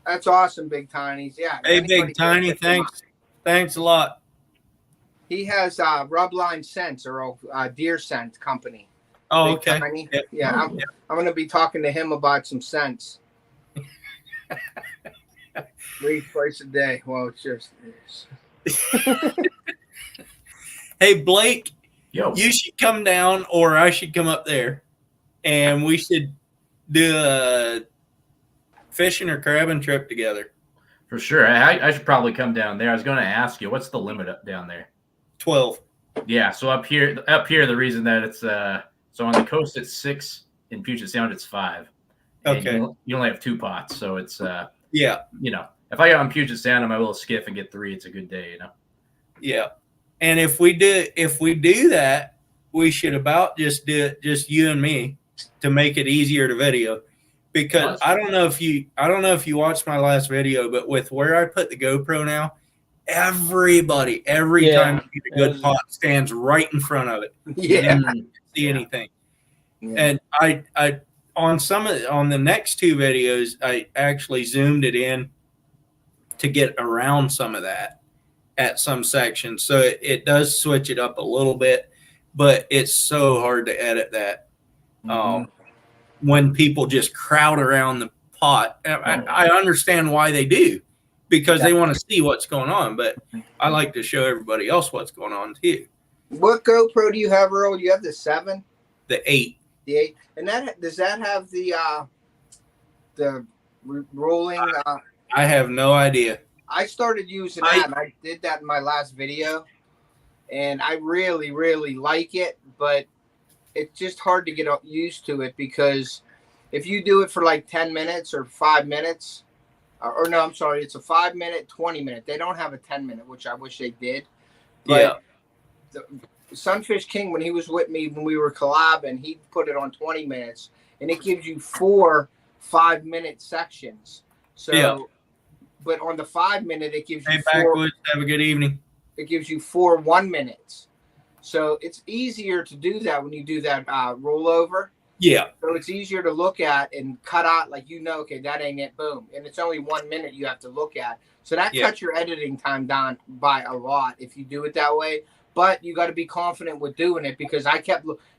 That's awesome, Big Tiny's. Yeah. Hey, Big Tiny, thanks a lot. He has Rubline Scents or Deer Scent Company. Oh, Big okay. Tiny. Yeah, I'm going to be talking to him about some scents. 3 twice a day. Well, it's just. Hey, Blake, Yo. you should come down, or I should come up there, and we should do a fishing or crabbing trip together. For sure. I should probably come down there. I was going to ask you, what's the limit up down there? 12. Yeah, so up here, the reason that it's so on the coast it's 6, in Puget Sound it's 5. And Okay. you only have 2 pots, so it's Yeah. you know, if I go on Puget Sound on my little skiff and get 3, it's a good day, you know. Yeah. And if we do that, we should about just do it just you and me to make it easier to video. Because I don't know if you watched my last video, but with where I put the GoPro now, every time you get a good pot stands right in front of it. Yeah. You can't see anything. Yeah. And I on the next 2 videos, I actually zoomed it in to get around some of that at some sections. So it does switch it up a little bit, but it's so hard to edit that. When people just crowd around the pot. I understand why they do, because they want to see what's going on, but I like to show everybody else what's going on too. What GoPro do you have, Earl? You have the 7? The 8. The 8. And does that have the rolling? I have no idea. I started using that, and I did that in my last video, and I really, really like it, but it's just hard to get used to it because if you do it for like 10 minutes or 5 minutes, or no, I'm sorry, it's a 5 minute, 20 minute. They don't have a 10 minute, which I wish they did. But the Sunfish King, when he was with me, when we were collabing, he put it on 20 minutes, and it gives you 4 5-minute sections. So, but on the 5 minute, it gives you 4. Backwoods, have a good evening. It gives you 4 1 minutes. So it's easier to do that when you do that rollover. Yeah. So it's easier to look at and cut out, like, okay, that ain't it, boom. And it's only 1 minute you have to look at. So that cuts your editing time down by a lot if you do it that way. But you got to be confident with doing it because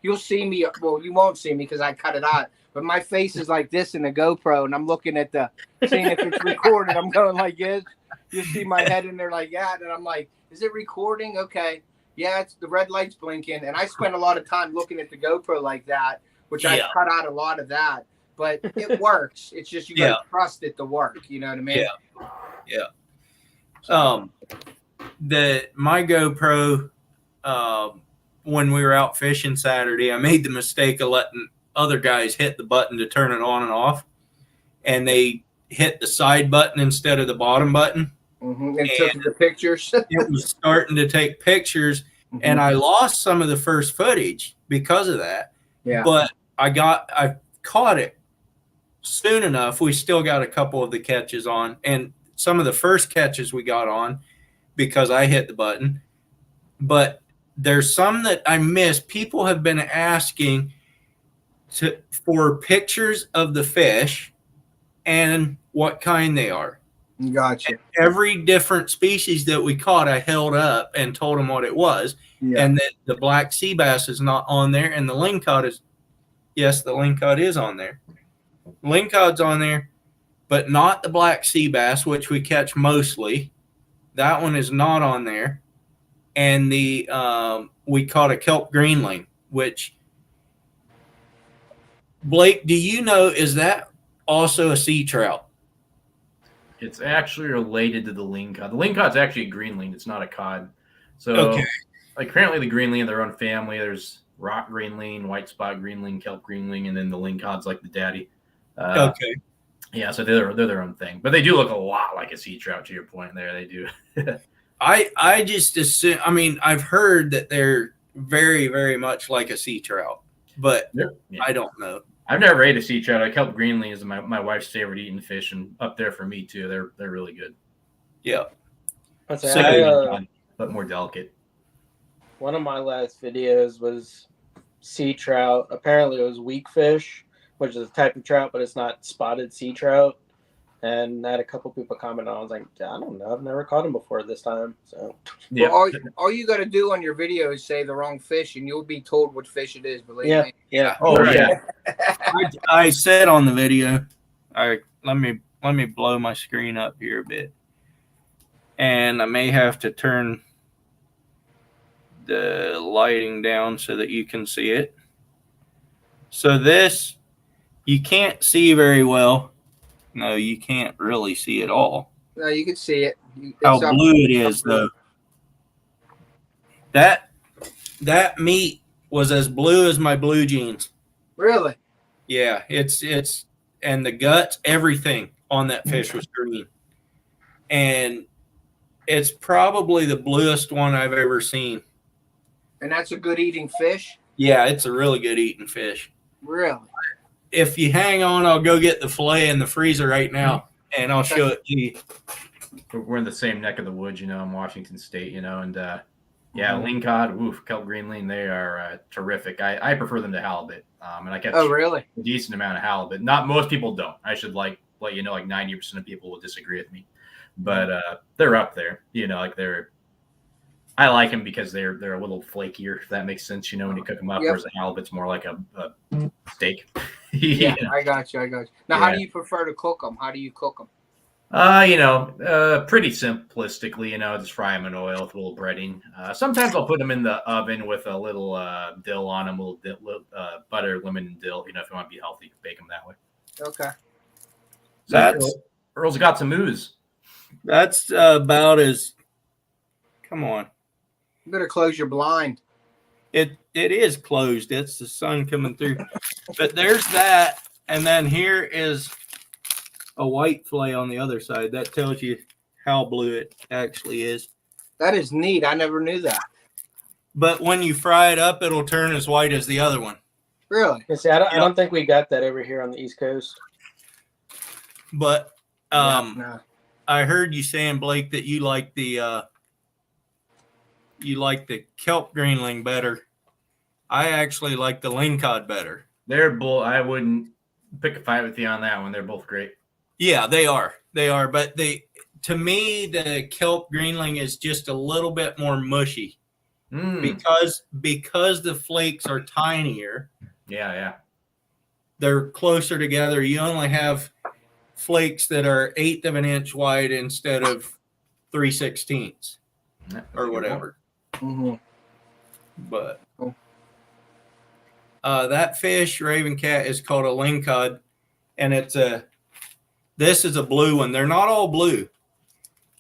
you'll see me, well, you won't see me because I cut it out. But my face is like this in the GoPro, and I'm looking at seeing if it's recorded. I'm going like this. You see my head in there like that, and I'm like, is it recording? Okay. Yeah, it's the red light's blinking. And I spend a lot of time looking at the GoPro like that, which I cut out a lot of that. But it works. It's just you got to trust it to work. You know what I mean? Yeah. My GoPro, when we were out fishing Saturday, I made the mistake of letting other guys hit the button to turn it on and off, and they hit the side button instead of the bottom button. Mm-hmm. And took the pictures. It was starting to take pictures, and I lost some of the first footage because of that. Yeah. But I caught it soon enough. We still got a couple of the catches on, and some of the first catches we got on because I hit the button. But there's some that I missed. People have been asking for pictures of the fish and what kind they are. Gotcha. And every different species that we caught, I held up and told them what it was. Yeah. And that the black sea bass is not on there, and the lingcod is, yes, the lingcod is on there. Lingcod's on there, but not the black sea bass, which we catch mostly. That one is not on there. And we caught a kelp greenling, which, Blake, do you know, is that also a sea trout? It's actually related to the lingcod. The lingcod's actually a greenling. It's not a cod. So, like, currently the greenling in their own family. There's rock greenling, white spot greenling, kelp greenling, and then the lingcod's like the daddy. Yeah, so they're their own thing. But they do look a lot like a sea trout, to your point there. They do. I just assume, I mean, I've heard that they're very, very much like a sea trout, but I don't know. I've never ate a sea trout. A kelp greenling is my wife's favorite eating fish, and up there for me too. They're really good. Yeah. But more delicate. One of my last videos was sea trout. Apparently it was weak fish, which is a type of trout, but it's not spotted sea trout. And I had a couple people comment on. I was like, I don't know. I've never caught him before this time. So, well, all you got to do on your video is say the wrong fish, and you'll be told what fish it is. Believe me. Yeah. Oh yeah. I said on the video. Let me blow my screen up here a bit, and I may have to turn the lighting down so that you can see it. So this, you can't see very well. No, you can't really see it all. No, you can see it. How blue it is, though. That meat was as blue as my blue jeans. Really? Yeah, it's and the guts, everything on that fish was green. And it's probably the bluest one I've ever seen. And that's a good eating fish? Yeah, it's a really good eating fish. Really? If you hang on, I'll go get the fillet in the freezer right now, and I'll show it to you. We're in the same neck of the woods, in Washington State, and lingcod, kelp greenling, they are terrific. I prefer them to halibut, and I catch really? a decent amount of halibut. Not most people don't. I should let you know, like 90% of people will disagree with me, but they're up there. I like them because they're a little flakier, if that makes sense. When you cook them up, whereas a halibut's more like a steak. Yeah, I got you. Now, how do you prefer to cook them? How do you cook them? Pretty simplistically, just fry them in oil with a little breading. Sometimes I'll put them in the oven with a little dill on them, a little butter, lemon, and dill. If you want to be healthy, bake them that way. Okay. So Earl's got some ooze. That's about as. Come on. You better close your blind. It is closed. It's the sun coming through. But there's that, and then here is a white fillet on the other side. That tells you how blue it actually is. That is neat. I never knew that. But when you fry it up, it'll turn as white as the other one. Really? See, I don't think we got that over here on the East Coast. But No. I heard you saying, Blake, that you like the kelp greenling better. I actually like the lingcod better. They're both. I wouldn't pick a fight with you on that one. They're both great. Yeah, they are. But to me, the kelp greenling is just a little bit more mushy because the flakes are tinier. Yeah. They're closer together. You only have flakes that are 1/8 of an inch wide instead of 3/16 or whatever. Mm-hmm. But that fish, raven cat, is called a lingcod, and this is a blue one. They're not all blue,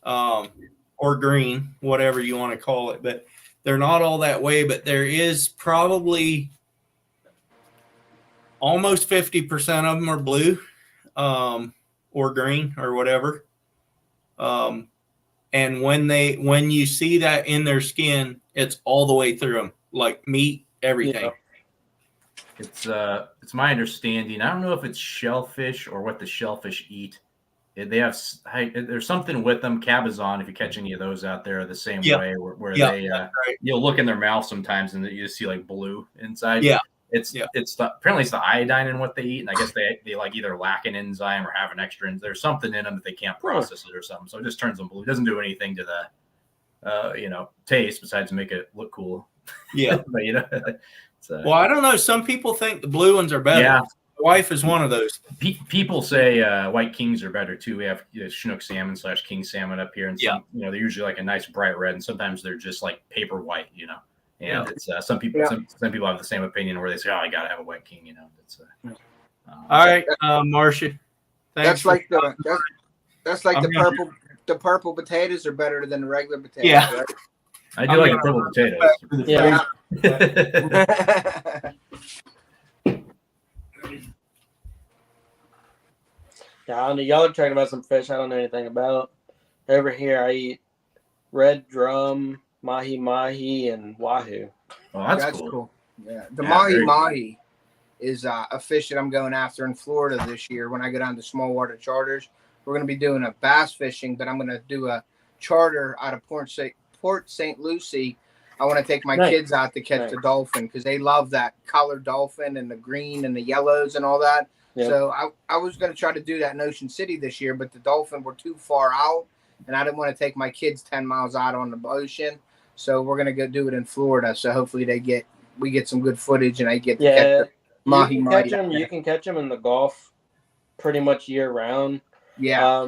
or green, whatever you want to call it, but they're not all that way. But there is probably almost 50% of them are blue, or green, or whatever. And when you see that in their skin, it's all the way through them, like meat, everything. Yeah. It's my understanding. I don't know if it's shellfish or what the shellfish eat. There's something with them. Cabezon, if you catch any of those out there, are the same way where they you'll look in their mouth sometimes and you just see like blue inside. Yeah. Apparently it's the iodine in what they eat, and I guess they like either lack an enzyme or have an extra. There's something in them that they can't process it or something, so it just turns them blue. It doesn't do anything to the taste besides make it look cool. Yeah, but well, I don't know. Some people think the blue ones are better. Yeah. My wife is one of those. People say white kings are better too. We have Chinook salmon / king salmon up here, and some, they're usually like a nice bright red, and sometimes they're just like paper white. And it's some people have the same opinion where they say, "Oh, I gotta have a white king." All right, Marcia. That's like the purple potatoes are better than the regular potatoes. Yeah. Right? I do like the purple potatoes. Yeah. Yeah, I don't know. Y'all are talking about some fish I don't know anything about. Over here, I eat red drum, mahi, and wahoo. Oh, that's cool. Yeah, the mahi is a fish that I'm going after in Florida this year. When I go down to small water charters, we're going to be doing a bass fishing, but I'm going to do a charter out of Port St. Lucie. I want to take my kids out to catch the dolphin because they love that colored dolphin and the green and the yellows and all that. Yeah. So I was going to try to do that in Ocean City this year, but the dolphin were too far out, and I didn't want to take my kids 10 miles out on the ocean. So we're going to go do it in Florida. So hopefully we get some good footage, and I get to catch the mahi. You can catch them in the Gulf pretty much year round. Yeah.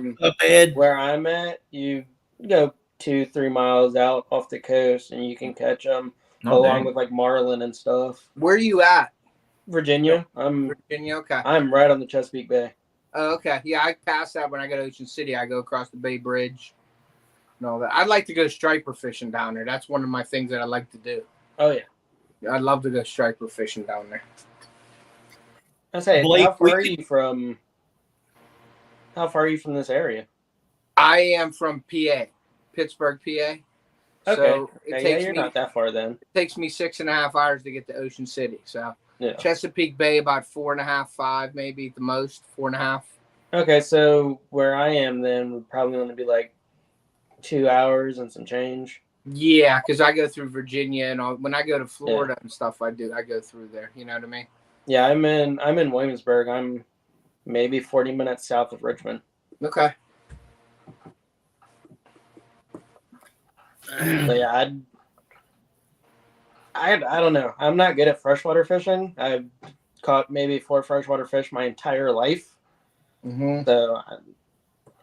Where I'm at, you go 2-3 miles out off the coast, and you can catch them with like marlin and stuff. Where are you at? Virginia. Virginia. Okay. I'm right on the Chesapeake Bay. Oh, okay. Yeah, I pass that when I go to Ocean City. I go across the Bay Bridge and all that. I'd like to go striper fishing down there. That's one of my things that I like to do. Oh yeah. I'd love to go striper fishing down there. I say, how far are you from this area? I am from PA, Pittsburgh, PA. Okay. So you're not that far then. It takes me 6.5 hours to get to Ocean City. So Chesapeake Bay about 4.5, 5 maybe at the most, 4.5. Okay, so where I am then would probably only be like 2 hours and some change. Yeah, because I go through Virginia and all. When I go to Florida and stuff, I go through there. You know what I mean? Yeah, I'm in Williamsburg. I'm maybe 40 minutes south of Richmond. Okay. So yeah, I don't know. I'm not good at freshwater fishing. I've caught maybe 4 freshwater fish my entire life. Mm-hmm. So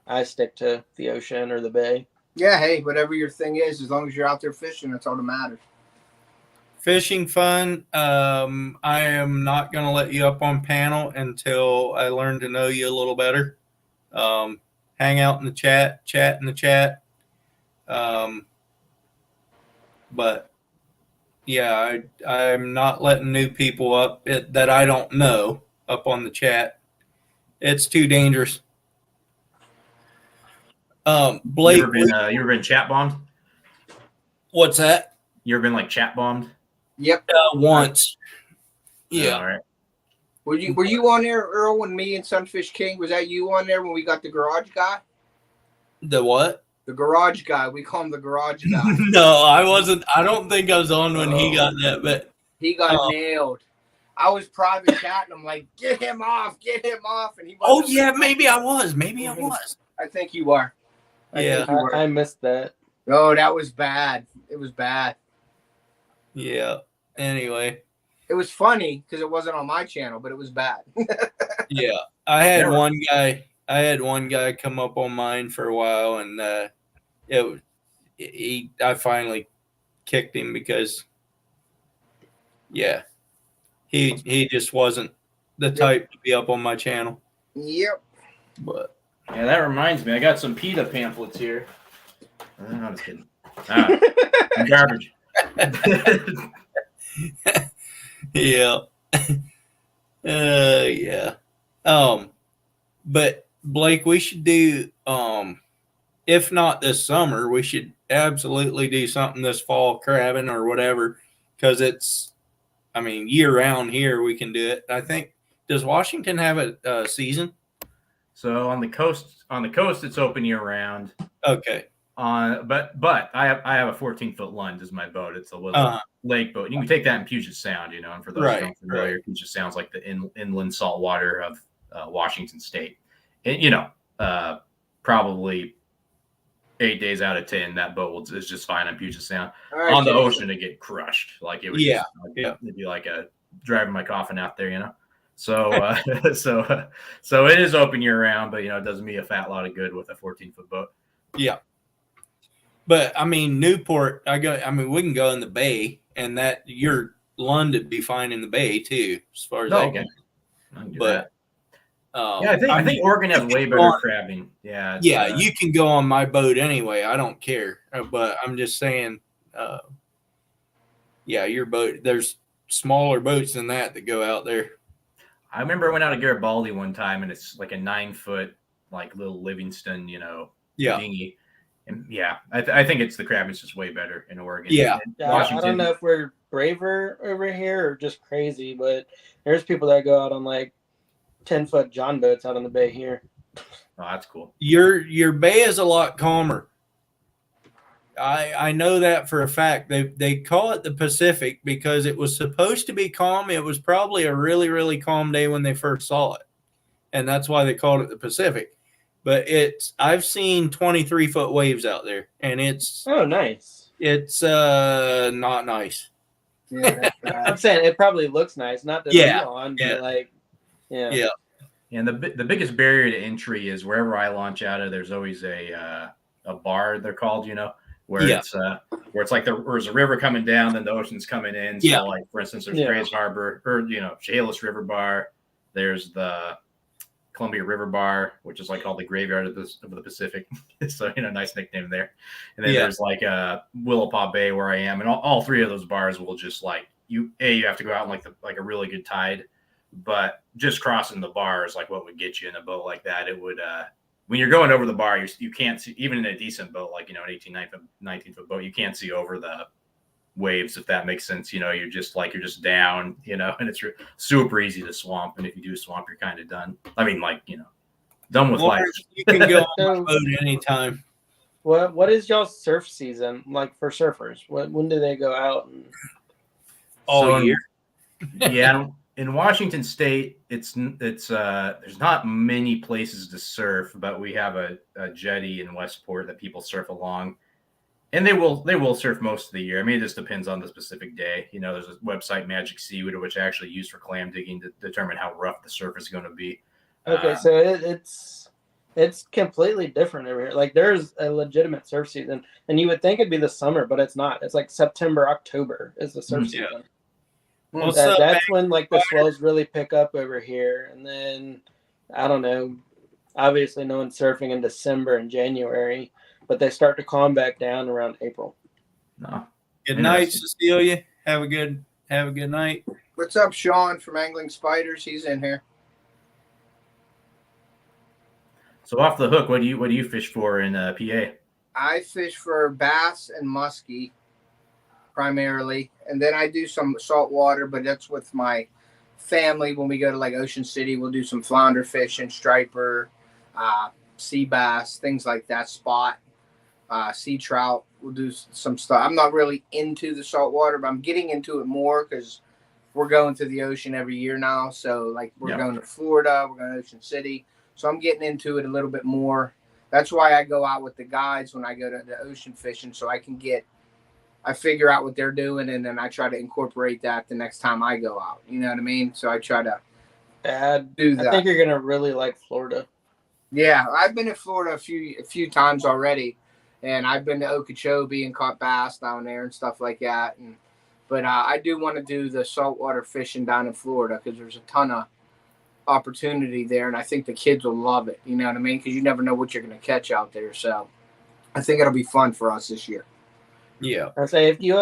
I stick to the ocean or the bay. Yeah, hey, whatever your thing is, as long as you're out there fishing, that's all that matters. Fishing fun. I am not going to let you up on panel until I learn to know you a little better. Hang out in the chat in the chat. But yeah, I'm not letting new people up that I don't know up on the chat. It's too dangerous. Blake, you ever been chat bombed? What's that? You ever been like chat bombed? Yep. Once. Yeah. All right. Were you on there, Earl, when me and Sunfish King, was that you on there when we got the garage guy? The what? The garage guy. We call him the garage guy. No, I wasn't. I don't think I was on when he got that, but he got nailed. I was private chatting him like, get him off, and he. Oh yeah, maybe I was. Maybe I was. I think you are. I missed that. Oh, that was bad. It was bad. Yeah. Anyway, it was funny because it wasn't on my channel, but it was bad. Yeah, I had one guy. I had one guy come up on mine for a while, and I finally kicked him because, yeah, he just wasn't the type to be up on my channel. Yep. But yeah, that reminds me, I got some PETA pamphlets here. I'm just kidding. Garbage. Yeah. Yeah. But Blake, we should do, if not this summer, we should absolutely do something this fall, crabbing or whatever, because it's, I mean, year round here we can do it. I think, does Washington have a season? So on the coast, it's open year round. Okay. But I have a 14-foot Lund as my boat. It's a little lake boat. You can take that in Puget Sound, and for those who aren't familiar, Puget Sound's like the inland salt water of Washington State. And, probably 8 days out of 10, that boat is just fine on Puget Sound. Right, on the ocean, it get crushed. Like it would, it'd be like driving my coffin out there, So, so it is open year round, but it does me a fat lot of good with a 14-foot boat. Yeah. But I mean, Newport, we can go in the bay, and that your Lund would be fine in the bay too, as far as I can. But I think Oregon has way better crabbing. Yeah. You can go on my boat anyway. I don't care. But I'm just saying, your boat. There's smaller boats than that go out there. I remember I went out to Garibaldi one time, and it's like a 9-foot, like little Livingston, dinghy. And I think it's the crabbing is just way better in Oregon. Yeah, I don't know if we're braver over here or just crazy, but there's people that go out on like 10-foot John boats out on the bay here. Oh, that's cool. Your bay is a lot calmer. I know that for a fact. They call it the Pacific because it was supposed to be calm. It was probably a really, really calm day when they first saw it, and that's why they called it the Pacific. But I've seen 23-foot waves out there, and it's nice. It's not nice. Yeah, I'm saying it probably looks nice, not to be on, but like, yeah. And the biggest barrier to entry is wherever I launch out of. There's always a bar, they're called, where it's like there's a river coming down, then the ocean's coming in. So like for instance, there's Grays Harbor or Chehalis River Bar. There's the Columbia River Bar, which is like called the graveyard of the Pacific. So, nice nickname there. And then there's like Willapa Bay where I am. And all three of those bars will just like you have to go out in like a really good tide, but just crossing the bar is like what would get you in a boat like that. It would, when you're going over the bar, you can't see, even in a decent boat, like, an 18, 19-foot boat, you can't see over the waves, if that makes sense. You're just down, and it's super easy to swamp. And if you do swamp, you're kind of done. I mean, done with life. You can go on my boat anytime. What is y'all's surf season like for surfers? When do they go out? All year. Yeah. In Washington State, it's there's not many places to surf, but we have a jetty in Westport that people surf along. And they will surf most of the year. I mean, it just depends on the specific day. There's a website, Magic Seaweed, which I actually use for clam digging to determine how rough the surf is going to be. Okay, so it's It's completely different over here. Like there's a legitimate surf season, and you would think it'd be the summer, but it's not. It's like September, October is the surf season. Well, That's when like the swells really pick up over here, and then I don't know. Obviously, no one's surfing in December and January, but they start to calm back down around April. No. Good night, Cecilia. Have a good night. What's up, Sean from Angling Spiders? He's in here. So off the hook, what do you fish for in PA? I fish for bass and muskie primarily, and then I do some saltwater, but that's with my family. When we go to like Ocean City, we'll do some flounder fishing, striper, sea bass, things like that, spot, sea trout. We'll do some stuff. I'm not really into the saltwater, but I'm getting into it more because we're going to the ocean every year now. So like we're going to Florida, we're going to Ocean City. So I'm getting into it a little bit more. That's why I go out with the guides when I go to the ocean fishing, so I figure out what they're doing, and then I try to incorporate that the next time I go out. You know what I mean? So I try to do that. I think you're gonna really like Florida. Yeah, I've been to Florida a few times already, and I've been to Okeechobee and caught bass down there and stuff like that. But I do want to do the saltwater fishing down in Florida because there's a ton of opportunity there, and I think the kids will love it. You know what I mean? Because you never know what you're going to catch out there. So I think it'll be fun for us this year. Yeah. I say if you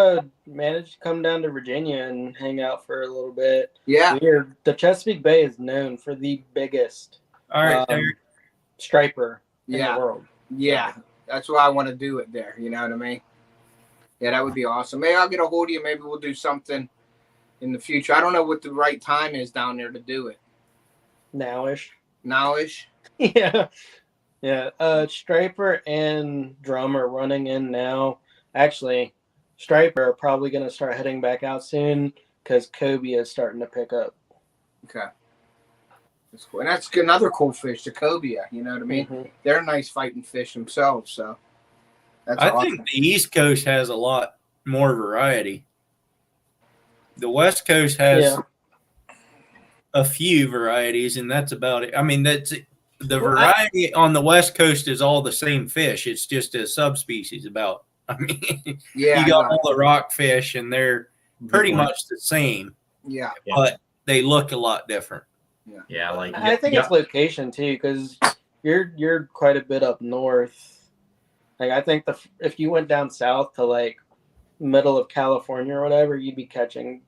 manage to come down to Virginia and hang out for a little bit, the Chesapeake Bay is known for the biggest striper in the world. Yeah, that's why I want to do it there. You know what I mean? Yeah, that would be awesome. Maybe I'll get a hold of you. Maybe we'll do something in the future. I don't know what the right time is down there to do it. Nowish. Yeah. Striper and drum are running in now. Actually, Striper are probably going to start heading back out soon because cobia is starting to pick up. Okay. That's cool. And that's another cool fish, the cobia. You know what I mean? Mm-hmm. They're nice fighting fish themselves. So that's awesome. I think the East Coast has a lot more variety. The West Coast has a few varieties, and that's about it. I mean, that's the variety on the West Coast is all the same fish. It's just a subspecies about. I mean, you got all the rockfish, and they're pretty much the same. Yeah, but they look a lot different. Yeah, I think it's location too, because you're quite a bit up north. Like I think if you went down south to like middle of California or whatever, you'd be catching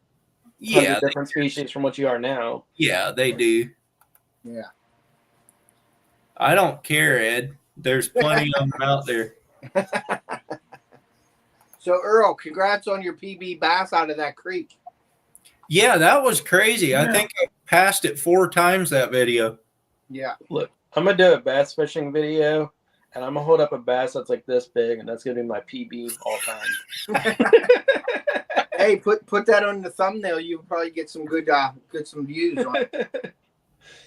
different species from what you are now. Yeah, they do. Yeah. I don't care, Ed. There's plenty of them out there. So, Earl, congrats on your PB bass out of that creek. Yeah, that was crazy. I think I passed it 4 times that video. Yeah. Look, I'm going to do a bass fishing video, and I'm going to hold up a bass that's like this big, and that's going to be my PB all time. Hey, put that on the thumbnail. You'll probably get some good some views on it.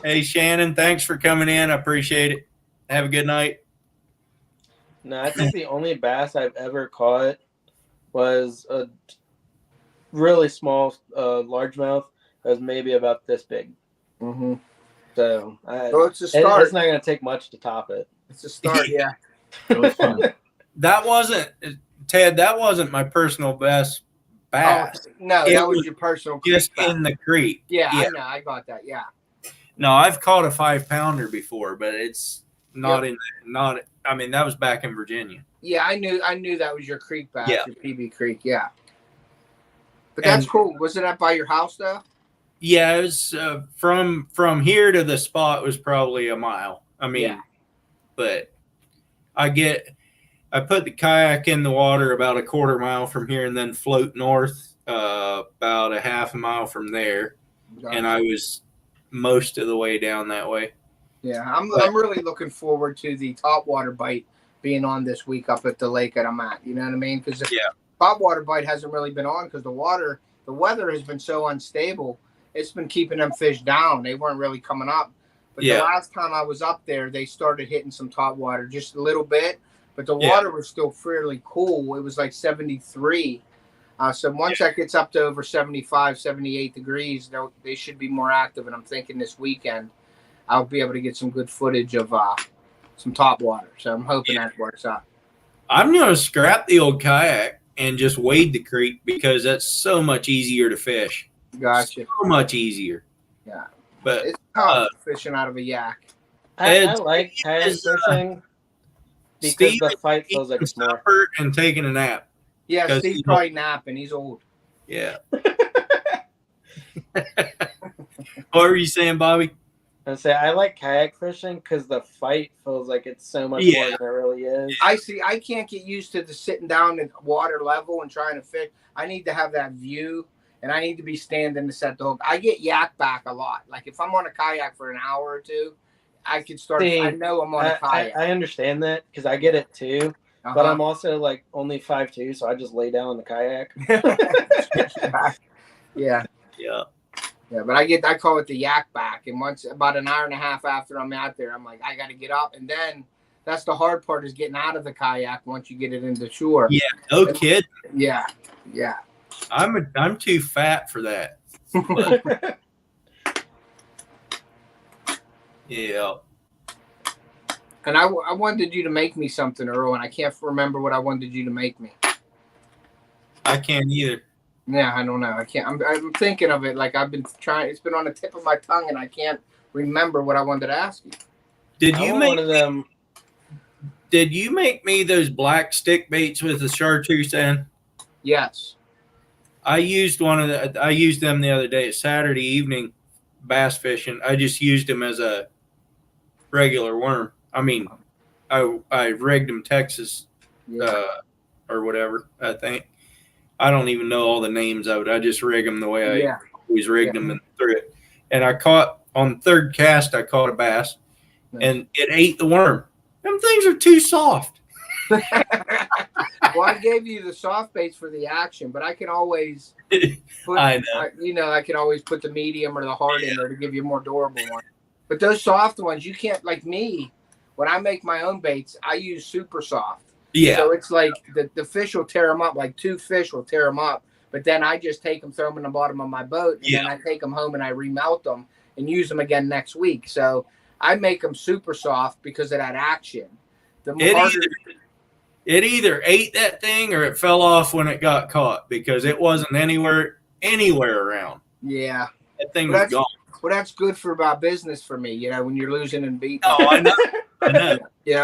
Hey, Shannon, thanks for coming in. I appreciate it. Have a good night. No, I think the only bass I've ever caught was a really small largemouth that was maybe about this big. Mm-hmm. So it's a start. It's not going to take much to top it. It's a start, yeah. It was fun. That wasn't my personal best bass. Oh, no, that was your personal creek just bass. in the creek. Yeah, I know. I got that, yeah. No, I've caught a 5-pounder before, but it's not I mean, that was back in Virginia. Yeah, I knew that was your creek bass, your PB Creek, yeah. But that's cool. Was it up by your house though? Yeah, it was from here to the spot was probably a mile. I mean, but I put the kayak in the water about a quarter mile from here and then float north about a half a mile from there. Gotcha. And I was most of the way down that way. Yeah, I'm really looking forward to the topwater bite being on this week up at the lake that I'm at. You know what I mean? Because topwater bite hasn't really been on because the weather has been so unstable. It's been keeping them fish down. They weren't really coming up. But the last time I was up there, they started hitting some topwater just a little bit. But the water was still fairly cool. It was like 73. So once that gets up to over 75, 78 degrees, they should be more active. And I'm thinking this weekend I'll be able to get some good footage of some top water. So I'm hoping that works out. I'm going to scrap the old kayak and just wade the creek because that's so much easier to fish. Gotcha. So much easier. Yeah. But it's tough fishing out of a yak. I like kayak fishing because Steve the fight feels like it's more. And taking a nap. Yeah, Steve's probably napping. He's old. Yeah. What were you saying, Bobby? I like kayak fishing because the fight feels like it's so much more than it really is. I can't get used to the sitting down at water level and trying to fish. I need to have that view, and I need to be standing to set the hook. I get yak back a lot. Like if I'm on a kayak for an hour or two, I could start. I know I'm on a kayak. I understand that because I get it too. But I'm also like only 5'2", so I just lay down in the kayak. Yeah. Yeah. Yeah, but I call it the yak back. And once about an hour and a half after I'm out there, I'm like, I got to get up. And then that's the hard part is getting out of the kayak once you get it into shore. Yeah, no kidding. Yeah, yeah. I'm too fat for that. Yeah. And I wanted you to make me something, Earl, and I can't remember what I wanted you to make me. I can't either. Yeah, I don't know. I can't. I'm thinking of it. Like I've been trying. It's been on the tip of my tongue, and I can't remember what I wanted to ask you. Did you make one of them? Did you make me those black stick baits with the chartreuse in? Yes. I used them the other day, Saturday evening, bass fishing. I just used them as a regular worm. I mean, I rigged them Texas, or whatever. I think. I don't even know all the names of it. I just rig them the way I always rigged them and threw it. And I caught on third cast. I caught a bass, and it ate the worm. Them things are too soft. Well, I gave you the soft baits for the action, but I can always put, I can always put the medium or the hard in there to give you a more durable one. But those soft ones, you can't, like me, when I make my own baits, I use super soft. Yeah. So it's like the fish will tear them up, like 2 fish will tear them up, but then I just take them, throw them in the bottom of my boat, and then I take them home and I remelt them and use them again next week. So I make them super soft because of that action. It either ate that thing or it fell off when it got caught because it wasn't anywhere around. Yeah. That thing was gone. Well, that's good for my business for me, when you're losing and beating. Oh, I know. I know.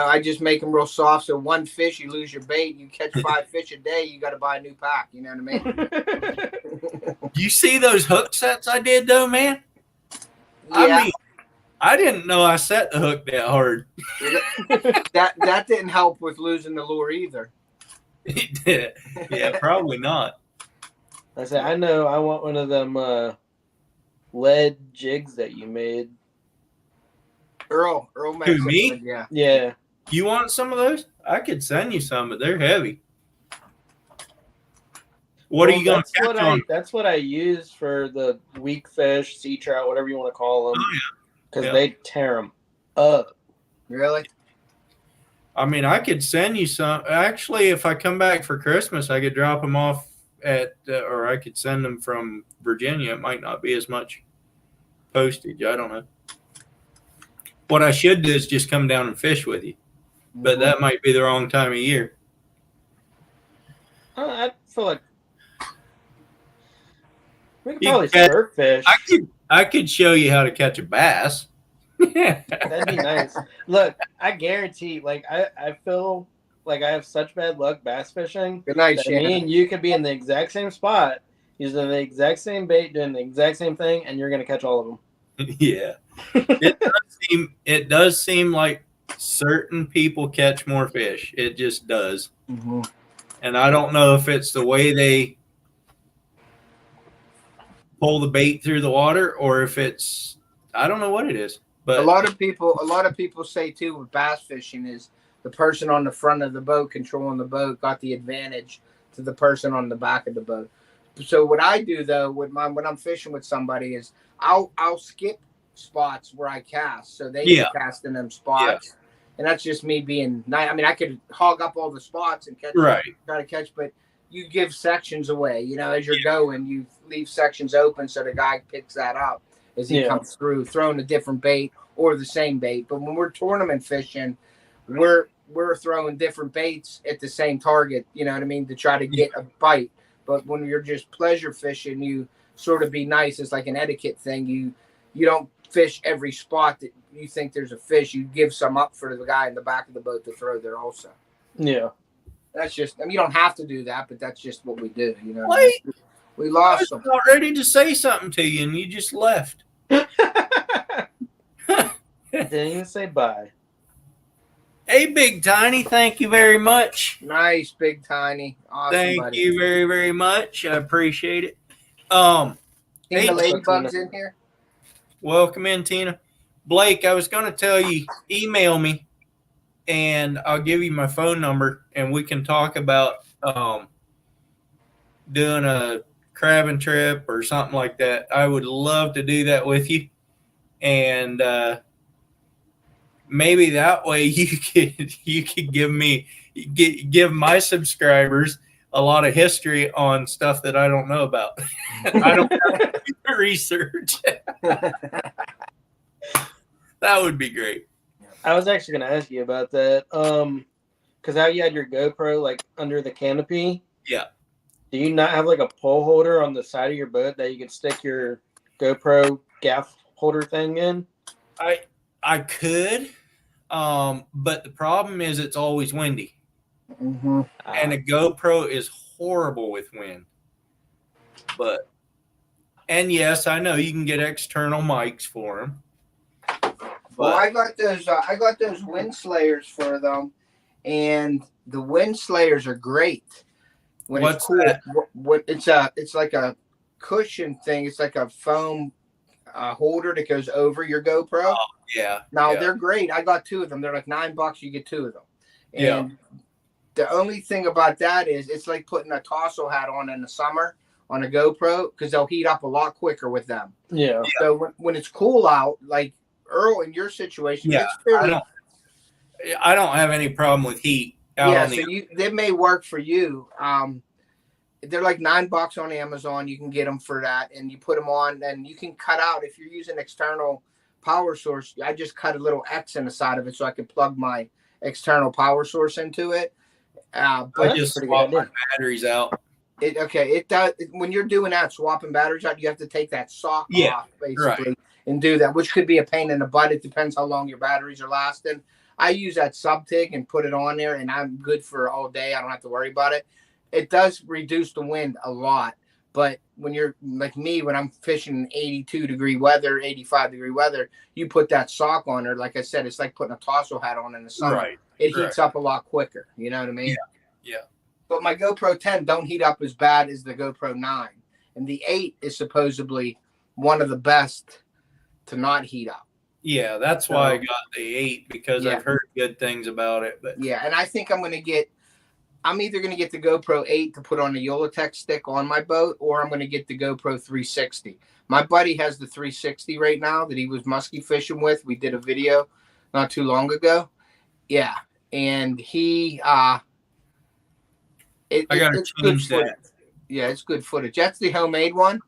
I just make them real soft. So one fish, you lose your bait. You catch 5 fish a day, you got to buy a new pack. You know what I mean? You see those hook sets I did, though, man? Yeah. I mean, I didn't know I set the hook that hard. that didn't help with losing the lure either. It did. Yeah, probably not. I know I want one of them lead jigs that you made. Earl made me? Yeah. You want some of those? I could send you some, but they're heavy. What are you going to catch on? That's what I use for the weak fish, sea trout, whatever you want to call them. Oh, yeah. Because they tear them up. Really? I mean, I could send you some. Actually, if I come back for Christmas, I could drop them off or I could send them from Virginia. It might not be as much postage. I don't know. What I should do is just come down and fish with you. But that might be the wrong time of year. I feel like we could probably surf fish. I could show you how to catch a bass. That'd be nice. Look, I guarantee, I feel like I have such bad luck bass fishing. Good night, Shannon. Me and you could be in the exact same spot, using the exact same bait, doing the exact same thing, and you're going to catch all of them. Yeah. It does seem like certain people catch more fish. It just does. Mm-hmm. And I don't know if it's the way they pull the bait through the water or if it's, I don't know what it is. But a lot of people say too with bass fishing is the person on the front of the boat controlling the boat got the advantage to the person on the back of the boat. So what I do though when I'm fishing with somebody is I'll skip spots where I cast so they can cast in them spots. And that's just me being nice. I mean, I could hog up all the spots and catch, try to catch, but you give sections away. As you're going, you leave sections open so the guy picks that up as he comes through, throwing a different bait or the same bait. But when we're tournament fishing, we're throwing different baits at the same target, you know what I mean, to try to get a bite. But when you're just pleasure fishing, you sort of be nice. It's like an etiquette thing. You don't fish every spot that you think there's a fish. You give some up for the guy in the back of the boat to throw there also. Yeah. That's just, I mean, you don't have to do that, but that's just what we do. You know, Wait, we I lost was them. about ready to say something to you, and you just left. Didn't even say bye. Hey, Big Tiny, thank you very much. Nice, Big Tiny. Awesome, Thank buddy. you very, very much. I appreciate it. Seen Hey, the ladybugs in here? welcome in, Tina. Blake, I was going to tell you, email me, and I'll give you my phone number, and we can talk about doing a crabbing trip or something like that. I would love to do that with you, and maybe that way you could give my subscribers a lot of history on stuff that I don't know about. I don't have to do research. That would be great. I was actually going to ask you about that. Because how you had your GoPro like under the canopy. Yeah. Do you not have like a pole holder on the side of your boat that you could stick your GoPro gaff holder thing in? I could, but the problem is it's always windy. Mm-hmm. And a GoPro is horrible with wind. And yes, I know you can get external mics for them. Well, I got those wind slayers for them, and the wind slayers are great. When What's it's cool, that? It's like a cushion thing. It's like a foam holder that goes over your GoPro. Oh, yeah. Now yeah. they're great. I got 2 of them. They're like $9. You get 2 of them. And the only thing about that is it's like putting a tassel hat on in the summer on a GoPro because they'll heat up a lot quicker with them. Yeah. So when it's cool out, like Earl in your situation, Yeah, it's fairly. I don't have any problem with heat. They may work for you. They're like $9 on Amazon. You can get them for that, and you put them on, and you can cut out if you're using external power source. I just cut a little X in the side of it so I can plug my external power source into it. But I just swap my batteries out. It does. When you're doing that, swapping batteries out, you have to take that sock off basically and do that, which could be a pain in the butt. It depends how long your batteries are lasting. I use that sub-tig and put it on there, and I'm good for all day. I don't have to worry about it. It does reduce the wind a lot, but when you're like me, when I'm fishing 82-degree weather, 85-degree weather, you put that sock on there. Like I said, it's like putting a tassel hat on in the summer. Right. It heats up a lot quicker. You know what I mean? Yeah. But my GoPro 10 don't heat up as bad as the GoPro 9. And the 8 is supposedly one of the best to not heat up. Yeah, that's why I got the 8 because I've heard good things about it. But yeah, and I think I'm either going to get the GoPro 8 to put on a Yolotech stick on my boat, or I'm going to get the GoPro 360. My buddy has the 360 right now that he was musky fishing with. We did a video not too long ago. Yeah, and he it's good footage. Yeah, it's good footage. That's the homemade one.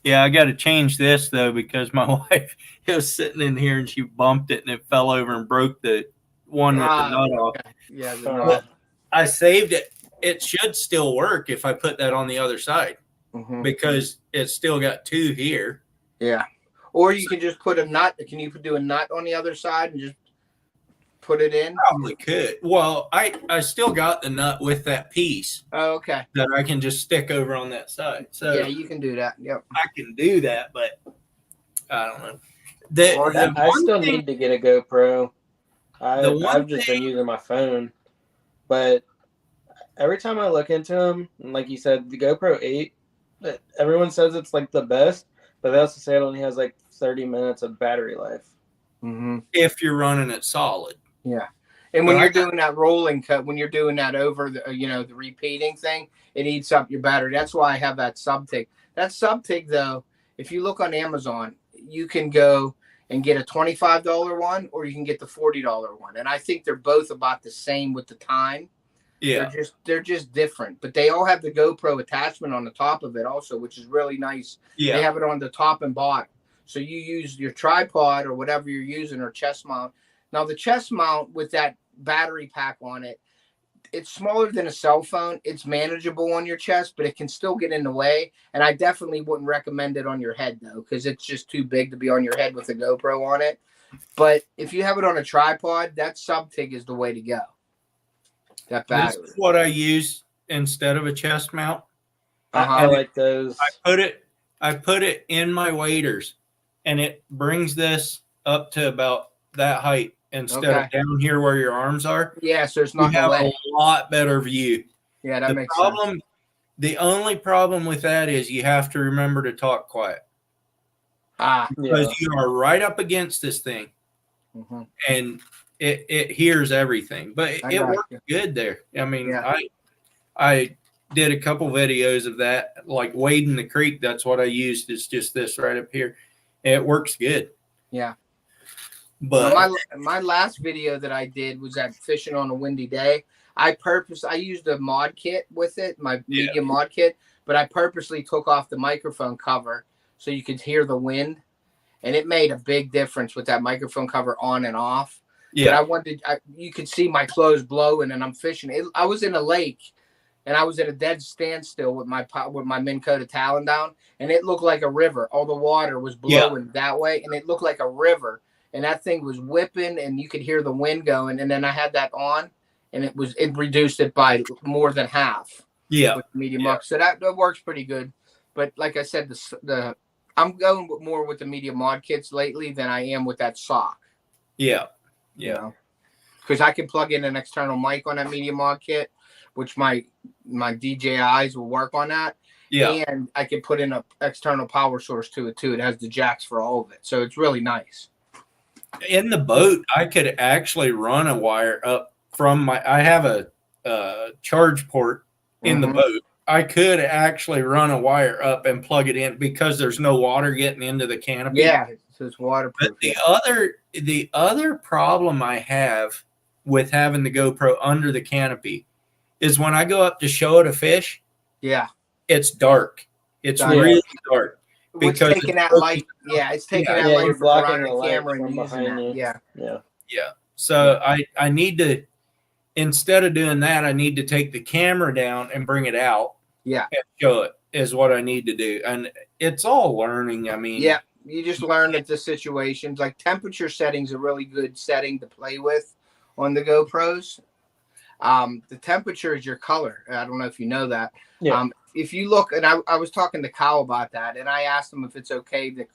Yeah, I got to change this though because my wife was sitting in here and she bumped it and it fell over and broke the one with the nut off. Yeah, but I saved it. It should still work if I put that on the other side because it's still got 2 here. Yeah, or you can just put a nut. Can you do a nut on the other side and just put it in? Probably could. Well, I still got the nut with that piece. Oh, okay. That I can just stick over on that side. So yeah, you can do that. Yep. I can do that, but I don't know. I still need to get a GoPro. I've just been using my phone, but every time I look into them, like you said, the GoPro 8, everyone says it's like the best, but they also say it only has like 30 minutes of battery life. If you're running it solid. Yeah. And when you're doing that rolling cut, when you're doing that over the, the repeating thing, it eats up your battery. That's why I have that sub-tig. That sub-tig, though, if you look on Amazon, you can go and get a $25 one, or you can get the $40 one. And I think they're both about the same with the time. Yeah. They're just different, but they all have the GoPro attachment on the top of it also, which is really nice. Yeah. They have it on the top and bottom. So you use your tripod or whatever you're using or chest mount. Now the chest mount with that battery pack on it. It's smaller than a cell phone. It's manageable on your chest, but it can still get in the way. And I definitely wouldn't recommend it on your head, though, because it's just too big to be on your head with a GoPro on it. But if you have it on a tripod, that sub-TIG is the way to go. That battery. This is what I use instead of a chest mount. I like those. I put it in my waders, and it brings this up to about that height instead of down here where your arms are. Yeah, so it's not you have a lot better view. Yeah, that makes sense. The only problem with that is you have to remember to talk quiet. Because you are right up against this thing, and it hears everything. But it works good there. I mean, I did a couple videos of that, like wading the creek. That's what I used. It's just this right up here. It works good. Yeah. But my last video that I did was at fishing on a windy day. I used a mod kit with it, my media mod kit, but I purposely took off the microphone cover so you could hear the wind, and it made a big difference with that microphone cover on and off. Yeah. But you could see my clothes blowing, and I'm fishing. I was in a lake, and I was at a dead standstill with my Minn Kota Talon down, and it looked like a river. All the water was blowing that way, and it looked like a river. And that thing was whipping, and you could hear the wind going. And then I had that on, and it reduced it by more than half. Yeah, with medium muck. So that works pretty good. But like I said, I'm going more with the media mod kits lately than I am with that sock. Yeah, because I can plug in an external mic on that media mod kit, which my DJIs will work on that. Yeah, and I can put in an external power source to it too. It has the jacks for all of it, so it's really nice. In the boat, I could actually run a wire up from I have a charge port in the boat. I could actually run a wire up and plug it in because there's no water getting into the canopy. Yeah, so it's waterproof. But the other problem I have with having the GoPro under the canopy is when I go up to show it a fish. Yeah, it's dark. It's really dark. Because it's taking that light. Yeah, it's taking that light from around the camera and using that. Yeah. So I need to, instead of doing that, I need to take the camera down and bring it out. Yeah. And show it is what I need to do. And it's all learning. I mean. Yeah. You just learn at the situations. Like temperature settings a really good setting to play with on the GoPros. The temperature is your color. I don't know if you know that. Yeah. If you look, and I was talking to Kyle about that, and I asked him if it's okay to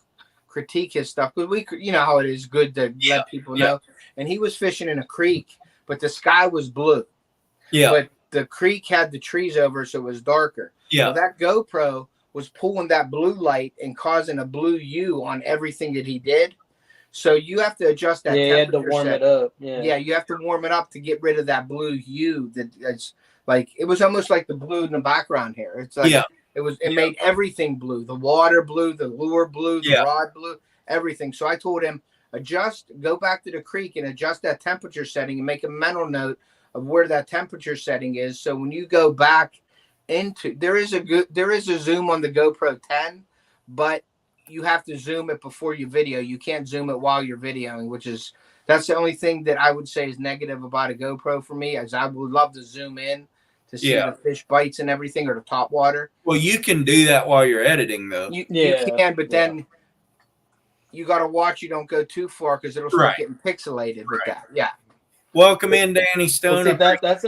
critique his stuff, because you know how it is good to let people know. And he was fishing in a creek, but the sky was blue. Yeah. But the creek had the trees over, so it was darker. Yeah. Well, that GoPro was pulling that blue light and causing a blue hue on everything that he did. So you have to adjust that. Yeah, you had to warm it up. Yeah, you have to warm it up to get rid of that blue hue. That's like it was almost like the blue in the background here. It's like it made everything blue. The water blue, the lure blue, the rod blue, everything. So I told him go back to the creek and adjust that temperature setting and make a mental note of where that temperature setting is. So when you go back into there is a zoom on the GoPro 10, but you have to zoom it before you video. You can't zoom it while you're videoing, that's the only thing that I would say is negative about a GoPro for me, as I would love to zoom in to see the fish bites and everything, or the top water. Well, you can do that while you're editing, though. You can, but then you got to watch you don't go too far because it'll start getting pixelated with that. Yeah. Welcome in, Danny Stone. Well, see, that's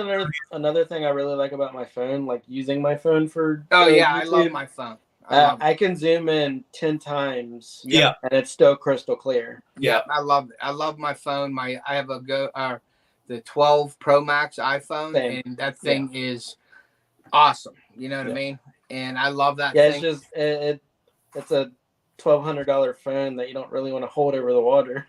another thing I really like about my phone, like using my phone for. YouTube. I love my phone. I can zoom in 10 times. Yeah. And it's still crystal clear. Yeah. I love it. I love my phone. I have the 12 Pro Max iPhone, and that thing is awesome. You know what I mean? And I love that thing. It's just it's a $1,200 phone that you don't really want to hold over the water.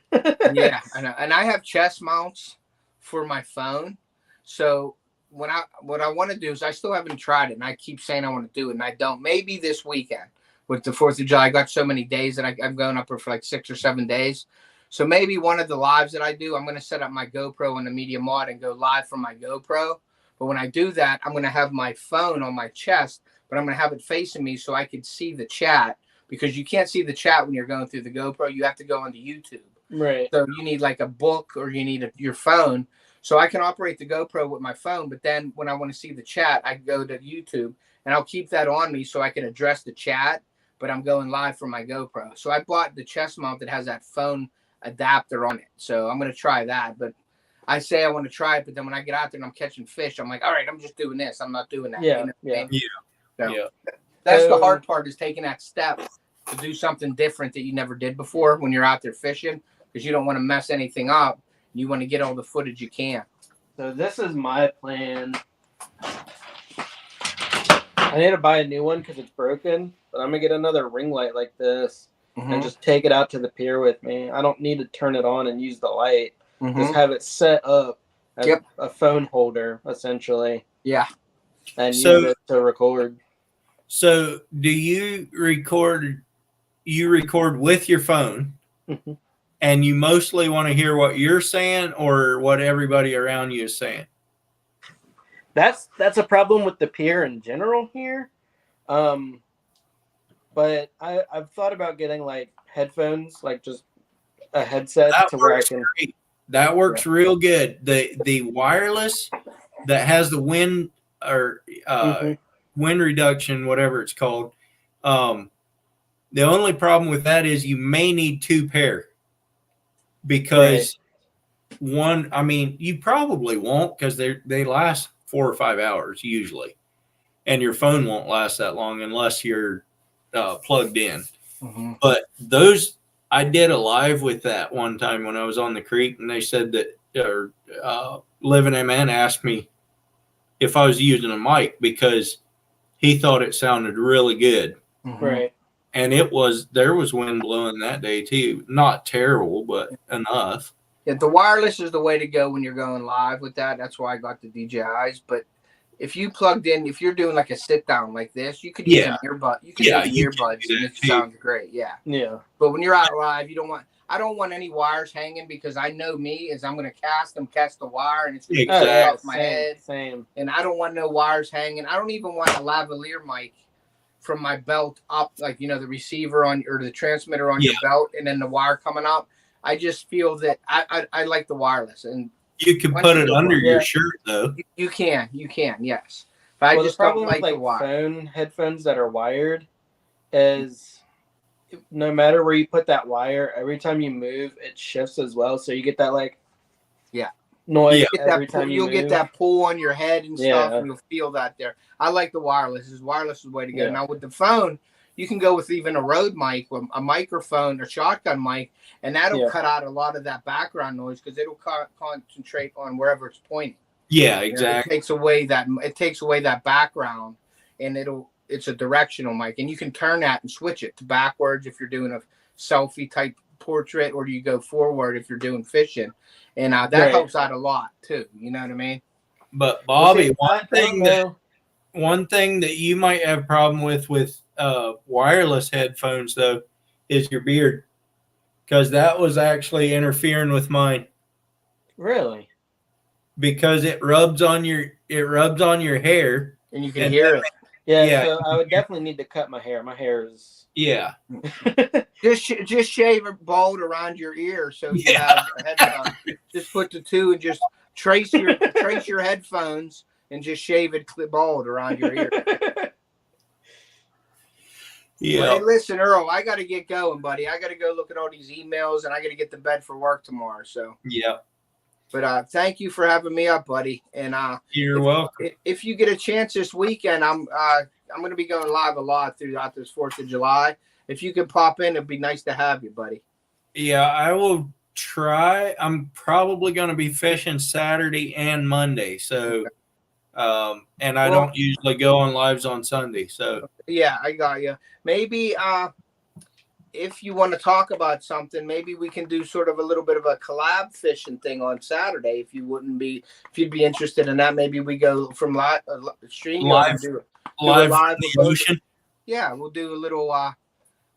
Yeah, I know. And I have chest mounts for my phone. So what I want to do is, I still haven't tried it, and I keep saying I want to do it, and I don't. Maybe this weekend with the 4th of July. I got so many days that I'm going up for like 6 or 7 days. So maybe one of the lives that I do, I'm going to set up my GoPro in the media mod and go live from my GoPro. But when I do that, I'm going to have my phone on my chest, but I'm going to have it facing me so I can see the chat, because you can't see the chat when you're going through the GoPro. You have to go onto YouTube. Right. So you need like a book, or you need your phone. So I can operate the GoPro with my phone, but then when I want to see the chat, I can go to YouTube and I'll keep that on me so I can address the chat, but I'm going live from my GoPro. So I bought the chest mount that has that phone adapter on it. So I'm going to try that, but I say I want to try it, but then when I get out there and I'm catching fish, I'm like, all right, I'm just doing this. I'm not doing that. Yeah, you know what I mean? So Yeah. that's the hard part, is taking that step to do something different that you never did before when you're out there fishing, because you don't want to mess anything up. You want to get all the footage you can. So this is my plan. I need to buy a new one because it's broken, but I'm gonna get another ring light like this and just take it out to the pier with me. I don't need to turn it on and use the light. Just have it set up as a phone holder, essentially. Yeah. And use it to record. So do you record? You record with your phone, and you mostly want to hear what you're saying or what everybody around you is saying? That's a problem with the pier in general here. But I've thought about getting like headphones, like just a headset to where I can. Great. That works real good. The wireless that has the wind or wind reduction, whatever it's called. The only problem with that is you may need two pair, because one, I mean, you probably won't, because they last 4 or 5 hours usually, and your phone won't last that long unless you're plugged in. But those, I did a live with that one time when I was on the creek, and they said that Living MN asked me if I was using a mic because he thought it sounded really good. Right. And there was wind blowing that day too. Not terrible, but enough. Yeah, the wireless is the way to go when you're going live with that. That's why I got the DJIs. But if you plugged in, if you're doing like a sit down like this, you could use an earbud. You could use earbuds, and it sounds great. Yeah. Yeah. But when you're out live, I don't want any wires hanging, because I know me is I'm going to catch the wire, and it's going to go off my head. Same. And I don't want no wires hanging. I don't even want a lavalier mic from my belt up, like, the receiver or the transmitter on your belt, and then the wire coming up. I just feel that I like the wireless, and you can put it under your shirt though. You can, yes. But I just don't like the wire. Phone headphones that are wired is, no matter where you put that wire, every time you move, it shifts as well. So you get that noise every time you move. Get that pull on your head and stuff, and you'll feel that there. I like the wireless. Wireless is the way to go. Now with the phone, you can go with even a Rode mic, a microphone, or shotgun mic, and that'll cut out a lot of that background noise, because it'll concentrate on wherever it's pointing. Yeah, exactly. It takes away that background, and it's a directional mic, and you can turn that and switch it to backwards if you're doing a selfie type portrait, or you go forward if you're doing fishing, and that helps out a lot too. You know what I mean? But Bobby, one thing that you might have a problem with wireless headphones though is your beard, because that was actually interfering with mine. Really? Because it rubs on your hair, and you can hear it. Yeah, so I would definitely need to cut my hair. My hair is just shave it bald around your ear, so you have a headphone. Just put the two and just trace your headphones and just shave it bald around your ear. Yeah. Well, hey, listen, Earl, I got to get going, buddy. I got to go look at all these emails, and I got to get to bed for work tomorrow. So But thank you for having me up, buddy. And you're welcome. If you get a chance this weekend, I'm going to be going live a lot throughout this 4th of July. If you could pop in, it'd be nice to have you, buddy. Yeah, I will try. I'm probably going to be fishing Saturday and Monday. So, and I don't usually go on lives on Sunday. So yeah, I got you. Maybe if you want to talk about something, maybe we can do sort of a little bit of a collab fishing thing on Saturday. If you'd be interested in that, maybe we go from stream live in the ocean. Yeah, we'll do a little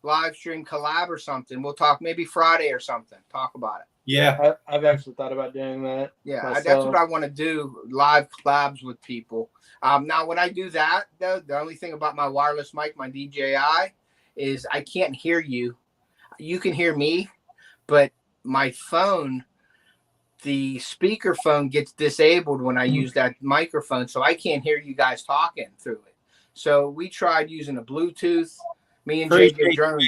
live stream collab or something. We'll talk maybe Friday or something. Talk about it. Yeah, I've actually thought about doing that. Yeah, that's what I want to do. Live collabs with people. Now, when I do that, though, the only thing about my wireless mic, my DJI, is I can't hear you. You can hear me, but my phone the speakerphone gets disabled when I use that microphone, so I can't hear you guys talking through it. So we tried using a Bluetooth. Me and JJ Jones,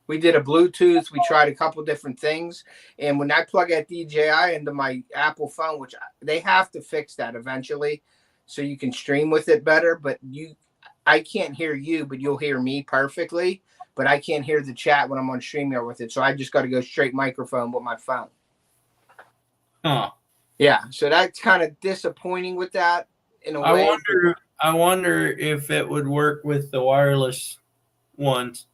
we did a Bluetooth. We tried a couple different things, and when I plug that DJI into my Apple phone, which they have to fix that eventually, so you can stream with it better. But I can't hear you, but you'll hear me perfectly. But I can't hear the chat when I'm on StreamYard with it, so I just got to go straight microphone with my phone. Huh. Yeah, so that's kind of disappointing with that in a way. I wonder if it would work with the wireless ones.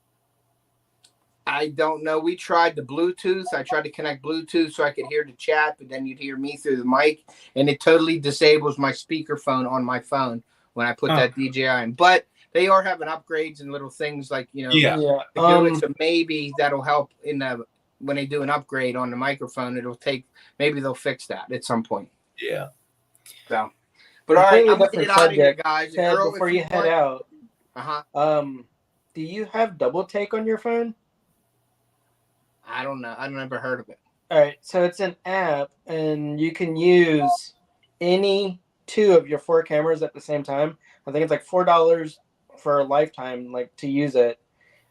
I don't know. We tried the Bluetooth. I tried to connect Bluetooth so I could hear the chat, but then you'd hear me through the mic, and it totally disables my speakerphone on my phone when I put that DJI in. But they are having upgrades and little things like, to do it. So maybe that'll help when they do an upgrade on the microphone. Maybe they'll fix that at some point. Yeah. So, but all right, I'm going to get out of here, guys. Ted, Earl, before you head out, do you have double take on your phone? I don't know. I've never heard of it. All right, so it's an app, and you can use any 2 of your 4 cameras at the same time. I think it's like $4 for a lifetime, like to use it,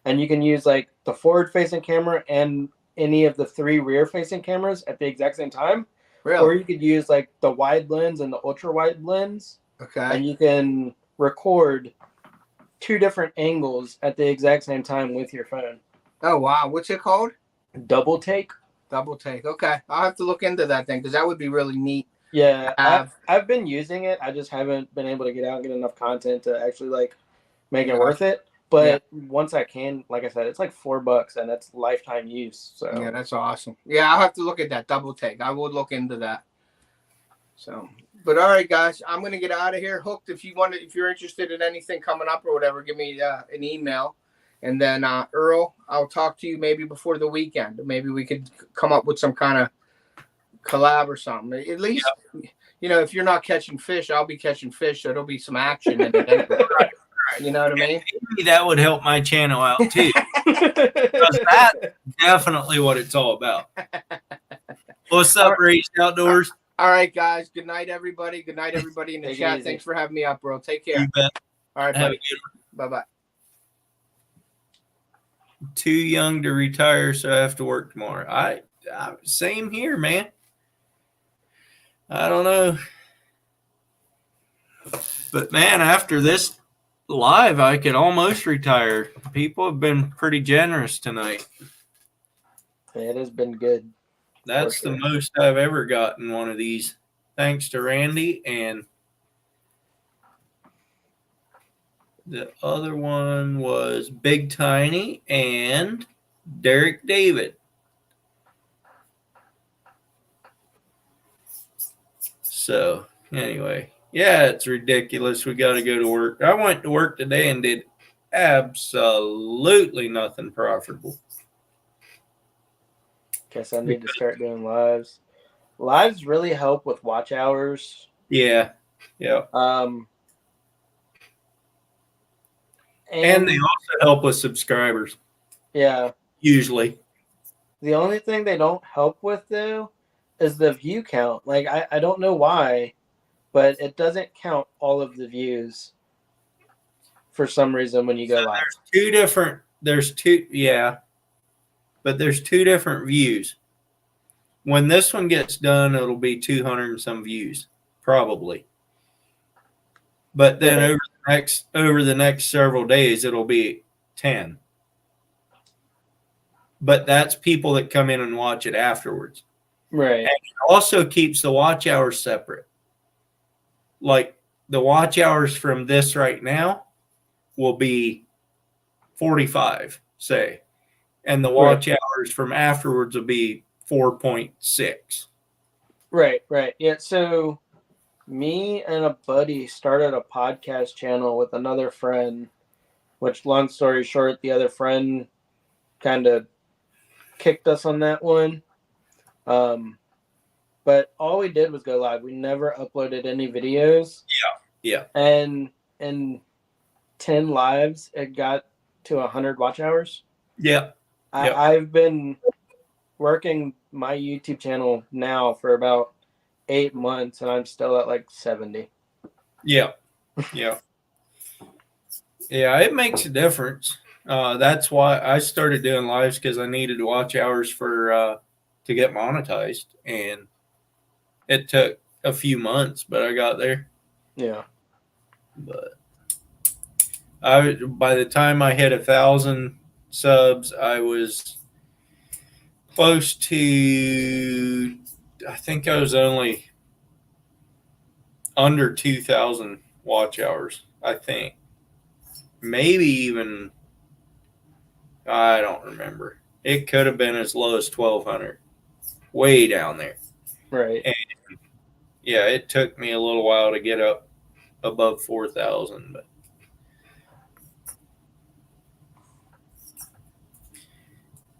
and you can use like the forward-facing camera and any of the 3 rear-facing cameras at the exact same time. Really? Or you could use like the wide lens and the ultra-wide lens. Okay. And you can record 2 different angles at the exact same time with your phone. Oh wow! What's it called? Double take. Double take. Okay, I'll have to look into that thing because that would be really neat. Yeah, I've been using it. I just haven't been able to get out and get enough content to actually like make it worth it. But once I can, like I said, it's like $4 and that's lifetime use. So yeah, that's awesome. Yeah, I'll have to look at that double take. I will look into that. So, but all right, guys, I'm gonna get out of here. Hooked. If you're interested in anything coming up or whatever, give me an email. And then Earl, I'll talk to you maybe before the weekend. Maybe we could come up with some kind of collab or something. At least, if you're not catching fish, I'll be catching fish, so there'll be some action in it. You know what I mean? Maybe that would help my channel out too. Because that's definitely what it's all about. What's up, Raised Outdoors? All right, guys. Good night, everybody. Good night, everybody in the chat. Thanks for having me up, bro. Take care. You bet. All right, buddy. Bye-bye. Too young to retire, so I have to work tomorrow. I same here, man. I don't know. But man, after this live, I could almost retire. People have been pretty generous tonight. It has been good. That's the most I've ever gotten one of these. Thanks to Randy, and the other one was Big Tiny and Derek David. So anyway, yeah, it's ridiculous. We got to go to work. I went to work today and did absolutely nothing profitable. Guess I need to start doing lives. Lives really help with watch hours. Yeah. And they also help with subscribers. Yeah. Usually. The only thing they don't help with, though, is the view count. Like, I don't know why, but it doesn't count all of the views for some reason when you go live. There's two different views. When this one gets done, it'll be 200 and some views, probably. But then over the next several days, it'll be 10. But that's people that come in and watch it afterwards. Right. And it also keeps the watch hours separate. Like the watch hours from this right now will be 45, say. And the watch hours from afterwards will be 4.6. Right. Yeah, so me and a buddy started a podcast channel with another friend, which, long story short, the other friend kind of kicked us on that one. But all we did was go live. We never uploaded any videos. Yeah. And in 10 lives, it got to 100 watch hours. Yeah. I've been working my YouTube channel now for about 8 months, and I'm still at like 70. Yeah. Yeah. Yeah, it makes a difference. That's why I started doing lives, because I needed to watch hours for to get monetized, and it took a few months, but I got there. Yeah. But by the time I hit 1,000 subs, I was close to. I think I was only under 2,000 watch hours. I think maybe even. I don't remember. It could have been as low as 1,200, way down there. Right. And yeah, it took me a little while to get up above 4,000, but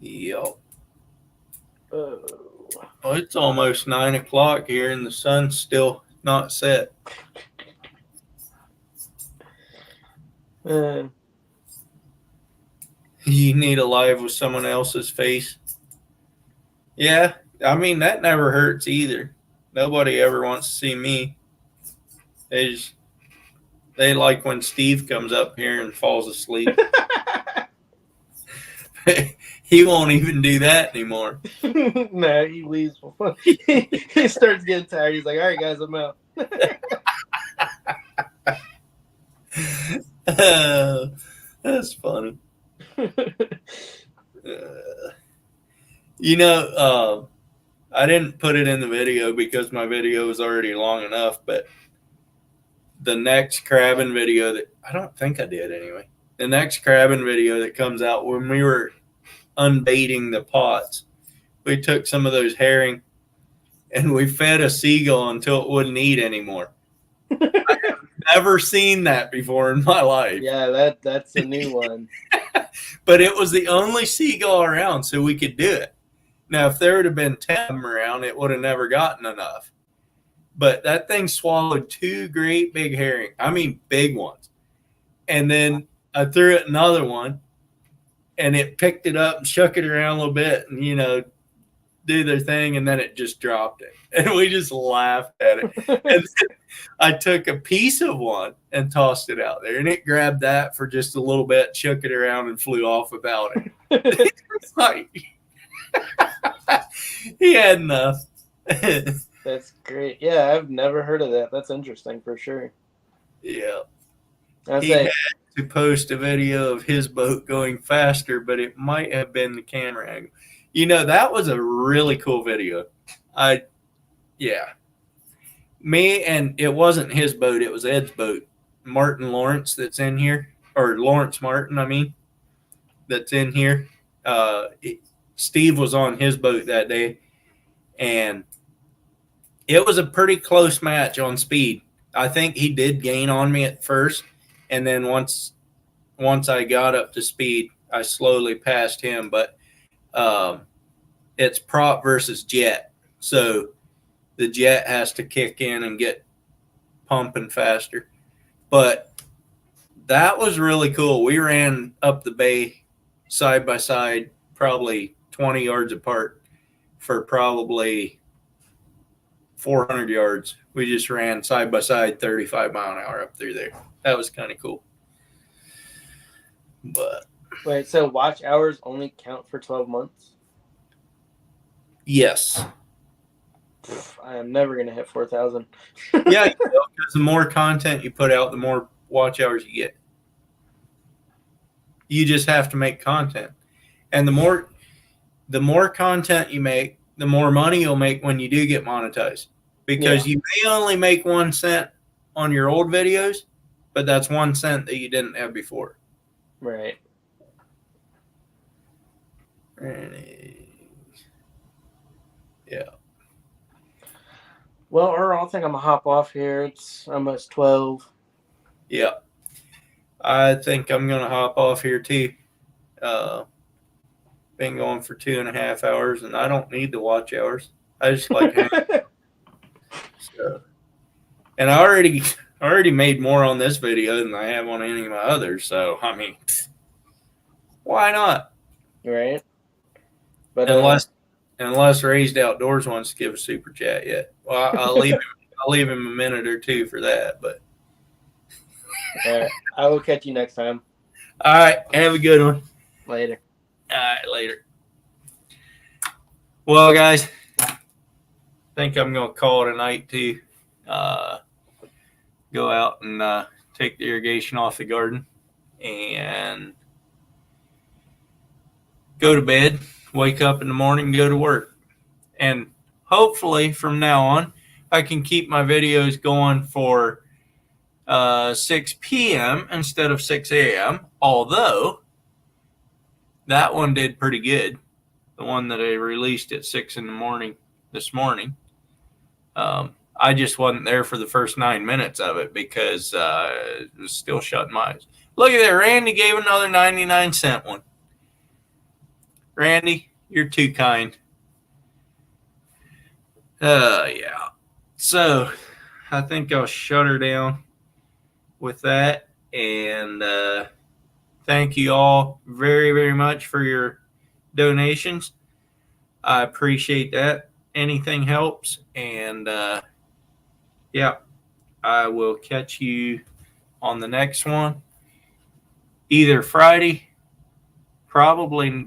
yep. Well, it's almost 9 o'clock here, and the sun's still not set. You need a live with someone else's face. Yeah, I mean, that never hurts either. Nobody ever wants to see me. They like when Steve comes up here and falls asleep. He won't even do that anymore. No, he leaves before he starts getting tired. He's like, all right, guys, I'm out. That's funny. I didn't put it in the video because my video was already long enough, but the next crabbing video I don't think I did anyway. The next crabbing video that comes out, when we were unbaiting the pots, we took some of those herring and we fed a seagull until it wouldn't eat anymore. I have never seen that before in my life. Yeah, that's a new one. But it was the only seagull around, so we could do it. Now, if there would have been 10 of them around, it would have never gotten enough. But that thing swallowed 2 great big herring. I mean, big ones. And then I threw it another one, and it picked it up and shook it around a little bit and, do their thing, and then it just dropped it. And we just laughed at it. And then I took a piece of one and tossed it out there, and it grabbed that for just a little bit, shook it around, and flew off without it. It's like, he had enough. That's great. Yeah, I've never heard of that. That's interesting for sure. Yeah. He had to post a video of his boat going faster, but it might have been the camera angle. That was a really cool video. Me, and it wasn't his boat, it was Ed's boat. Martin Lawrence that's in here, or Lawrence Martin, I mean, that's in here. Steve was on his boat that day, and it was a pretty close match on speed. I think he did gain on me at first, and then once I got up to speed, I slowly passed him. But it's prop versus jet, so the jet has to kick in and get pumping faster. But that was really cool. We ran up the bay side by side, probably 20 yards apart, for probably 400 yards. We just ran side by side 35 mile an hour up through there. That was kind of cool. But wait, so watch hours only count for 12 months? Yes. I am never going to hit 4,000. Yeah, because the more content you put out, the more watch hours you get. You just have to make content. And the more content you make, the more money you'll make when you do get monetized. Because you may only make 1 cent on your old videos, but that's 1 cent that you didn't have before. Right. Yeah. Well, Earl, I think I'm going to hop off here. It's almost 12. Yeah. I think I'm going to hop off here too. Been going for 2.5 hours, and I don't need the watch hours. I just like so. And I already made more on this video than I have on any of my others. So, I mean, why not? Right. But unless Raised Outdoors wants to give a super chat yet. Well, I'll leave him a minute or two for that. But All right. I will catch you next time. all right, have a good one. Later. All right, later. Well, guys, I think I'm going to call it a night too. Go out and take the irrigation off the garden and go to bed, wake up in the morning, and go to work. And hopefully from now on, I can keep my videos going for 6 p.m. instead of 6 a.m., although that one did pretty good. The one that I released at 6 in the morning this morning. I just wasn't there for the first 9 minutes of it because it was still shutting my eyes. Look at that. Randy gave another 99-cent one. Randy, you're too kind. Yeah. So I think I'll shut her down with that. And thank you all very, very much for your donations. I appreciate that. Anything helps. And yeah, I will catch you on the next one. Either Friday, probably.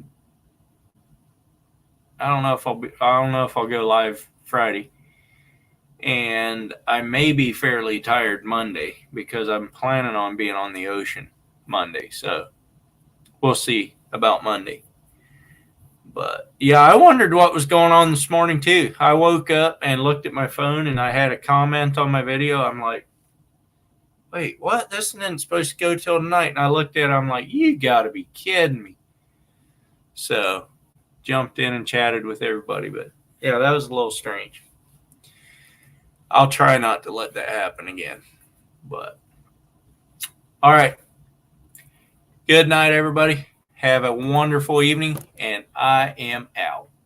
I don't know if I'll go live Friday. And I may be fairly tired Monday because I'm planning on being on the ocean Monday. So we'll see about Monday. But yeah, I wondered what was going on this morning too. I woke up and looked at my phone and I had a comment on my video. I'm like, wait, what? This isn't supposed to go till tonight. And I looked at it. I'm like, you got to be kidding me. So jumped in and chatted with everybody. But yeah, that was a little strange. I'll try not to let that happen again. But all right. Good night, everybody. Have a wonderful evening, and I am out.